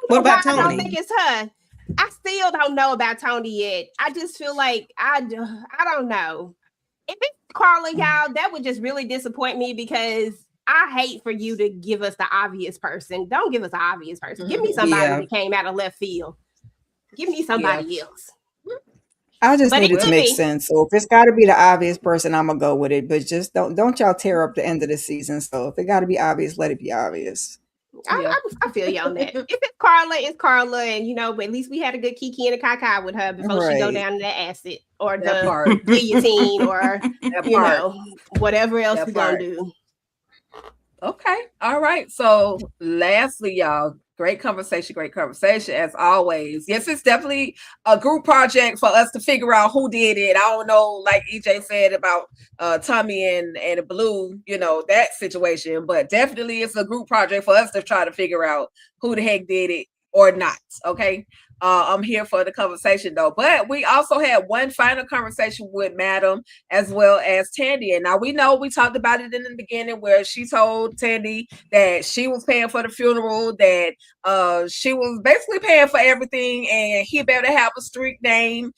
What about Tony? I don't think it's her. I still don't know about Tony yet. I just feel like I don't know. If it's Carla, y'all, that would just really disappoint me, because I hate for you to give us the obvious person. Don't give us the obvious person. Give me somebody that came out of left field. Give me somebody else. I just need it to make sense. So if it's got to be the obvious person, I'm gonna go with it. But just don't y'all tear up the end of the season. So if it got to be obvious, let it be obvious. I feel you on that. If it's Carla, it's Carla, and but at least we had a good Kiki and a Kaka with her before she go down to the acid or the guillotine or whatever else we're gonna do. Okay, all right. So lastly, y'all, great conversation as always. Yes, it's definitely a group project for us to figure out who did it. I don't know, like EJ said about Tommy and Blue, that situation, but definitely it's a group project for us to try to figure out who the heck did it or not. Okay. I'm here for the conversation though. But we also had one final conversation with Madam as well as Tandy. And now we know we talked about it in the beginning where she told Tandy that she was paying for the funeral, that she was basically paying for everything, and he better have a street name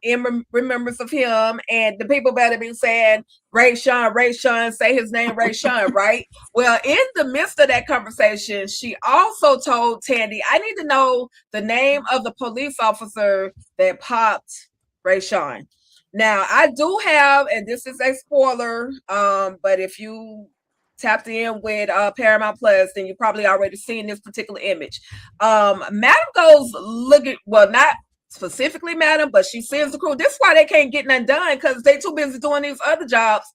in remembrance of him. And the people better be saying Ray Sean, say his name, Ray Sean, right? Well, in the midst of that conversation, she also told Tandy, I need to know the name of the police officer that popped Ray Sean. Now, I do have, and this is a spoiler, but if you tapped in with Paramount Plus, then you probably already seen this particular image. Madam goes looking, well, not specifically Madam, but she sends the crew. This is why they can't get nothing done, because they too busy doing these other jobs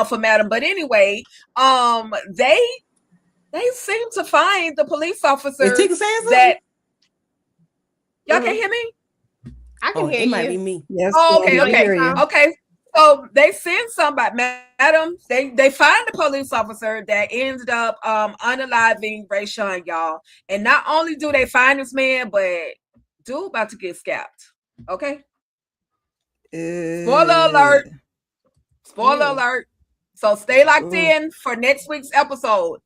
for Madam. But anyway, they seem to find the police officer that y'all can hear me. I can hear it you. might be me. Yes. Oh, we okay. hear you. Okay. So they send somebody, Madam. They find the police officer that ended up unaliving Ray Sean, y'all. And not only do they find this man, but dude about to get scalped. Okay. Spoiler alert. Spoiler alert. So stay locked in for next week's episode.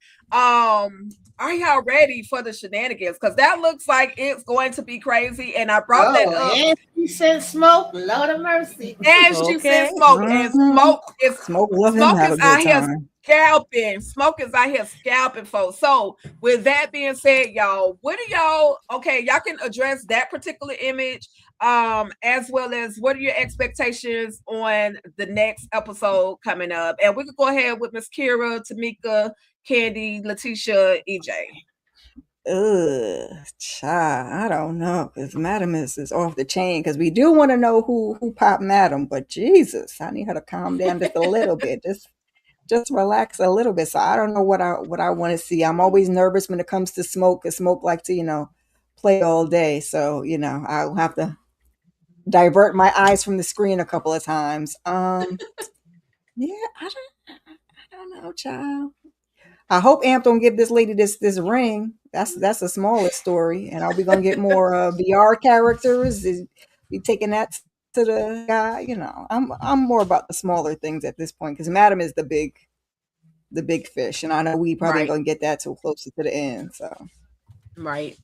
Are y'all ready for the shenanigans? Because that looks like it's going to be crazy. And I brought that up. And she sent smoke, Lord of mercy. And she sent smoke. And smoke is out here scalping. Smoke is out here scalping folks. So with that being said, y'all, what do y'all, okay, y'all can address that particular image, as well as what are your expectations on the next episode coming up? And we could go ahead with Miss Kira, Tamika, Candy, Letitia, EJ. Child, I don't know, because Madam is off the chain, because we do want to know who popped Madam, but Jesus, I need her to calm down just a little bit, just relax a little bit. So I don't know what I want to see. I'm always nervous when it comes to Smoke, because Smoke like to play all day, so I'll have to divert my eyes from the screen a couple of times. Yeah, I don't know, child. I hope Amp don't give this lady this ring. That's the smallest story. And are we gonna get more VR characters? Is we taking that to the guy? I'm more about the smaller things at this point, because Madam is the big fish, and I know we probably ain't gonna get that till closer to the end. So right.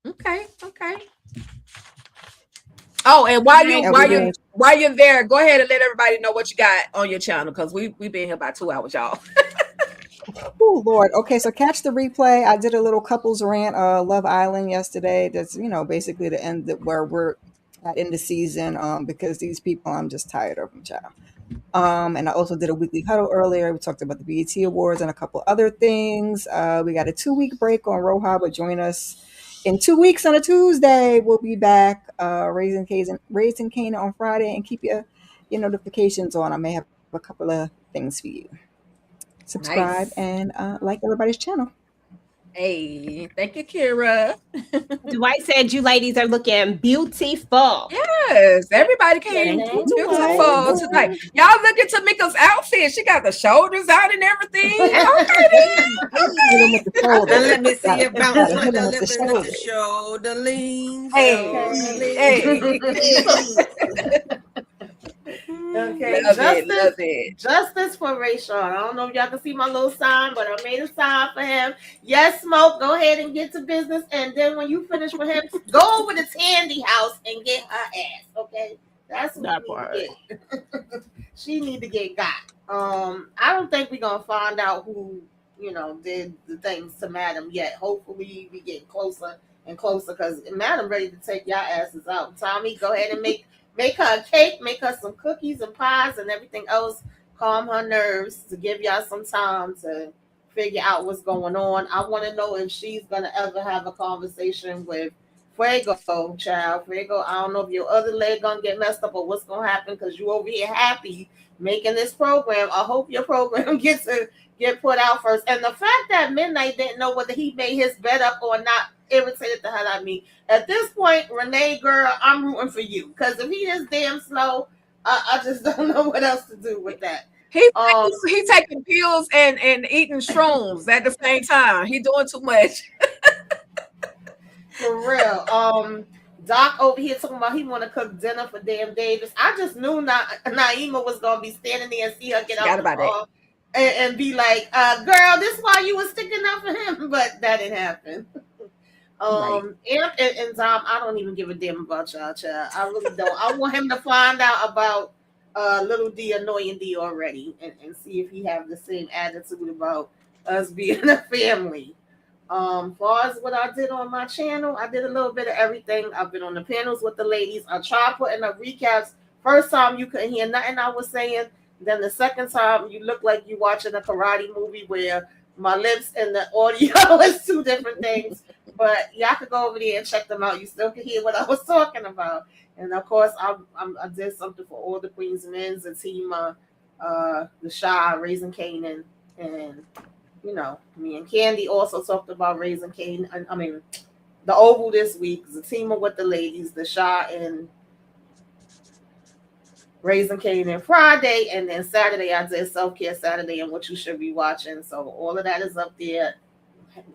Okay. Oh, and while you're there, go ahead and let everybody know what you got on your channel, because we been here about 2 hours, y'all. Oh Lord. Okay, so catch the replay. I did a little couples rant, Love Island yesterday. That's basically the end where we're at in the season. Because these people, I'm just tired of them, child. And I also did a weekly huddle earlier. We talked about the BET Awards and a couple other things. We got a 2-week break on Roha, but join us in 2 weeks on a Tuesday. We'll be back raising Cane on Friday, and keep your notifications on. I may have a couple of things for you. Subscribe and like everybody's channel. Hey, thank you, Kira. Dwight said you ladies are looking beautiful. Yes, everybody came beautiful tonight. Y'all look at Tamika's outfit. She got the shoulders out and everything. Let me see you bounce like the shoulder lean. Hey. Okay, justice for Ray Sean. I don't know if y'all can see my little sign, but I made a sign for him. Yes, Smoke, go ahead and get to business, and then when you finish with him, go over to Tandy house and get her ass. Okay, that's what she need to get got. I don't think we're gonna find out who did the things to Madam yet. Hopefully, we get closer and closer, because Madam ready to take y'all asses out. Tommy, go ahead and make her a cake, make her some cookies and pies and everything else, calm her nerves, to give y'all some time to figure out what's going on. I want to know if she's going to ever have a conversation with Fuego, child. Fuego, I don't know if your other leg going to get messed up or what's going to happen, because you over here happy making this program. I hope your program gets to get put out first. And the fact that Midnight didn't know whether he made his bed up or not irritated the hell out of me. At this point, Renee, girl, I'm rooting for you, because if he is damn slow, I just don't know what else to do with that. He taking pills and eating shrooms at the same time. He doing too much. For real. Doc over here talking about he want to cook dinner for damn Davis. I just knew Naima was gonna be standing there and see her get out the car and be like, "Girl, this why you was sticking up for him," but that didn't happen. Amp and Dom, I don't even give a damn about y'all, child. I really don't. I want him to find out about little D annoying D already and see if he have the same attitude about us being a family. Far as what I did on my channel, I did a little bit of everything. I've been on the panels with the ladies. I tried putting up recaps. First time you couldn't hear nothing I was saying. Then the second time you look like you watching a karate movie where my lips and the audio is two different things. But y'all could go over there and check them out. You still can hear what I was talking about. And of course, I did something for all the Queens Men's, the team, the Shy, Raising Canaan, and you know, me and Candy also talked about Raising Canaan. I mean, the Oval this week, Zatima with the ladies, the Shy and Raising Canaan Friday, and then Saturday I did Self-Care Saturday and what you should be watching. So all of that is up there.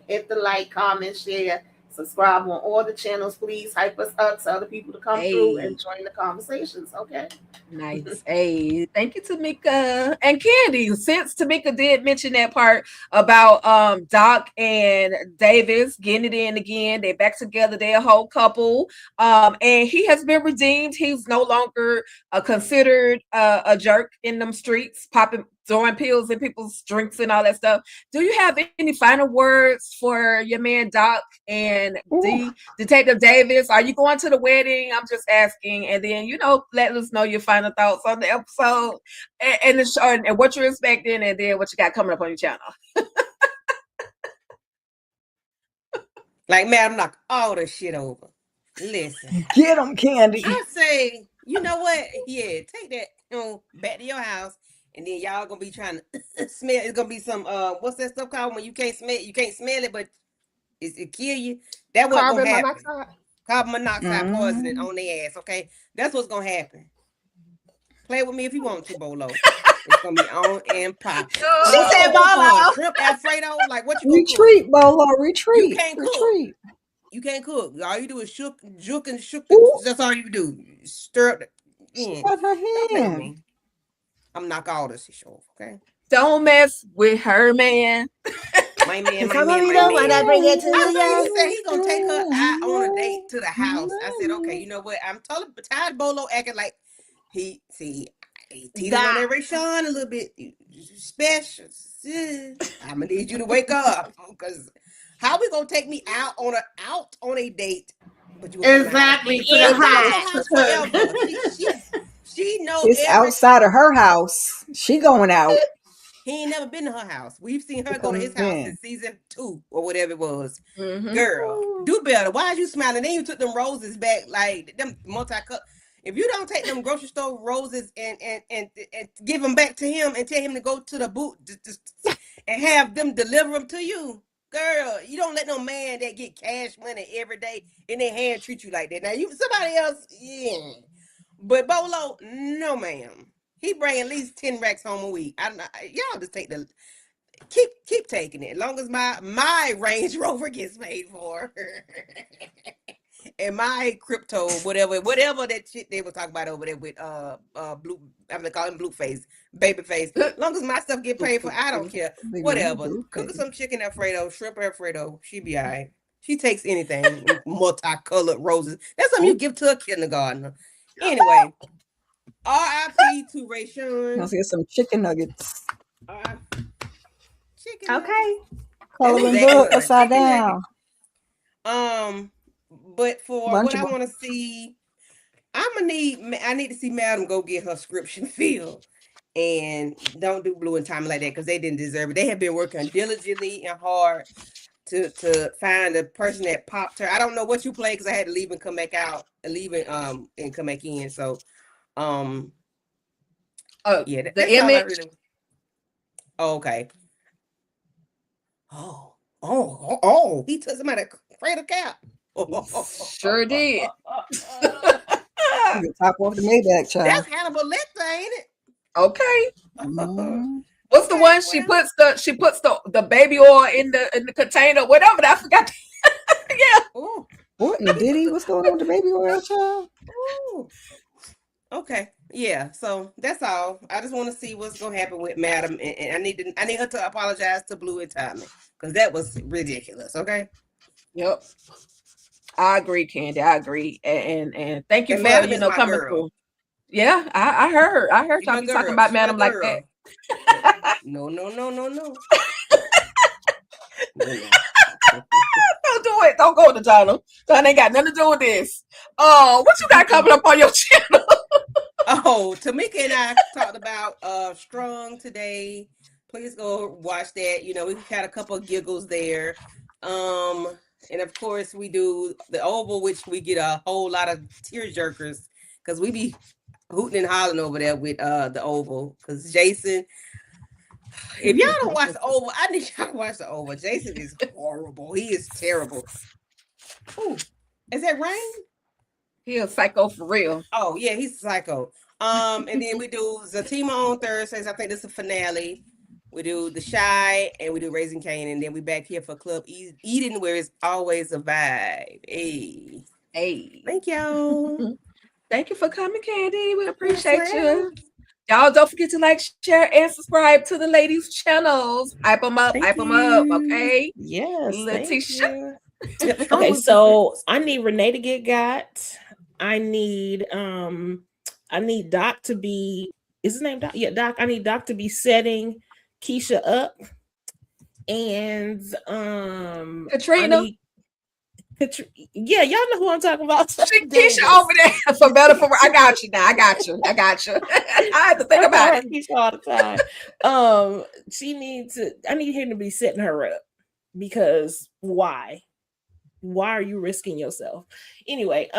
Hit the like, comment, share, subscribe on all the channels. Please hype us up so other people to come through and join the conversations. Okay. Nice. Hey, thank you, Tamika and Candy. Since Tamika did mention that part about Doc and Davis getting it in again, they're back together, they're a whole couple. And he has been redeemed. He's no longer considered a jerk in them streets, throwing pills in people's drinks and all that stuff. Do you have any final words for your man Doc and Detective Davis? Are you going to the wedding? I'm just asking. And then, you know, let us know your final thoughts on the episode and the show and what you're expecting, and then what you got coming up on your channel. Like, man, knock all this shit over. Listen. Get them, Candy. I say, you know what? Yeah, take that, you know, back to your house. And then y'all gonna be trying to smell. It's gonna be some what's that stuff called when you can't smell? You can't smell it, but it kill you. That what's gonna happen. Carbon monoxide poisoning on their ass. Okay, that's what's gonna happen. Play with me if you want to, Bolo. It's gonna be on and pop. She said Bolo. Shrimp Alfredo. Like what you retreat, Bolo? Retreat. You can't retreat. Cook. You can't cook. All you do is shook. That's all you do. Stir up. Shut her hand. I'm knock all this show, okay? Don't mess with her, man. My man. When I bring it to you, he said he's gonna take her out on a date to the house. I said, okay, you know what? I'm tired of Bolo acting like he teasing on that Rayshawn a little bit special. I'm gonna need you to wake up because how we gonna take me out on a date? But you exactly to the house. She knows it's outside of her house. She going out. He ain't never been to her house. We've seen her go to his house in season 2 or whatever it was. Girl, do better. Why are you smiling? Then you took them roses back, like them multi-cut. If you don't take them grocery store roses and give them back to him and tell him to go to the boot and have them deliver them to you, girl, you don't let no man that get cash money every day in their hand treat you like that. Now somebody else, yeah. But Bolo, no, ma'am. He bring at least 10 racks home a week. Y'all just take keep taking it. As long as my Range Rover gets paid for, and my crypto, whatever that shit they were talking about over there with blue. I'm gonna call him Blueface, Babyface. As long as my stuff get paid for, I don't care. Whatever. Cook some chicken Alfredo, shrimp Alfredo. She be all right. She takes anything. Multicolored roses. That's something you give to a kindergartner. Anyway, R.I.P. to Rayshawn. Let's get some chicken nuggets. Chicken. Okay. Coloring book upside down. But for what I want to see, I need to see Madam go get her subscription filled, and don't do Blue and Time like that because they didn't deserve it. They have been working diligently and hard to find the person that popped her. I don't know what you played because I had to leave and come back out, and come back in. So, the image. really... okay. Oh! He took somebody afraid of cap. Sure did. Top off the Maybach, child. That's Hannibal Lecter, ain't it? Okay. What's the one she puts the baby oil in the container, whatever. I forgot. Yeah. What Courtney Diddy, what's going on with the baby oil, child? Ooh. Okay. Yeah. So that's all. I just want to see what's gonna happen with Madam, and I need her to apologize to Blue and Tommy because that was ridiculous. Okay. Yep. I agree, Candy. I agree. And thank you And for Madam is my coming girl. through. Yeah, I heard She my y'all be girl. talking about She my Madam like girl. that. No. No. Don't do it. Don't go to Donna. Donna ain't got nothing to do with this. Oh, what you got coming up on your channel? Oh, Tamika and I talked about Strong today. Please go watch that. You know, we had a couple of giggles there. And of course we do the Oval, which we get a whole lot of tear jerkers because we be hooting and hollering over there with the Oval. Because Jason, if y'all don't watch the Oval, I need y'all to watch the Oval. Jason is horrible. He is terrible. Ooh, is that rain? He a psycho for real. Oh yeah, he's psycho. And then we do Zatima on Thursdays. I think this is the finale. We do The Shy and we do Raising Cane, and then we back here for Club Eden, where it's always a vibe. Hey, thank y'all. Thank you for coming, Candy. We appreciate you. Y'all don't forget to like, share, and subscribe to the ladies' channels. Hype them up, okay? Yes, Letitia. Okay, so I need Renee to get got. I need Doc to be, is his name Doc? Yeah, Doc. I need Doc to be setting Keisha up. And Katrina. Yeah, y'all know who I'm talking about. Keisha over there for better for worse. I got you now. I got you. I have to think about it. Keisha all the time. I need him to be setting her up because why? Why are you risking yourself? Anyway,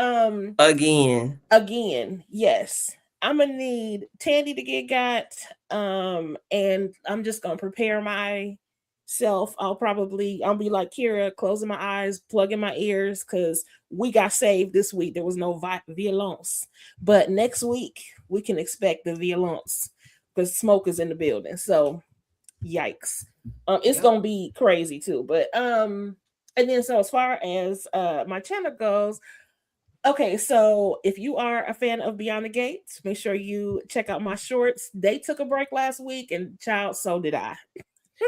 Again, yes. I'm gonna need Tandy to get got. And I'm just gonna prepare myself. I'll be like Kira, closing my eyes, plugging my ears, because we got saved this week. There was no violence. But next week we can expect the violence because smoke is in the building. So yikes. It's gonna be crazy too. But and then so as far as my channel goes, okay, so if you are a fan of Beyond the Gates, make sure you check out my shorts. They took a break last week, and child, so did I.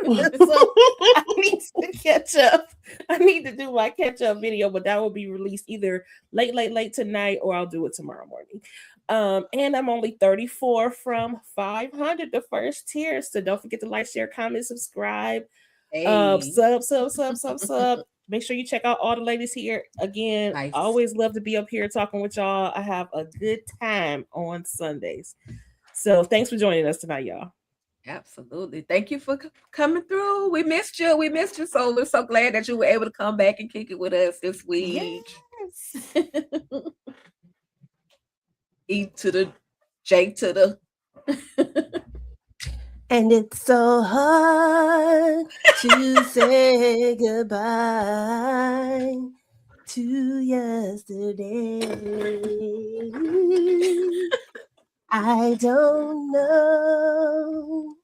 So I need to catch up. I need to do my catch-up video, but that will be released either late tonight, or I'll do it tomorrow morning. And I'm only 34 from 500, the first tier. So don't forget to like, share, comment, subscribe. Sub. Make sure you check out all the ladies here. Again, Nice. Always love to be up here talking with y'all. I have a good time on Sundays. So thanks for joining us tonight, y'all. Absolutely. Thank you for coming through. We missed you. So we're so glad that you were able to come back and kick it with us this week. Yes. E to the J to the. And it's so hard to say goodbye to yesterday. I don't know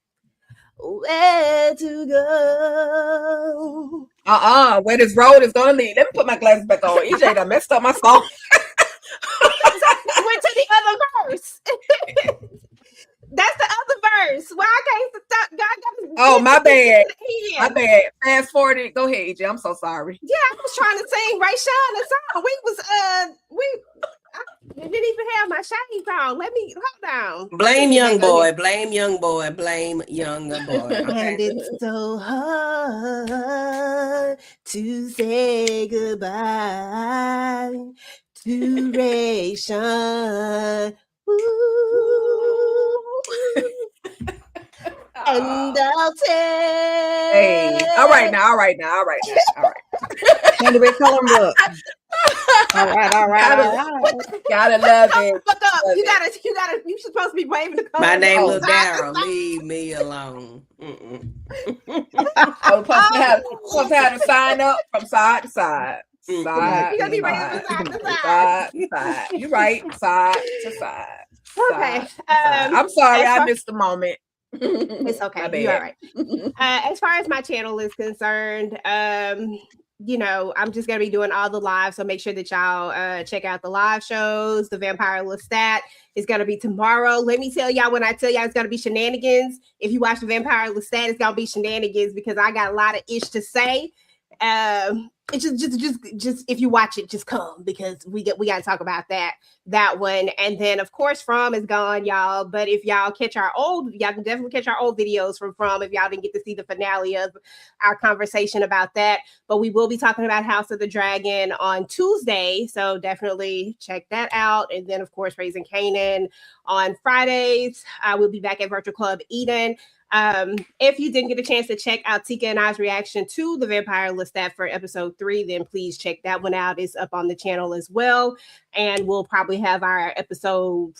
where to go. Where this road is gonna lead. Let me put my glasses back on. EJ done messed up my song. Went to the other verse. That's the other verse. Why I can't stop? God, Oh, my bad. My bad. Fast forward it. Go ahead, EJ. I'm so sorry. Yeah, I was trying to sing Ray Sean a song. I didn't even have my shades on. Hold on. blame young boy. Blame young boy. Blame young boy. And Okay. it's so hard to say goodbye to Ray Sean. And I'll tell. Hey, all right now. Candy Red Coloring Book. All right. Gotta love it. Fuck up. You're supposed to be waving the color. My name Oh. is Daryl. Leave me alone. I was supposed to have to sign up from side to side. Side You gotta be to ready from side. side to side. Side to side. You're right. Side to side. Okay. Side to side. I'm sorry, as I far- missed the moment. It's okay. My You're all bad. right. As far as my channel is concerned, you know, I'm just gonna be doing all the live, so make sure that y'all check out the live shows. The Vampire Lestat is gonna be tomorrow. Let me tell y'all, when I tell y'all it's gonna be shenanigans, if you watch the Vampire Lestat, it's gonna be shenanigans because I got a lot of ish to say. It's just if you watch it, just come because we got to talk about that one. And then of course From is gone, y'all. But if y'all catch y'all can definitely catch our old videos from if y'all didn't get to see the finale of our conversation about that. But we will be talking about House of the Dragon on Tuesday, so definitely check that out. And then of course Raising Kanan on Fridays. We'll be back at Virtual Club Eden. If you didn't get a chance to check out Tika and I's reaction to the Vampire Lestat for episode 3, then please check that one out. It's up on the channel as well. And we'll probably have our episode,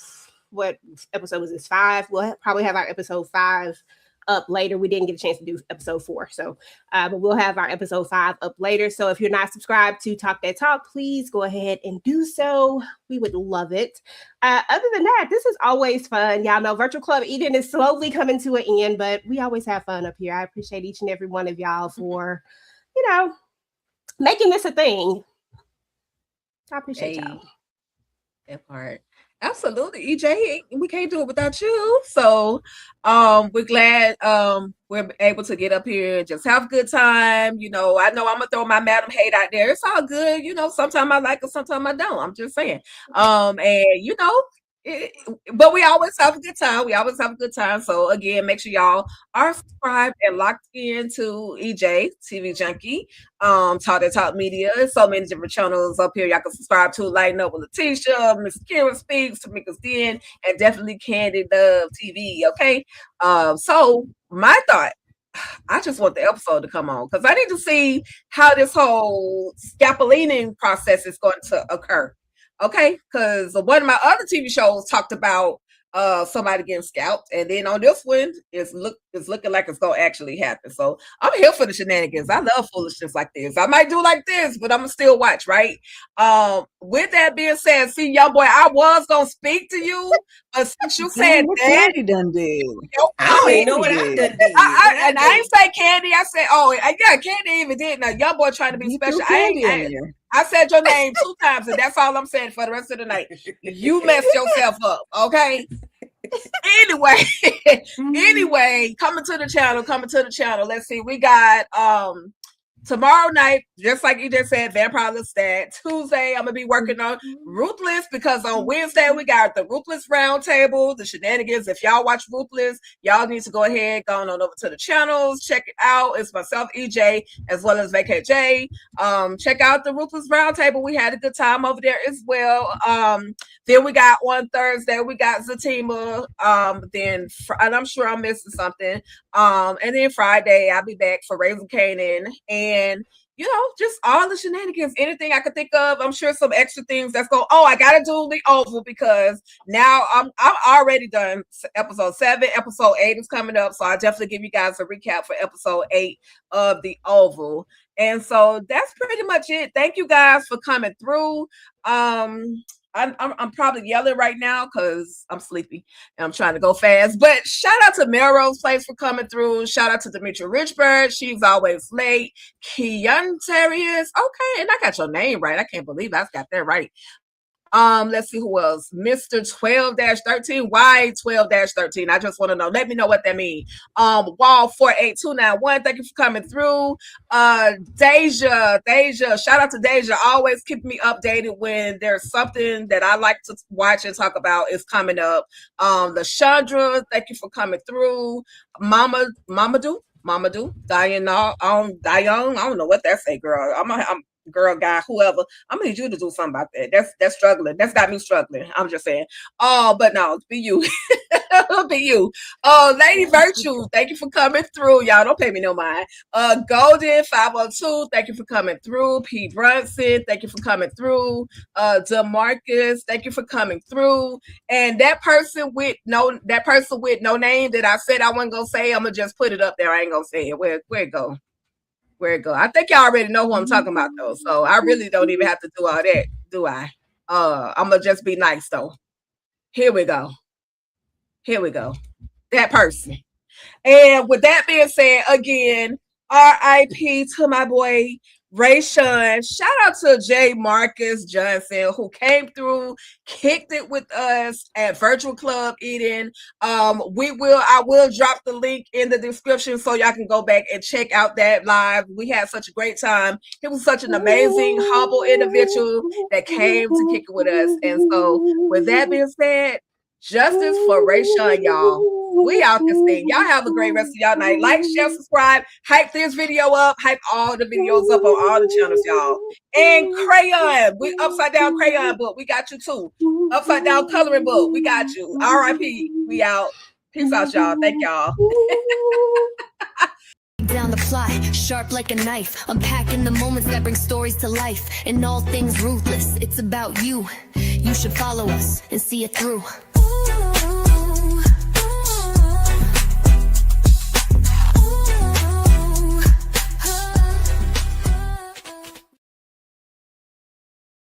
what episode was this? 5? We'll probably have our episode 5 up later. We didn't get a chance to do episode 4. So, but we'll have our episode 5 up later. So if you're not subscribed to Talk That Talk, please go ahead and do so. We would love it. Other than that, this is always fun. Y'all know Virtual Club Eden is slowly coming to an end, but we always have fun up here. I appreciate each and every one of y'all for, you know, making this a thing. I appreciate y'all. That part. Absolutely, EJ. We can't do it without you. So we're glad we're able to get up here and just have a good time. You know I'm gonna throw my Madam Hate out there. It's all good. You know, sometimes I like it, sometimes I don't. I'm just saying. But we always have a good time. We always have a good time. So again, make sure y'all are subscribed and locked into EJ TV Junkie, Talk That Talk Media. So many different channels up here y'all can subscribe to. Lighten Up with Letitia, Miss Kira Speaks, Tamika's Den, and definitely Candy Love TV. Okay. So my thought, I just want the episode to come on because I need to see how this whole scapulating process is going to occur. Okay, because one of my other TV shows talked about somebody getting scalped, and then on this one, it's looking like it's gonna actually happen. So I'm here for the shenanigans. I love foolishness like this. I might do like this, but I'm gonna still watch, right? With that being said, see, young boy, I was gonna speak to you, but since you said what that, Candy done did. I don't even know what I done did. I ain't say Candy. I said, yeah, Candy even did. Now, young boy trying to be You special. threw Candy in there. I said your name 2 times, and that's all I'm saying for the rest of the night. You messed yourself up, okay? Anyway, coming to the channel. Let's see. We got tomorrow night, just like you just said, Vampire Lestat. Tuesday, I'm gonna be working on Ruthless because on Wednesday we got the Ruthless Roundtable, the shenanigans. If y'all watch Ruthless, y'all need to go ahead, go on over to the channels, check it out. It's myself, EJ, as well as VKJ. Check out the Ruthless Roundtable. We had a good time over there as well. Then we got on Thursday, we got Zatima. And I'm sure I'm missing something. And then Friday, I'll be back for Raising Kanan. And just all the shenanigans, anything I could think of. I'm sure some extra things that's going. I gotta do the Oval because now I'm already done episode 7. Episode 8 is coming up, so I'll definitely give you guys a recap for episode 8 of the Oval. And so that's pretty much it. Thank you guys for coming through. I'm probably yelling right now because I'm sleepy and I'm trying to go fast. But shout out to Melrose Place for coming through. Shout out to Demetria Richburg. She's always late. Keontarius. Okay, and I got your name right. I can't believe I got that right. Let's see who else. Mr. 12-13. Why 12-13? I just want to know. Let me know what that means. Wall 48291. Thank you for coming through. Deja. Shout out to Deja. Always keep me updated when there's something that I like to watch and talk about is coming up. LaShandra, thank you for coming through. Mamadou. Diane, I don't know what that say, girl. I'm girl, guy, whoever. I'm gonna need you to do something about that. That's struggling. That's got me struggling. I'm just saying. But no, be you. Be you. Lady Virtue, thank you for coming through. Y'all don't pay me no mind. Golden 502, thank you for coming through. P. Brunson, thank you for coming through. DeMarcus, thank you for coming through. And that person with no name that I said I wasn't gonna say, I'm gonna just put it up there. I ain't gonna say it. Where it go? I think y'all already know who I'm talking about though. So I really don't even have to do all that, do I? I'm gonna just be nice though. Here we go. That person. And with that being said, again, RIP to my boy Rayshawn. Shout out to J. Marcus Johnson, who came through, kicked it with us at Virtual Club Eden. I will drop the link in the description so y'all can go back and check out that live. We had such a great time. He was such an amazing, humble individual that came to kick it with us. And so, with that being said, justice for Rayshawn, y'all. We out this thing. Y'all have a great rest of y'all night. Like, share, subscribe, hype this video up, hype all the videos up on all the channels, y'all. And Crayon, we Upside Down Crayon book, we got you too. Upside Down Coloring book, we got you. R.I.P. We out. Peace out, y'all. Thank y'all. Down the plot, sharp like a knife, unpacking the moments that bring stories to life. In all things ruthless, it's about you. You should follow us and see it through.